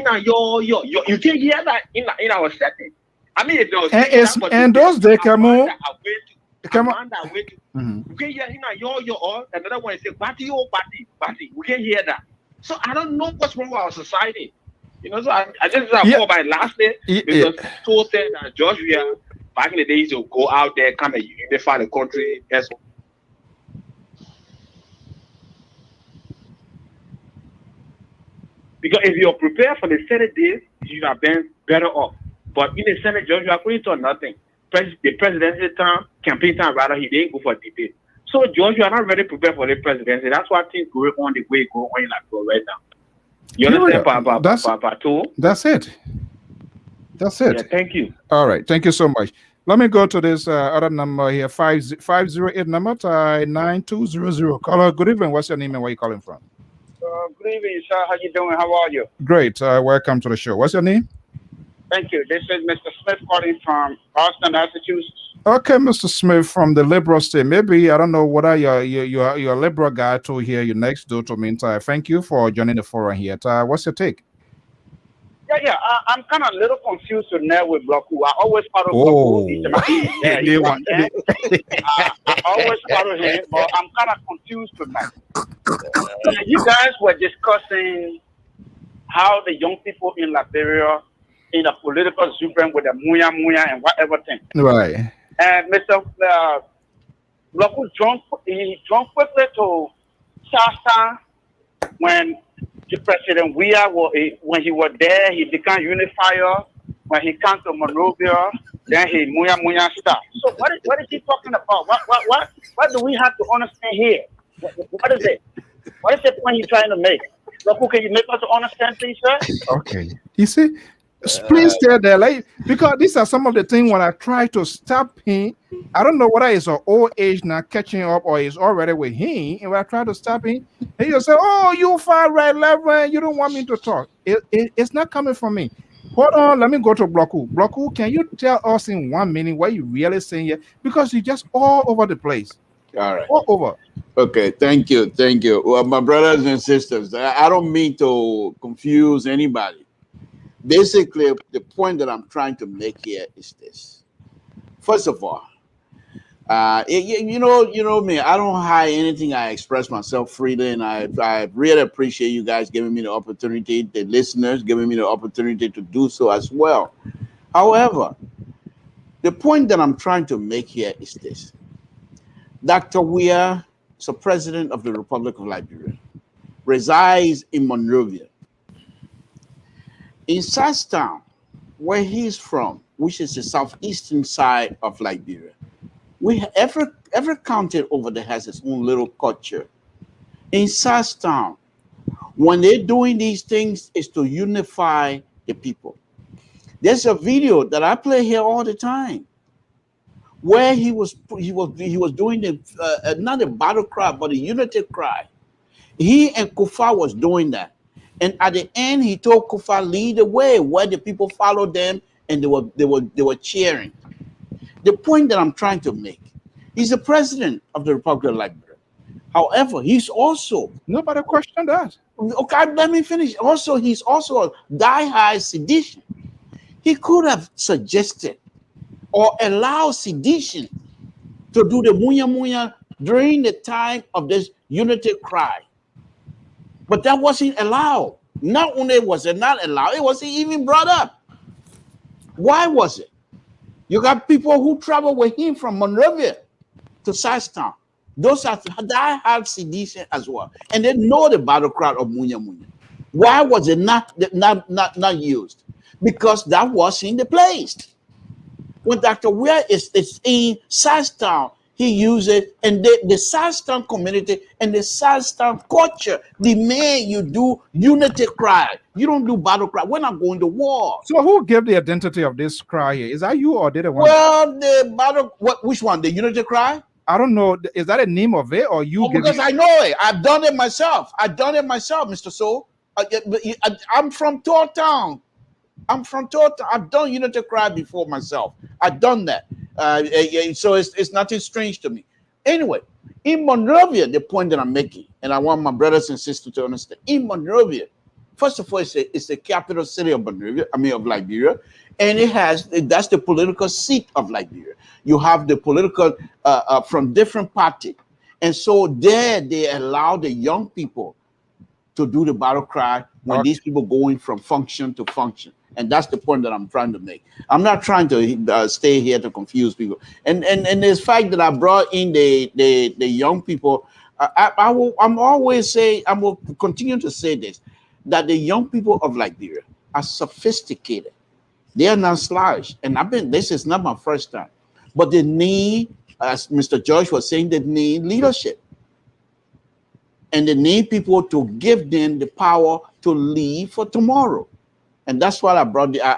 Speaker 6: know, yo. You can't hear that in our setting. I mean, it does.
Speaker 3: And those they come on.
Speaker 6: Come on. You can't hear yo or another one is say party. We can't hear that. So I don't know what's wrong with our society. So I just called by last day because Tool said that Georgia back in the days to go out there, kind of unify the country. Yes. Because if you're prepared for the Senate days, you have been better off. But in the Senate, Georgia couldn't do nothing. The presidency time, campaign time, rather, he didn't go for debate. So Georgia are not really prepared for the presidency. That's why things go on the way go on like go right now. You understand, Papa?
Speaker 3: That's it. That's it.
Speaker 6: Yeah, thank you.
Speaker 3: All right. Thank you so much. Let me go to this other number here, 508 number 9200. Caller, good evening. What's your name and where you calling from?
Speaker 9: Good evening, sir. How you doing? How are you?
Speaker 3: Great. Welcome to the show. What's your name?
Speaker 9: Thank you. This is Mr. Smith calling from Boston, Massachusetts.
Speaker 3: Okay, Mr. Smith from the Liberal state. Maybe, I don't know whether you're a Liberal guy to hear you next door to me. Thank you for joining the forum here. What's your take?
Speaker 9: Yeah. I'm kind of a little confused with now with Bloku. I always follow Bloku. I always follow him, but I'm kind of confused with that. You guys were discussing how the young people in Liberia in a political exuberance with the muya and whatever thing.
Speaker 3: Right.
Speaker 9: And Mr. Bloku drunk quickly to Shasta when the President when he was there, he became unifier. When he came to Monrovia, then he muya stuff. So what is he talking about? What do we have to understand here? What is it? What is the point he's trying to make? Look, can you make us understand, please, sir?
Speaker 3: Okay. You see, please stay there, like, because these are some of the things when I try to stop him. I don't know whether it's an old age now catching up or he's already with him. And when I try to stop him, he just say, "Oh, you far right, Reverend, you don't want me to talk." It's not coming from me. Hold on, let me go to Bloku. Bloku, can you tell us in 1 minute what you really saying here? Because you're just all over the place.
Speaker 5: All right.
Speaker 3: All over.
Speaker 5: Okay, thank you. Well, my brothers and sisters, I don't mean to confuse anybody. Basically, the point that I'm trying to make here is this. First of all, you know me, I don't hide anything. I express myself freely, and I really appreciate you guys giving me the opportunity, the listeners giving me the opportunity to do so as well. However, the point that I'm trying to make here is this. Dr. Weah is the president of the Republic of Liberia, resides in Monrovia. In Sasstown, where he's from, which is the southeastern side of Liberia, every county over there has its own little culture. In Sasstown, when they're doing these things, is to unify the people. There's a video that I play here all the time, where he was doing the not a battle cry, but a unity cry. He and Kufa was doing that, and at the end, he told Kufa lead the way, where the people followed them, and they were cheering. The point that I'm trying to make, he's the president of the Republic of Liberia. However, he's also
Speaker 3: nobody questioned that.
Speaker 5: Okay, let me finish. Also, he's also a die-hard sedition. He could have suggested or allowed sedition to do the munya munya during the time of this unity cry. But that wasn't allowed. Not only was it not allowed, it wasn't even brought up. Why was it? You got people who travel with him from Monrovia to Sasstown. Those are die-hard sedition as well. And they know the battle cry of munya munya. Why was it not used? Because that was in the place. When Dr. Weah is in Sasstown, he used it, and the Sasstown community and the Sasstown culture demand you do unity cry. You don't do battle cry. We're not going to war.
Speaker 3: So who gave the identity of this cry here? Is that you or did it one?
Speaker 5: Well, the battle, which one? The unity cry?
Speaker 3: I don't know. Is that a name of it or you?
Speaker 5: Because I know it. I've done it myself. Mr. Soul. I'm from Town. I've done unity cry before myself. I've done that. So it's nothing strange to me. Anyway, in Monrovia, the point that I'm making, and I want my brothers and sisters to understand, in Monrovia, first of all, it's the capital city of Monrovia, of Liberia, and that's the political seat of Liberia. You have the political from different parties, and so there they allow the young people to do the battle cry when these people going from function to function. And that's the point that I'm trying to make. I'm not trying to stay here to confuse people. And this fact that I brought in the young people, I will continue to say this, that the young people of Liberia are sophisticated. They are not slavish. And this is not my first time. But they need, as Mr. George was saying, they need leadership. And they need people to give them the power to lead for tomorrow. And that's why I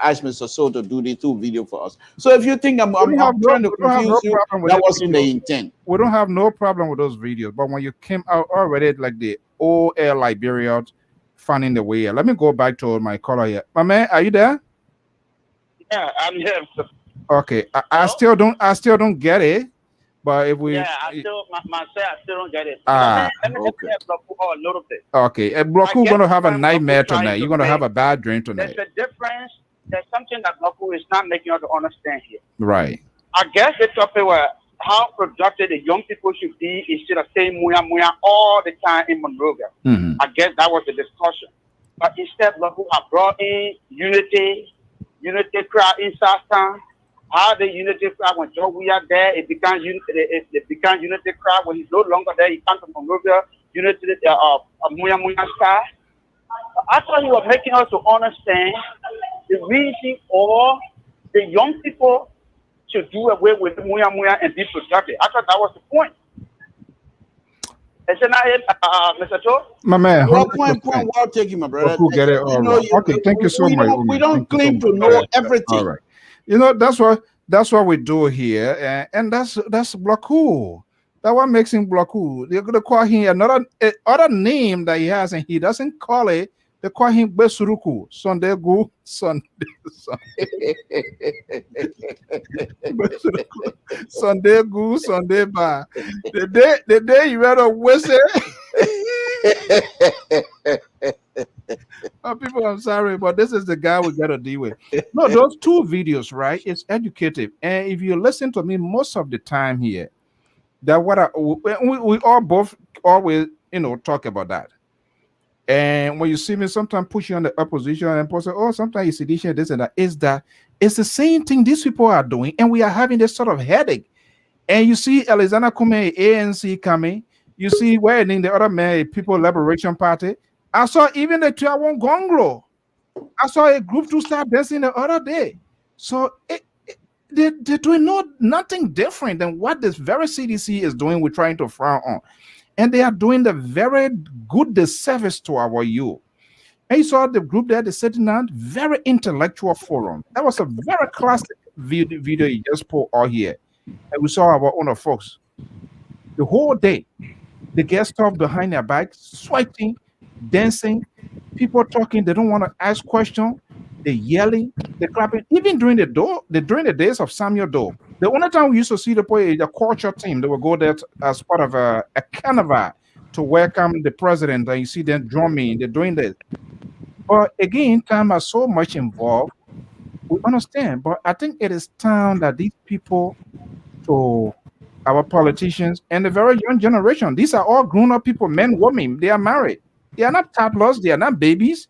Speaker 5: asked Mr. So to do the two videos for us. So if you think I'm trying to confuse you, that wasn't the intent.
Speaker 3: We don't have no problem with those videos. But when you came out already, like the old Air Liberians finding the way. Let me go back to my caller here. My man, are you there?
Speaker 9: Yeah, I'm here.
Speaker 3: Okay, I still don't get it. But if we,
Speaker 9: I still don't get it.
Speaker 3: Let
Speaker 9: me just play a little bit.
Speaker 3: Okay, Bloku gonna have a nightmare tonight. You're gonna have a bad dream tonight.
Speaker 9: There's a difference. There's something that Bloku is not making us understand here.
Speaker 3: Right.
Speaker 9: I guess the topic was how productive the young people should be instead of saying muya muya all the time in Monrovia.
Speaker 3: Mm-hmm.
Speaker 9: I guess that was the discussion. But instead, Bloku have brought in unity crowd in Sasstown. How the unity crowd when Joe we are there, it becomes unity crowd when he's no longer there. He comes from Monrovia, unity muya muya style. I thought he was making us to understand the reason all the young people should do away with muya muya and be productive. I thought that was the point. Isn't that it, Mr. Cho?
Speaker 3: My man,
Speaker 5: point well taken, my brother.
Speaker 3: Get it all right. Okay, thank you so much.
Speaker 5: We don't claim to know everything.
Speaker 3: All right. You know, that's what we do here, and that's Bloku. That what makes him Bloku. They're gonna call him other name that he has, and he doesn't call it. They call him Besuruku, Sunday Gu, Sunday Gu, Sunday Ba. The day you read a whistle. People, I'm sorry, but this is the guy we gotta deal with. No, those two videos, right? It's educative, and if you listen to me most of the time here, that we all both always talk about that. And when you see me sometimes pushing on the opposition and say, oh, sometimes it's sedition, this and that, it's the same thing these people are doing, and we are having this sort of headache. And you see Alexander Kume, ANC coming. You see where in the other man, People Liberation Party. I saw even the Tiawan Gonglo. I saw a group to start dancing the other day. So they're doing nothing different than what this very CDC is doing. We're trying to frown on. And they are doing the very good disservice to our youth. And you saw the group there, the sitting down, very intellectual forum. That was a very classic video you just put out here. And we saw our own folks. The whole day, they get stuff behind their back, sweating, dancing, people talking, they don't want to ask questions, they're yelling, they're clapping. Even during the days of Samuel Doe, the only time we used to see the culture team, they would go there as part of a carnival to welcome the president, and you see them drumming, they're doing this. But again, time are so much involved. We understand, but I think it is time that these people, to our politicians and the very young generation, these are all grown-up people, men, women, they are married. They are not toddlers, they are not babies.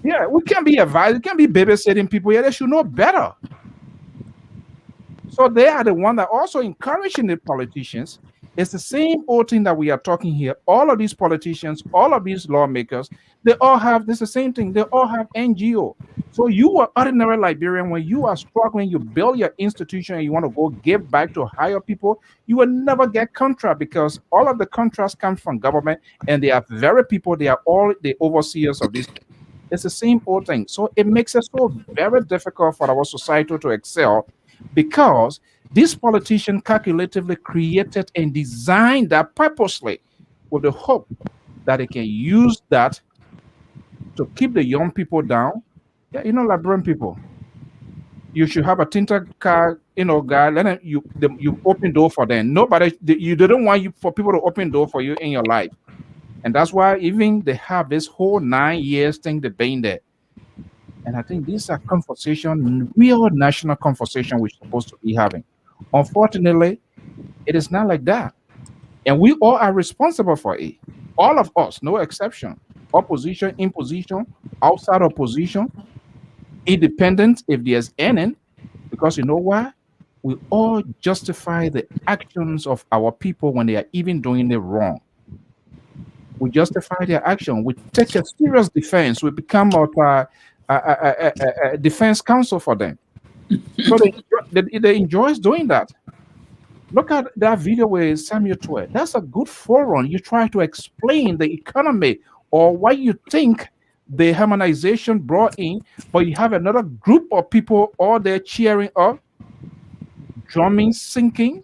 Speaker 3: Yeah, we can't be advised, we can't be babysitting people here. They should know better. So they are the one that also encouraging the politicians. It's the same old thing that we are talking here. All of these politicians, all of these lawmakers, they all have this the same thing. They all have NGO. So you are ordinary Liberian, when you are struggling, you build your institution and you want to go give back to hire people, you will never get contract, because all of the contracts come from government and they are very people, they are all the overseers of this. It's the same old thing. So it makes it so very difficult for our society to excel, because these politicians calculatively created and designed that purposely with the hope that they can use that to keep the young people down. Yeah, Liberian people, you should have a tinted car, guy. Then you open door for them. You didn't want for people to open door for you in your life, and that's why even they have this whole 9 years thing they've been there. And I think these are conversation, real national conversation we're supposed to be having. Unfortunately, it is not like that. And we all are responsible for it. All of us, no exception. Opposition, imposition, outside opposition, independent if there's any. Because you know why? We all justify the actions of our people when they are even doing it wrong. We justify their action. We take a serious defense. We become a defense counsel for them. So they enjoy doing that. Look at that video with Samuel Twe. That's a good forum. You try to explain the economy or what you think the harmonization brought in, but you have another group of people all there cheering up, drumming, sinking.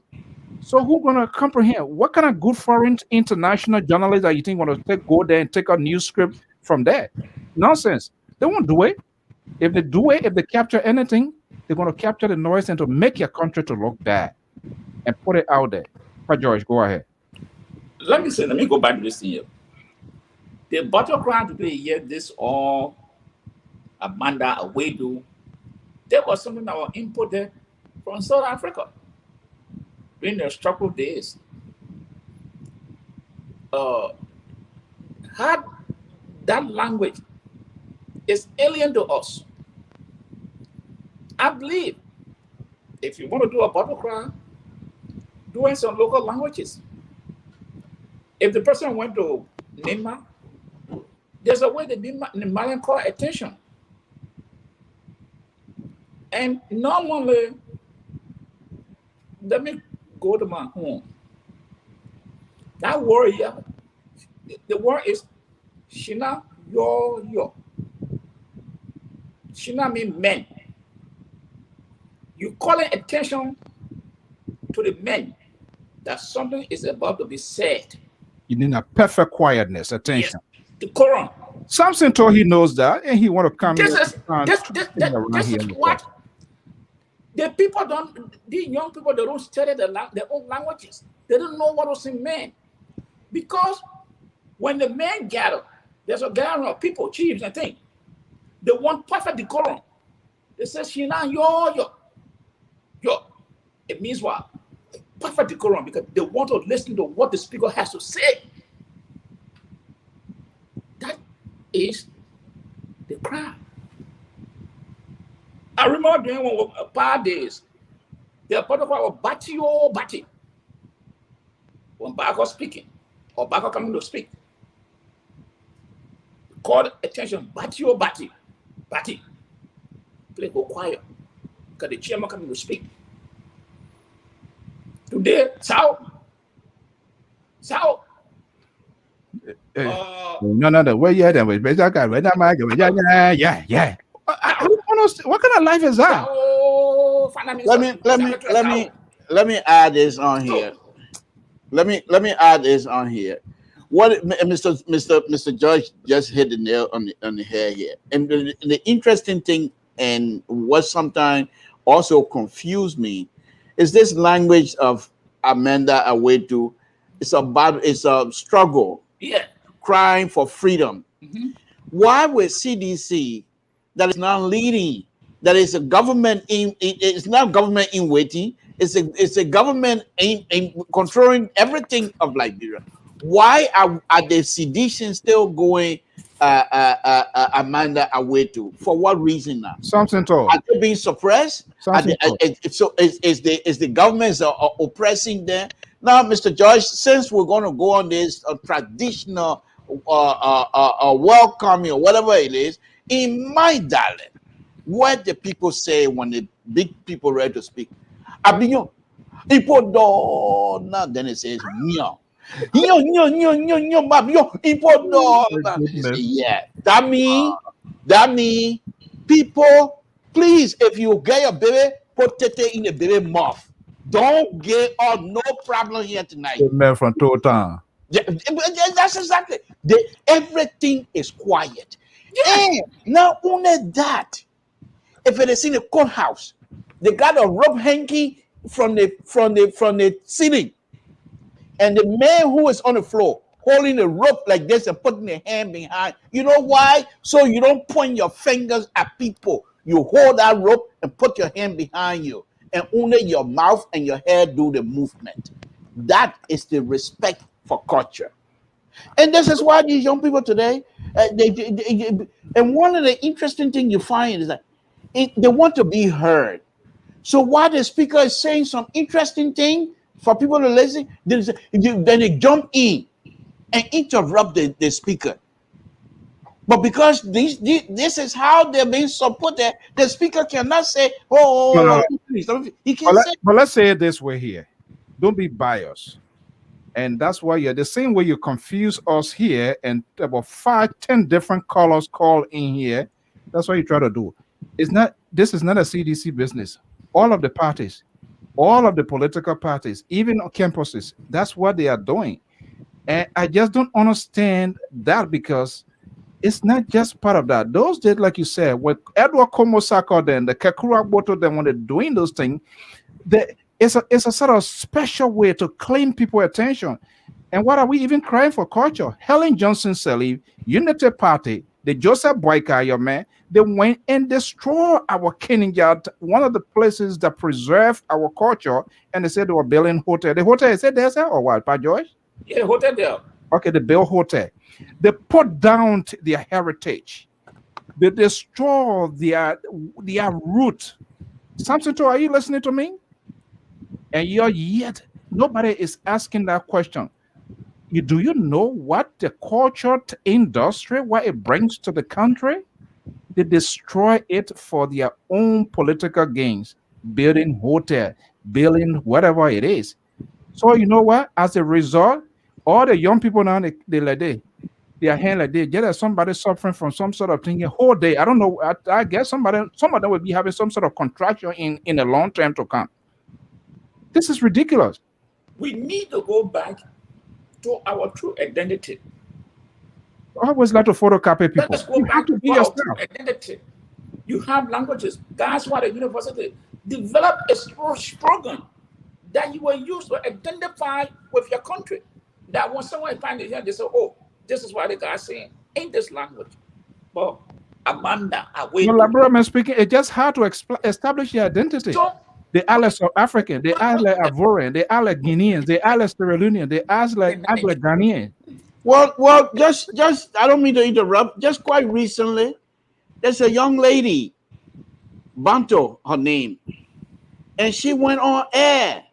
Speaker 3: So who's gonna comprehend? What kind of good foreign international journalists are you think want to go there and take a news script from there? Nonsense. They won't do it. If they do it, if they capture anything, they're going to capture the noise and to make your country to look bad and put it out there. But George, go ahead.
Speaker 2: Let me go back to this thing here. The battleground today, yeah, this all Amanda Awedu, there was something that was imported from South Africa during the struggle days. Had that language is alien to us. I believe if you want to do a battleground, do it in some local languages. If the person went to Nima, there's a way the Malian call attention. And normally, let me go to my home. That word here, the word is Shina yo. Shina means men. You calling attention to the men that something is about to be said.
Speaker 3: You need a perfect quietness, attention.
Speaker 2: Yes, the Quran.
Speaker 3: Samson told he knows that, and he want to come
Speaker 2: this
Speaker 3: here.
Speaker 2: This is what the people don't. The young people, they don't study their own languages. They don't know what was in men, because when the men gather, there's a gathering of people, chiefs, and things. They want perfect decorum. They say Shina yo. It means what? Perfect decorum, because they want to listen to what the speaker has to say. That is the crime. I remember during one of our days, The protocol of Bati or Bati. When Bako speaking, or Bako coming to speak, call attention, Bati or Bati. Bati. Play go quiet. Because the chairman coming to speak. Today, Sao.
Speaker 3: No, the way you're there, yeah. What kind of life is that?
Speaker 5: Let me add this on here. Let me add this on here. What Mr. George just hit the nail on the head here. And the interesting thing, and what sometimes also confused me, is this language of Amanda Awetu. It's a struggle.
Speaker 2: Yeah.
Speaker 5: Crying for freedom. Mm-hmm. Why would CDC, that is not leading, that is a government it's not government in waiting, it's a government in controlling everything of Liberia. Why are the sedition still going Amanda Awetu? For what reason now?
Speaker 3: Something told.
Speaker 5: Are they being suppressed? Is the government oppressing them? Now, Mr. George, since we're going to go on this traditional welcoming or whatever it is, in my dialect, what the people say when the big people ready to speak, Abinyo, Ipo then it says Nyo. Yeah, that mean people, please, if you get your baby, put it in the baby mouth. Don't get no problem here tonight.
Speaker 3: Man from Totan.
Speaker 5: Yeah, that's exactly. Everything is quiet. Yeah. And not only that, if it is in the courthouse, they got a rope hanging from the ceiling, and the man who is on the floor holding the rope like this and putting the hand behind. You know why? So you don't point your fingers at people. You hold that rope and put your hand behind you, and only your mouth and your head do the movement. That is the respect for culture. And this is why these young people today, and one of the interesting things you find is that they want to be heard. So while the speaker is saying some interesting thing for people to listen, then they jump in and interrupt the speaker. But because this is how they're being supported, the speaker cannot say, he can't say.
Speaker 3: But let's say it this way here. Don't be biased. And that's why you're the same way you confuse us here and about 5-10 different colors called in here. That's what you try to do. This is not a CDC business. All of the parties, all of the political parties, even on campuses, that's what they are doing. And I just don't understand that, because it's not just part of that. Those days, like you said, when Edward Komosako, then the Kakura Boto, then when they're doing those things, it's a sort of special way to claim people's attention. And what are we even crying for culture? Helen Johnson Sirleaf, Unity Party, the Joseph Boyka, your man, they went and destroyed our Kenyan, one of the places that preserve our culture, and they said they were building hotel. The hotel is there, or what, Pa George?
Speaker 2: Yeah, hotel there.
Speaker 3: Okay, the Bill Hotel. They put down their heritage. They destroy their root. Samson, are you listening to me? And yet nobody is asking that question. Do you know what the culture industry, what it brings to the country? They destroy it for their own political gains, building hotel, building whatever it is. So you know what? As a result, all the young people now, they like they are hand like they get somebody suffering from some sort of thing a whole day. I don't know. I guess some of them will be having some sort of contraction in a long time to come. This is ridiculous.
Speaker 2: We need to go back to our true identity.
Speaker 3: I always like to photocopy people.
Speaker 2: Let's go back to our true identity. You have languages. That's why the university developed a program that you will use to identify with your country. That when someone finds it here, they say, oh, this is what the guy's saying in this language. But Amanda,
Speaker 3: I'm speaking, it's just hard to establish your identity. So, they are like South African, they are like Ivorian, they are like Guineans, they are like Sierra Leonean, they are like Ghanaian.
Speaker 5: Well, just I don't mean to interrupt. Just quite recently, there's a young lady, Banto, her name. and she went on air.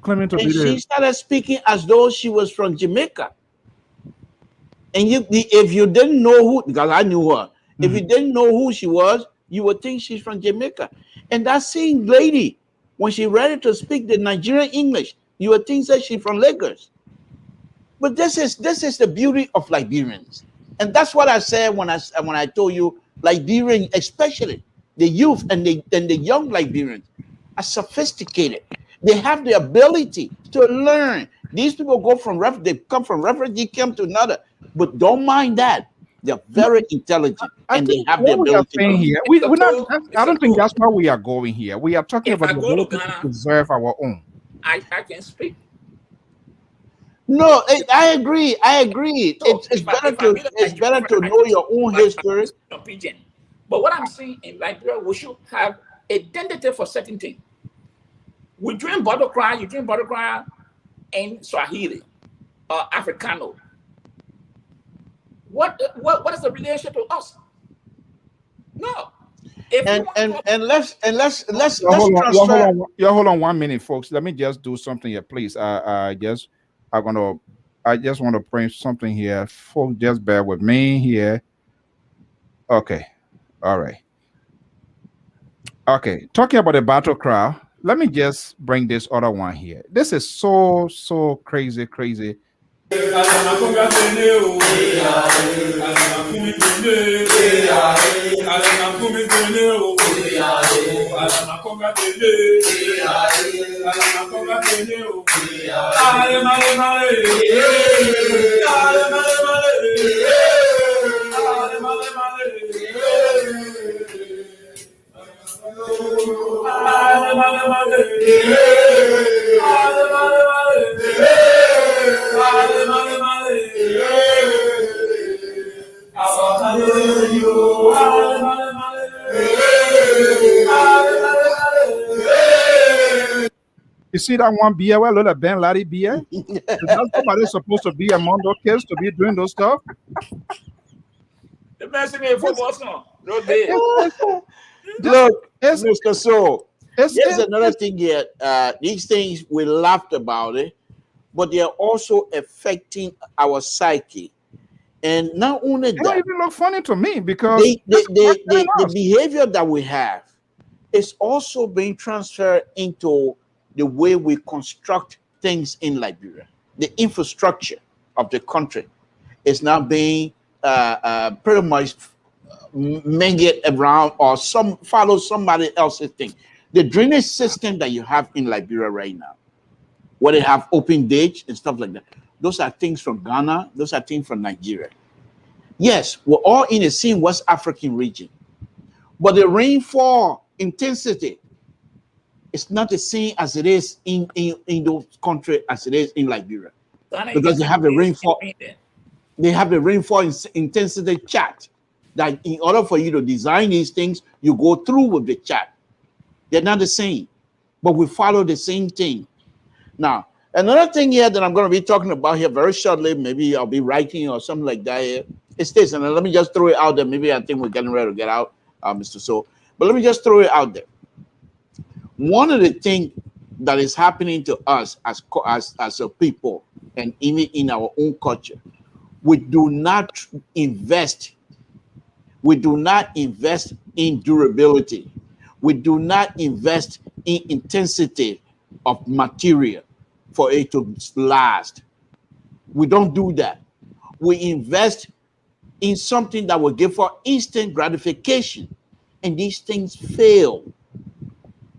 Speaker 3: Claiming to
Speaker 5: And
Speaker 3: be
Speaker 5: she started speaking as though she was from Jamaica. And if you didn't know who, because I knew her, if you didn't know who she was, you would think she's from Jamaica. And that same lady, when she ready to speak the Nigerian English, you would think that she's from Lagos. But this is the beauty of Liberians, and that's what I said when I told you Liberian, especially the youth and the young Liberians, are sophisticated. They have the ability to learn. These people they come from refugee camp to another, but don't mind that. They're very intelligent and they have the
Speaker 3: what we are
Speaker 5: ability to
Speaker 3: saying
Speaker 5: learn.
Speaker 3: here. We're not. I don't think that's why we are going here. We are talking
Speaker 2: If
Speaker 3: about
Speaker 2: I
Speaker 3: the
Speaker 2: go to
Speaker 3: ability to
Speaker 2: Ghana,
Speaker 3: preserve our own.
Speaker 2: I can speak.
Speaker 5: No, I agree. I agree.
Speaker 2: So
Speaker 5: It's
Speaker 2: if I
Speaker 5: better
Speaker 2: meet a
Speaker 5: it's
Speaker 2: Nigerian
Speaker 5: better
Speaker 2: friend,
Speaker 5: to
Speaker 2: I
Speaker 5: know
Speaker 2: can
Speaker 5: your own
Speaker 2: like
Speaker 5: history.
Speaker 2: some pigeon. But what I'm saying in Liberia, we should have identity for certain things. We drink bottle cry, you drink bottle cry in Swahili or Africano. What is the relationship to us? No.
Speaker 5: And let's
Speaker 3: Hold
Speaker 5: transfer.
Speaker 3: on. You hold on 1 minute, folks. Let me just do something here, please. I just want to bring something here. Folks, just bear with me here. Okay. All right. Okay. Talking about the battle cry, let me just bring this other one here. This is so crazy. You see that one beer? Well, little Ben Laddie beer. Is that somebody supposed to be among those kids to be doing those stuff?
Speaker 2: The best thing in football song.
Speaker 5: Look, Mr. So, here's another thing here. These things we laughed about it, but they are also affecting our psyche. And not only that,
Speaker 3: they don't even look funny to me because
Speaker 5: the behavior that we have is also being transferred into the way we construct things in Liberia. The infrastructure of the country is now being pretty much mingled around or follow somebody else's thing. The drainage system that you have in Liberia right now, where they have open ditch and stuff like that, those are things from Ghana, those are things from Nigeria. Yes, we're all in the same West African region, but the rainfall intensity is not the same as it is in those countries as it is in Liberia, because they have the rainfall. They have the rainfall intensity chart that in order for you to design these things, you go through with the chart. They're not the same, but we follow the same thing. Now, another thing here that I'm going to be talking about here very shortly, maybe I'll be writing or something like that here, is this. And let me just throw it out there. Maybe I think we're getting ready to get out, Mr. So. But let me just throw it out there. One of the things that is happening to us as a people, and even in our own culture, we do not invest in durability. We do not invest in intensity of material for it to last. We don't do that. We invest in something that will give for instant gratification, and these things fail.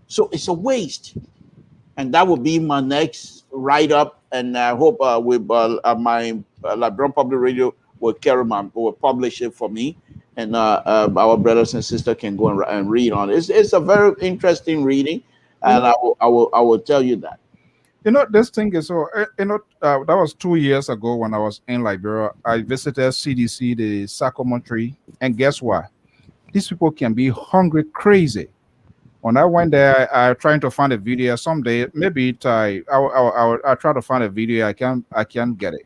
Speaker 5: So it's a waste. And that will be my next write-up, and I hope with my Liberian Public Radio will publish it for me, and our brothers and sisters can go and read on it. It's a very interesting reading, and I will tell you that.
Speaker 3: You know, this thing is so. That was 2 years ago when I was in Liberia. I visited CDC, the Sacrament tree, and guess what? These people can be hungry, crazy. When I went there, I trying to find a video. Someday, maybe I try to find a video. I can't get it.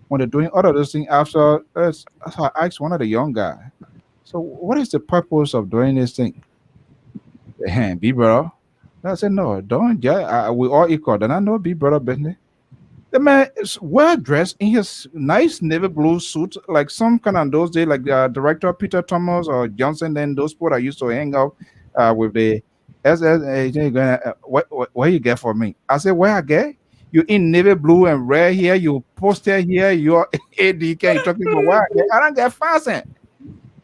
Speaker 3: When they're doing all of those things after, I asked one of the young guys, so what is the purpose of doing this thing? Hey, bro, I said, no, don't. Yeah, we all equal. Then I know Big Brother business. The man is well dressed in his nice navy blue suit, like some kind of those days, like director Peter Thomas or Johnson. Then those people that used to hang out with the SS. What you get for me? I said, where I get? You in navy blue and red here. You posted here. You're ADK. You talking about where I get? I don't get fastened.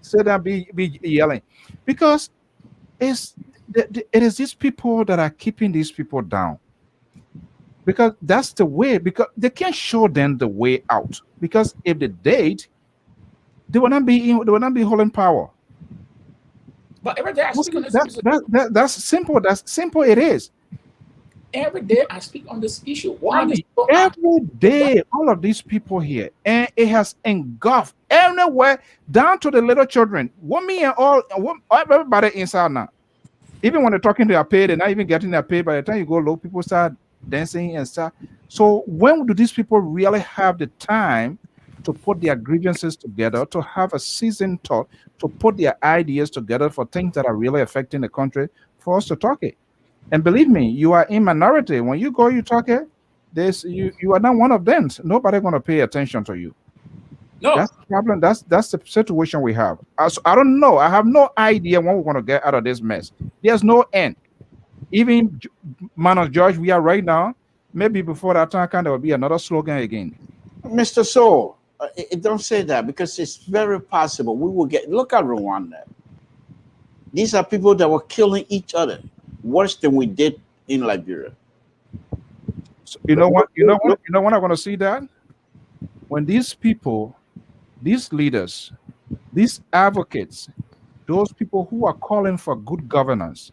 Speaker 3: So that be yelling because it's it is these people that are keeping these people down because that's the way, because they can't show them the way out, because if they did, they will not be holding power.
Speaker 2: But every day I speak on this issue.
Speaker 3: That's simple. That's simple. It is.
Speaker 2: Every day I speak on this issue.
Speaker 3: Every day, all of these people here, and it has engulfed everywhere down to the little children. Women and all everybody inside now. Even when they're talking to their pay, they're not even getting their pay. By the time you go low, people start dancing and stuff. So when do these people really have the time to put their grievances together, to have a seasoned thought, to put their ideas together for things that are really affecting the country, for us to talk it? And believe me, you are in minority. When you go, you talk it, you are not one of them. Nobody going to pay attention to you.
Speaker 2: No.
Speaker 3: That's the problem. That's the situation we have. I don't know. I have no idea when we're going to get out of this mess. There's no end. Even man of George, we are right now. Maybe before that time, there will be another slogan again.
Speaker 5: Mr. So, don't say that, because it's very possible we will get. Look at Rwanda. These are people that were killing each other worse than we did in Liberia.
Speaker 3: So, you know what? You know when I'm going to see that? When these people, these leaders, these advocates, those people who are calling for good governance,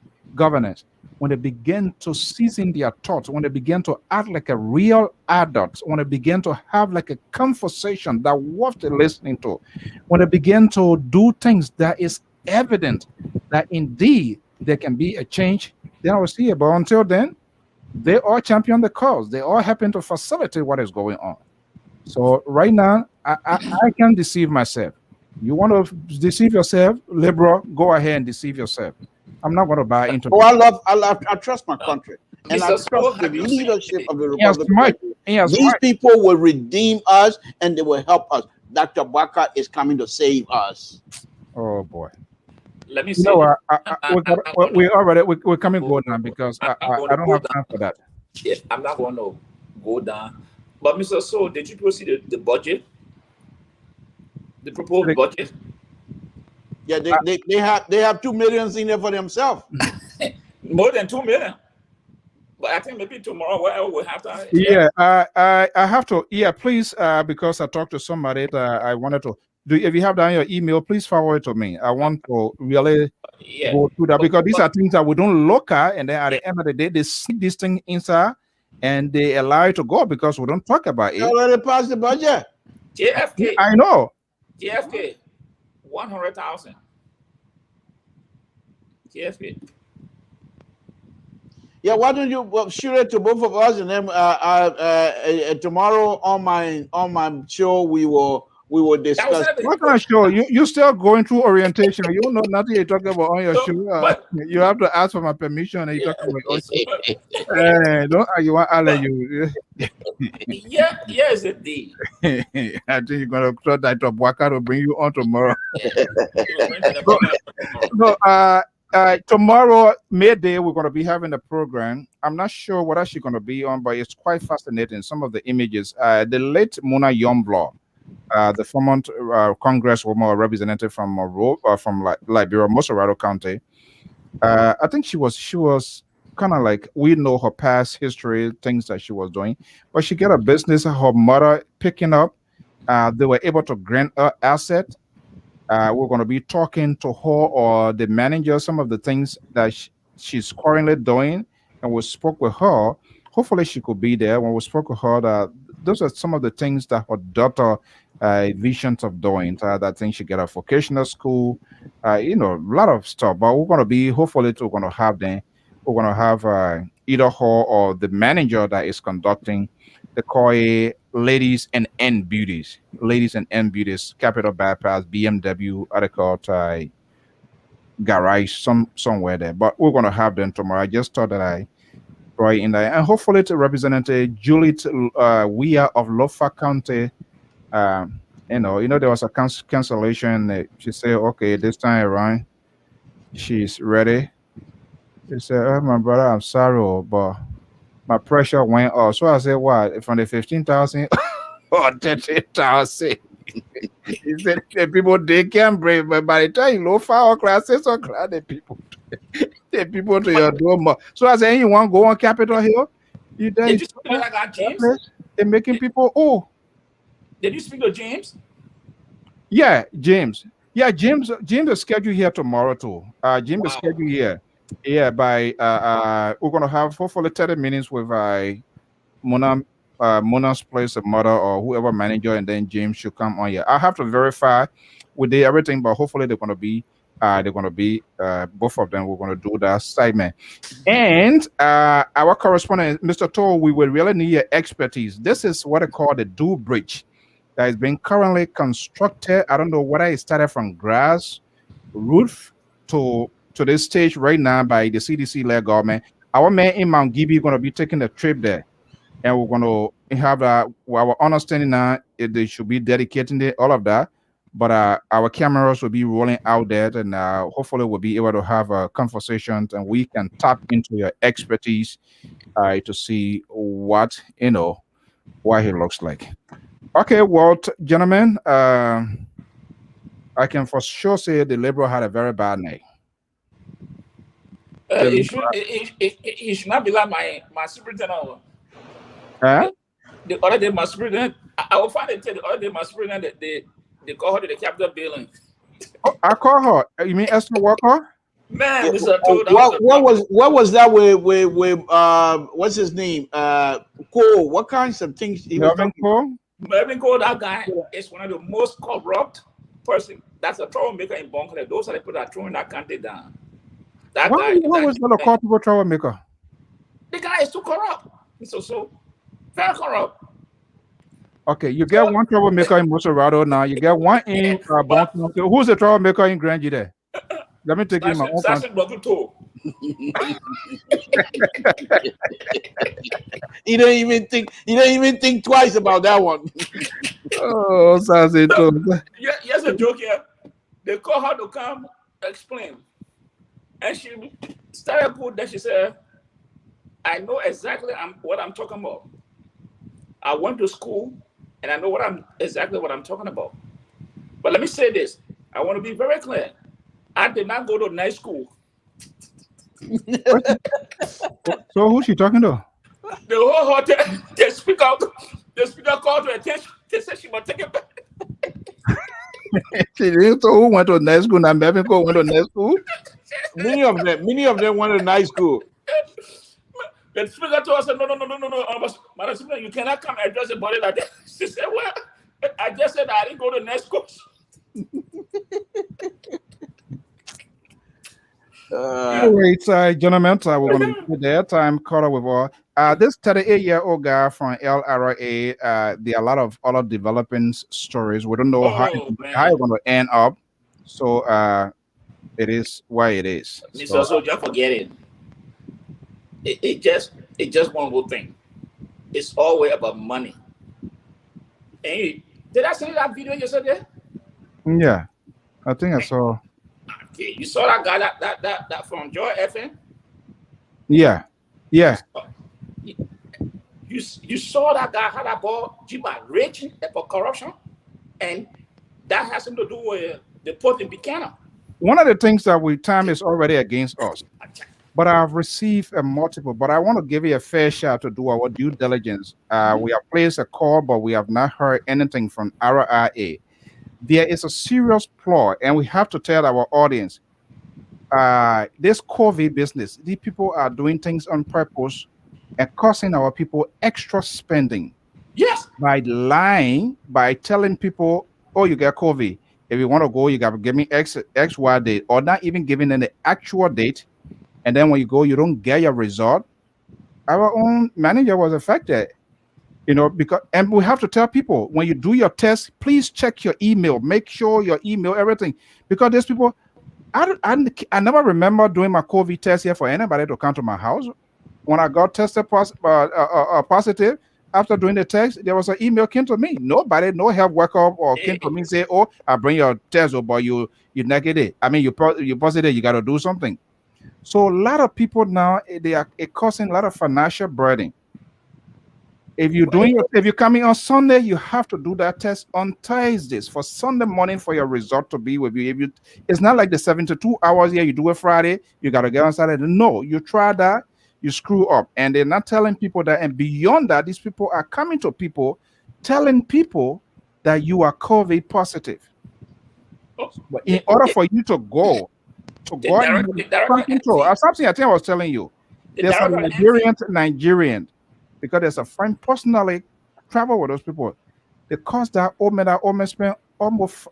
Speaker 3: when they begin to season their thoughts, when they begin to act like a real adult, when they begin to have like a conversation that worth listening to, when they begin to do things that is evident that indeed there can be a change, then I will see it. But until then, they all champion the cause. They all happen to facilitate what is going on. So right now, I can't deceive myself. You want to deceive yourself, liberal, go ahead and deceive yourself. I'm not going to buy into.
Speaker 5: Oh, I trust my country, and I trust the leadership of the Republic. These people will redeem us, and they will help us. Dr. Baka is coming to save us.
Speaker 3: Oh boy.
Speaker 2: Let me see.
Speaker 3: We're coming go down, because I don't have time for that.
Speaker 2: Yeah, I'm not going to go down. But Mr. So, did you proceed the budget? The proposed budget?
Speaker 5: Yeah, they have 2 million in there for themselves.
Speaker 2: More than 2 million. But I think maybe tomorrow we'll have to.
Speaker 3: Yeah, I have to. Yeah, please, because I talked to somebody that I wanted to do. If you have that in your email, please forward it to me. I want to really go through that, because these are things that we don't look at, and then at the end of the day, they see this thing inside and they allow it to go because we don't talk about it.
Speaker 5: They already passed the budget.
Speaker 2: JFK.
Speaker 3: I know.
Speaker 2: JFK, 100,000. JFK.
Speaker 5: Yeah, why don't you shoot it to both of us, and then tomorrow on my show we will discuss.
Speaker 3: What kind of show? You still going through orientation? You don't know nothing you're talking about on your show. You have to ask for my permission, and you talking about show. Don't you want I'll let you?
Speaker 2: Yes, indeed.
Speaker 3: I think you're gonna try that to Waka to bring you on tomorrow. Tomorrow, midday, we're going to be having a program. I'm not sure what she's going to be on, but it's quite fascinating. Some of the images. The late Mona Yomblo, the former congresswoman or representative from Liberia, Mosorado County. I think she was kind of like, we know her past history, things that she was doing, but she got a business her mother picking up. They were able to grant her asset. We're going to be talking to her or the manager, some of the things that she's currently doing, and we spoke with her. Hopefully she could be there. When we spoke with her, that those are some of the things that her daughter visions of doing. That thing she get a vocational school, a lot of stuff. But we're going to be, hopefully we're going to have them. We're going to have either her or the manager that is conducting the COE Ladies and End Beauties, Capital Bypass, BMW, garage somewhere there. But we're gonna have them tomorrow. I just thought that I right in there, and hopefully to Representative Juliet Weir of Lofa County. There was a cancellation. She said, okay, this time around, she's ready. She said, oh, my brother, I'm sorry, but my pressure went up. So I said, what, from the 15,000 or 30,000? He said, the people, they can break, but by the time you low 5 o'clock, 6 o'clock, the people to your door. So I said, you want to go on Capitol Hill?
Speaker 2: Did you speak to that James?
Speaker 3: They're making people,
Speaker 2: Did you speak to James?
Speaker 3: Yeah, James. Yeah, James is scheduled here tomorrow too. James is scheduled here. Yeah, by we're gonna have hopefully 30 minutes with Mona's place, a mother or whoever manager, and then James should come on here. I have to verify with everything, but hopefully they're gonna be both of them. We're gonna do that segment. And our correspondent, Mr. Toll, we will really need your expertise. This is what I call the dual bridge that is being currently constructed. I don't know whether it started from grass roof to this stage right now by the CDC-led government. Our man in Mount Gibby going to be taking a trip there, and we're going to have that. Our understanding now they should be dedicating all of that, but our cameras will be rolling out there, and hopefully we'll be able to have conversations, and we can tap into your expertise to see what he looks like. Okay, well, gentlemen, I can for sure say the Liberal had a very bad night.
Speaker 2: It should not be like my superintendent. The other day, my superintendent, I will find it. The other day, my superintendent, they call her to the Capitol building.
Speaker 3: Oh, I call her. You mean Esther Walker?
Speaker 2: Man,
Speaker 5: what was that with what's his name? Cole. What kinds of things he was talking about?
Speaker 2: Melvin Cole, that guy is one of the most corrupt person. That's a troublemaker in Bunker. Those are the people that are throwing that country down.
Speaker 3: What was the call people troublemaker?
Speaker 2: The guy is too corrupt. He's so very corrupt.
Speaker 3: Okay, you get one troublemaker in Moserado now. You get one in Bunker. Who's the troublemaker in Grand there? Let me take him my own
Speaker 2: country.
Speaker 5: You don't even think twice about that one.
Speaker 3: Oh, Samson.
Speaker 2: Yes, a joke here. They call her to come explain. And she started put that she said, I know exactly what I'm talking about. I went to school and I know exactly what I'm talking about. But let me say this. I want to be very clear. I did not go to night school.
Speaker 3: So who's she talking to?
Speaker 2: The whole hotel, the speaker called her attention. They said she must take it back.
Speaker 3: She didn't know who went to night school. Now Melvin Cole went to night school.
Speaker 5: Many of them went to night school.
Speaker 2: The speaker told us, no, Madam Speaker, you cannot come and address the body like that. She said, well, I just said I didn't go to night school.
Speaker 3: Anyway, gentlemen, we're going to be there. Time caught up with all. This 38-year-old guy from LRA, there are a lot of other developing stories. We don't know how it's going to end up. So it is why it is.
Speaker 2: So just forget it. It just one good thing. It's always about money. And did I send you that video yesterday?
Speaker 3: Yeah, I think I saw.
Speaker 2: Okay, you saw that guy that from Joy FM?
Speaker 3: Yeah.
Speaker 2: You saw that guy had a ball Jiba rich for corruption, and that has something to do with the port in Buchanan.
Speaker 3: One of the things that time is already against us, but I've received a multiple. But I want to give you a fair shot to do our due diligence. We have placed a call, but we have not heard anything from RRA. There is a serious plot, and we have to tell our audience, this COVID business, these people are doing things on purpose and causing our people extra spending.
Speaker 2: Yes.
Speaker 3: By lying, by telling people, oh, you got COVID. If you want to go, you got to give me XY date, or not even giving them the actual date. And then when you go, you don't get your result. Our own manager was affected. And we have to tell people, when you do your test, please check your email. Make sure your email, everything. Because there's people, I never remember doing my COVID test here for anybody to come to my house. When I got tested positive, after doing the test, there was an email came to me. Nobody, no health worker or came to me and say, "Oh, I bring your test, but you negative. I mean, you positive. You got to do something." So a lot of people now they are causing a lot of financial burden. If you're coming on Sunday, you have to do that test on Thursdays for Sunday morning for your result to be with you. It's not like the 72 hours here. You do it Friday, you got to get on Saturday. No, you try that, you screw up, and they're not telling people that. And beyond that, these people are coming to people, telling people that you are COVID positive. But in order for you to go control, something I think I was telling you, there's a Nigerian. Because there's a friend personally travel with those people. They cost that almost spend almost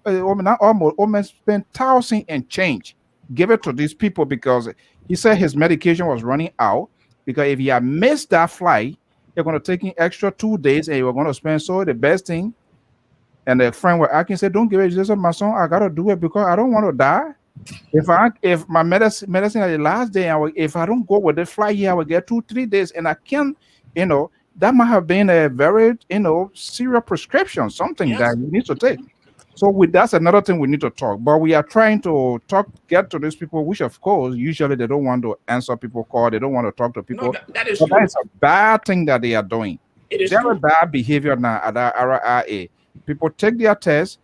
Speaker 3: spend 1,000 and change. Give it to these people because he said his medication was running out. Because if he had missed that flight, they're going to take in extra 2 days and you're going to spend. So the best thing, and the friend were asking, said, "Don't give it." He said, "My son, I gotta do it because I don't want to die. If my medicine at the last day, if I don't go with the flight here, I will get 2-3 days, and I can't." That might have been a very, serious prescription, something that you need to take. So that's another thing we need to talk. But we are trying to get to these people, which of course, usually they don't want to answer people call. They don't want to talk to people.
Speaker 2: No, that is
Speaker 3: true. That is a bad thing that they are doing.
Speaker 2: It is
Speaker 3: very bad behavior now at the RIA. People take their test.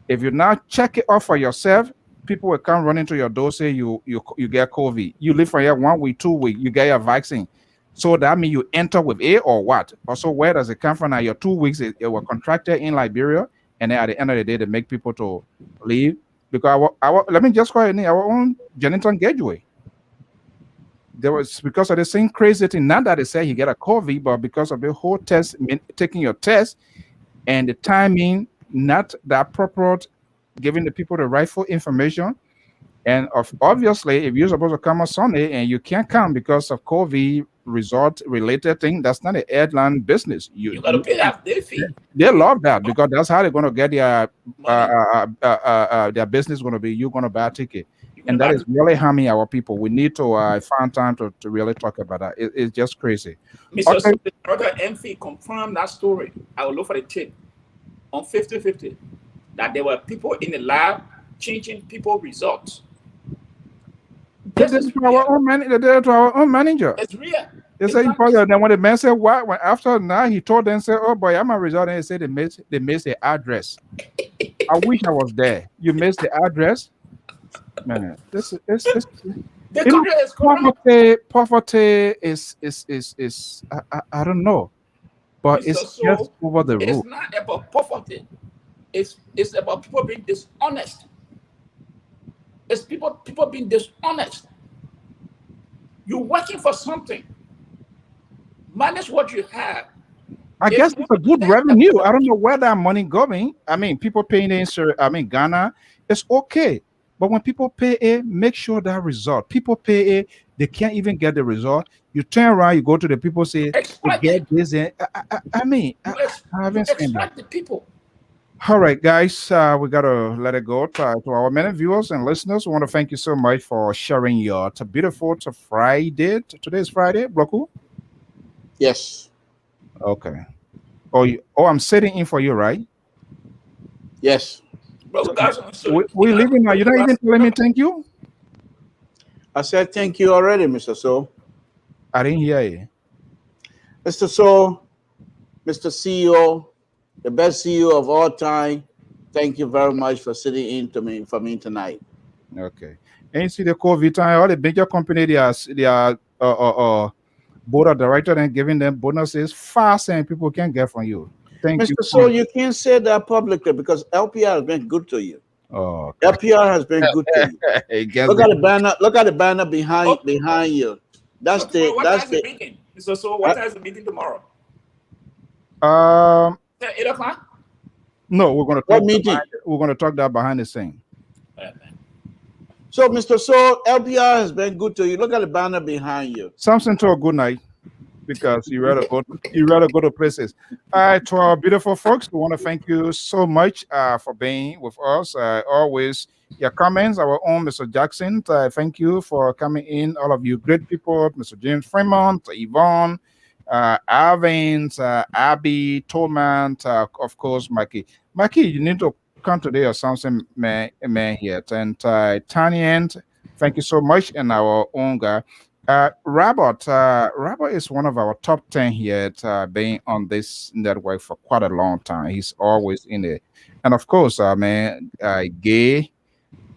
Speaker 3: If you not check it out for yourself, people will come running to your door, say you get COVID. You live for here 1 week, 2 weeks, you get your vaccine. So that means you enter with it or what? Also, where does it come from? Now, your 2 weeks, it was contracted in Liberia, and then at the end of the day, they make people to leave. Because let me just call it our own Jennington Gateway. There was, because of the same crazy thing, not that they say you get a COVID, but because of the whole test, taking your test, and the timing, not that appropriate, giving the people the rightful information. And obviously, if you're supposed to come on Sunday and you can't come because of COVID result related thing, that's not an airline business. You
Speaker 2: got to pay that fee.
Speaker 3: They love that because that's how they're going to get their business going to be. You're going to buy a ticket, and that is really harming our people. We need to find time to really talk about that. It's just crazy.
Speaker 2: Mr. MV confirmed that story. I will look for the tape on 50/50 that there were people in the lab changing people results.
Speaker 3: They did it to our own manager.
Speaker 2: It's real.
Speaker 3: They say then when the man said what, when after now he told them, say, "Oh boy, I'm a result," and they said they missed the address. I wish I was there. You missed the address, man. This is poverty is I don't know, but it's just over the roof.
Speaker 2: It's not about poverty. It's about people being dishonest. It's people being dishonest. You're working for something. Manage what you have.
Speaker 3: I guess it's a good revenue. I don't know where that money going. I mean, people paying in Ghana, it's okay. But when people pay it, make sure that result. People pay it, they can't even get the result. You turn around, you go to the people, say, get this. I haven't seen that.
Speaker 2: The people.
Speaker 3: All right, guys, we got to let it go to our many viewers and listeners. We want to thank you so much for sharing your beautiful Friday. Today is Friday, Bloku?
Speaker 5: Yes.
Speaker 3: Okay. I'm sitting in for you, right?
Speaker 5: Yes.
Speaker 3: We're leaving now. You're not even telling me thank you?
Speaker 5: I said thank you already, Mr. So.
Speaker 3: I didn't hear you.
Speaker 5: Mr. So, Mr. CEO, the best CEO of all time, thank you very much for sitting in for me tonight.
Speaker 3: Okay. And you see the COVID time, all the major company, they are board of directors and giving them bonuses faster and people can get from you. Thank you.
Speaker 5: Mr. So you can't say that publicly because LPR has been good to you.
Speaker 3: Oh, okay.
Speaker 5: LPR has been good to you. Look at the banner. Look at the banner behind you. That's the
Speaker 2: meeting. So what time is the meeting tomorrow? 8 o'clock?
Speaker 3: No, we're going to talk. We're going to talk that behind the scene.
Speaker 5: So, Mr. So, LPR has been good to you. Look at the banner behind you.
Speaker 3: Samson, to a good night. because you rather go to places. All right, to our beautiful folks, we want to thank you so much for being with us. Always your comments, our own Mr. Jackson. Thank you for coming in, all of you great people, Mr. James Fremont, Yvonne, Alvin, Abby, Tolman, of course, Mikey. Mikey, you need to come today or something, man here. And Tanya, thank you so much, and our own guy. Robert is one of our top 10 here at being on this network for quite a long time. He's always in it. And of course, Gay,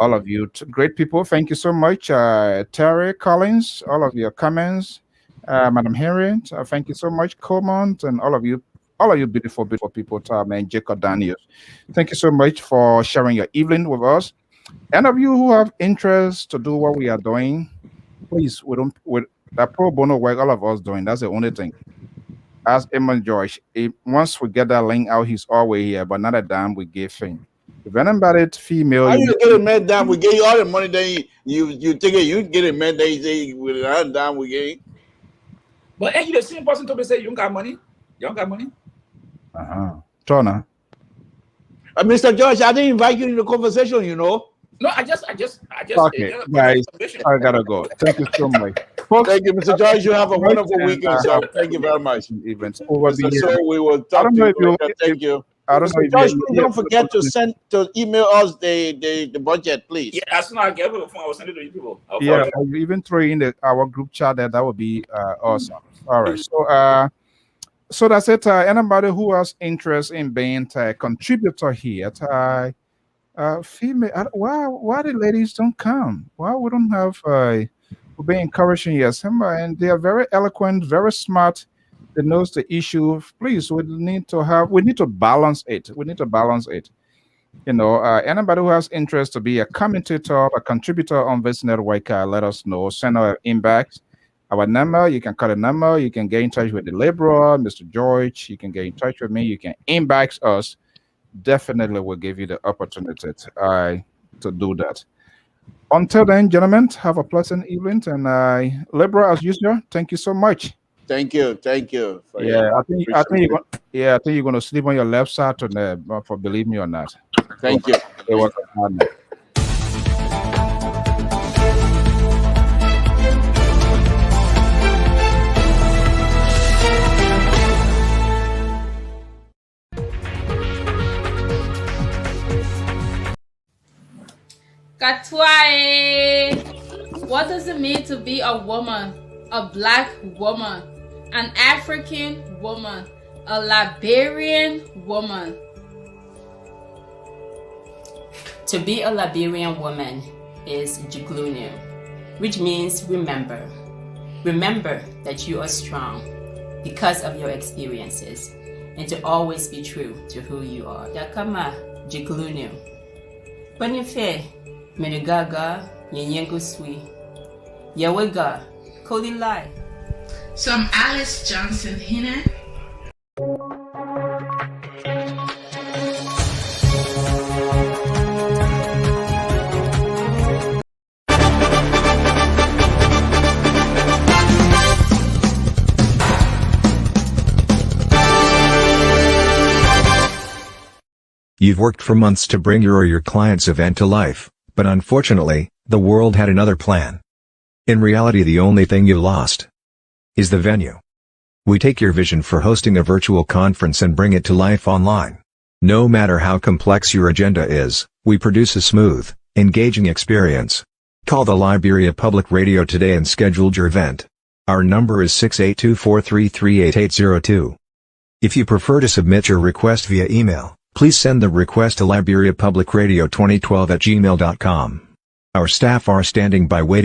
Speaker 3: all of you great people, thank you so much. Terry Collins, all of your comments. Madam Harriet, thank you so much. Coleman, and all of you beautiful people, man, Jacob Daniels. Thank you so much for sharing your evening with us. Any of you who have interest to do what we are doing, please, with that pro bono work all of us doing, that's the only thing. As Emma George, once we get that link out, he's always here, but not a damn we give him. If anybody female,
Speaker 5: how you get a man down, we give you all the money, then you think you get a man, they say with a down, we get.
Speaker 2: But ain't you the same person to be say you don't got money? You don't got money?
Speaker 3: Turner.
Speaker 5: Mr. George, I didn't invite you in the conversation, you know.
Speaker 2: No, I just.
Speaker 3: Okay, guys, I gotta go. Thank you so much.
Speaker 5: Folks, thank you, Mr. George. You have a wonderful weekend, sir. Thank you very much.
Speaker 3: Events over
Speaker 5: Mr. So we will talk to you later. Thank you.
Speaker 3: I don't know
Speaker 5: George, don't forget to email us the budget, please.
Speaker 2: Yeah, as soon as I get the phone, I will send it to you people.
Speaker 3: Yeah, I'll even throw in our group chat that would be awesome. All right, so that's it. Anybody who has interest in being a contributor here, female, why the ladies don't come? Why we don't have we'll be encouraging yes, and they are very eloquent, very smart. They knows the issue. Please, we need to balance it. We need to balance it. You know, anybody who has interest to be a commentator, a contributor on this network, let us know. Send our inbox. Our number, you can call a number. You can get in touch with the laborer, Mr. George. You can get in touch with me. You can inbox us. Definitely will give you the opportunity to do that. Until then, gentlemen, have a pleasant evening. And Libra, as usual, thank you so much.
Speaker 5: Thank you.
Speaker 3: I think you're going to sleep on your left side tonight, for believe me or not.
Speaker 5: Thank you.
Speaker 3: It was a hard night.
Speaker 10: Katwae. What does it mean to be a woman? A black woman, an African woman, a Liberian woman?
Speaker 11: To be a Liberian woman is Jiglunu, which means remember. Remember that you are strong because of your experiences and to always be true to who you are. Yakama Jiglunu. Panife, Menegaga, Yenyengu Sui, Yawega, Kodi Lai.
Speaker 10: So I'm Alice Johnson Hina.
Speaker 12: You've worked for months to bring your or your client's event to life, but unfortunately, the world had another plan. In reality, the only thing you lost is the venue. We take your vision for hosting a virtual conference and bring it to life online. No matter how complex your agenda is, we produce a smooth, engaging experience. Call the Liberia Public Radio today and schedule your event. Our number is 682-433-8802. If you prefer to submit your request via email, please send the request to liberiapublicradio2012@gmail.com. Our staff are standing by waiting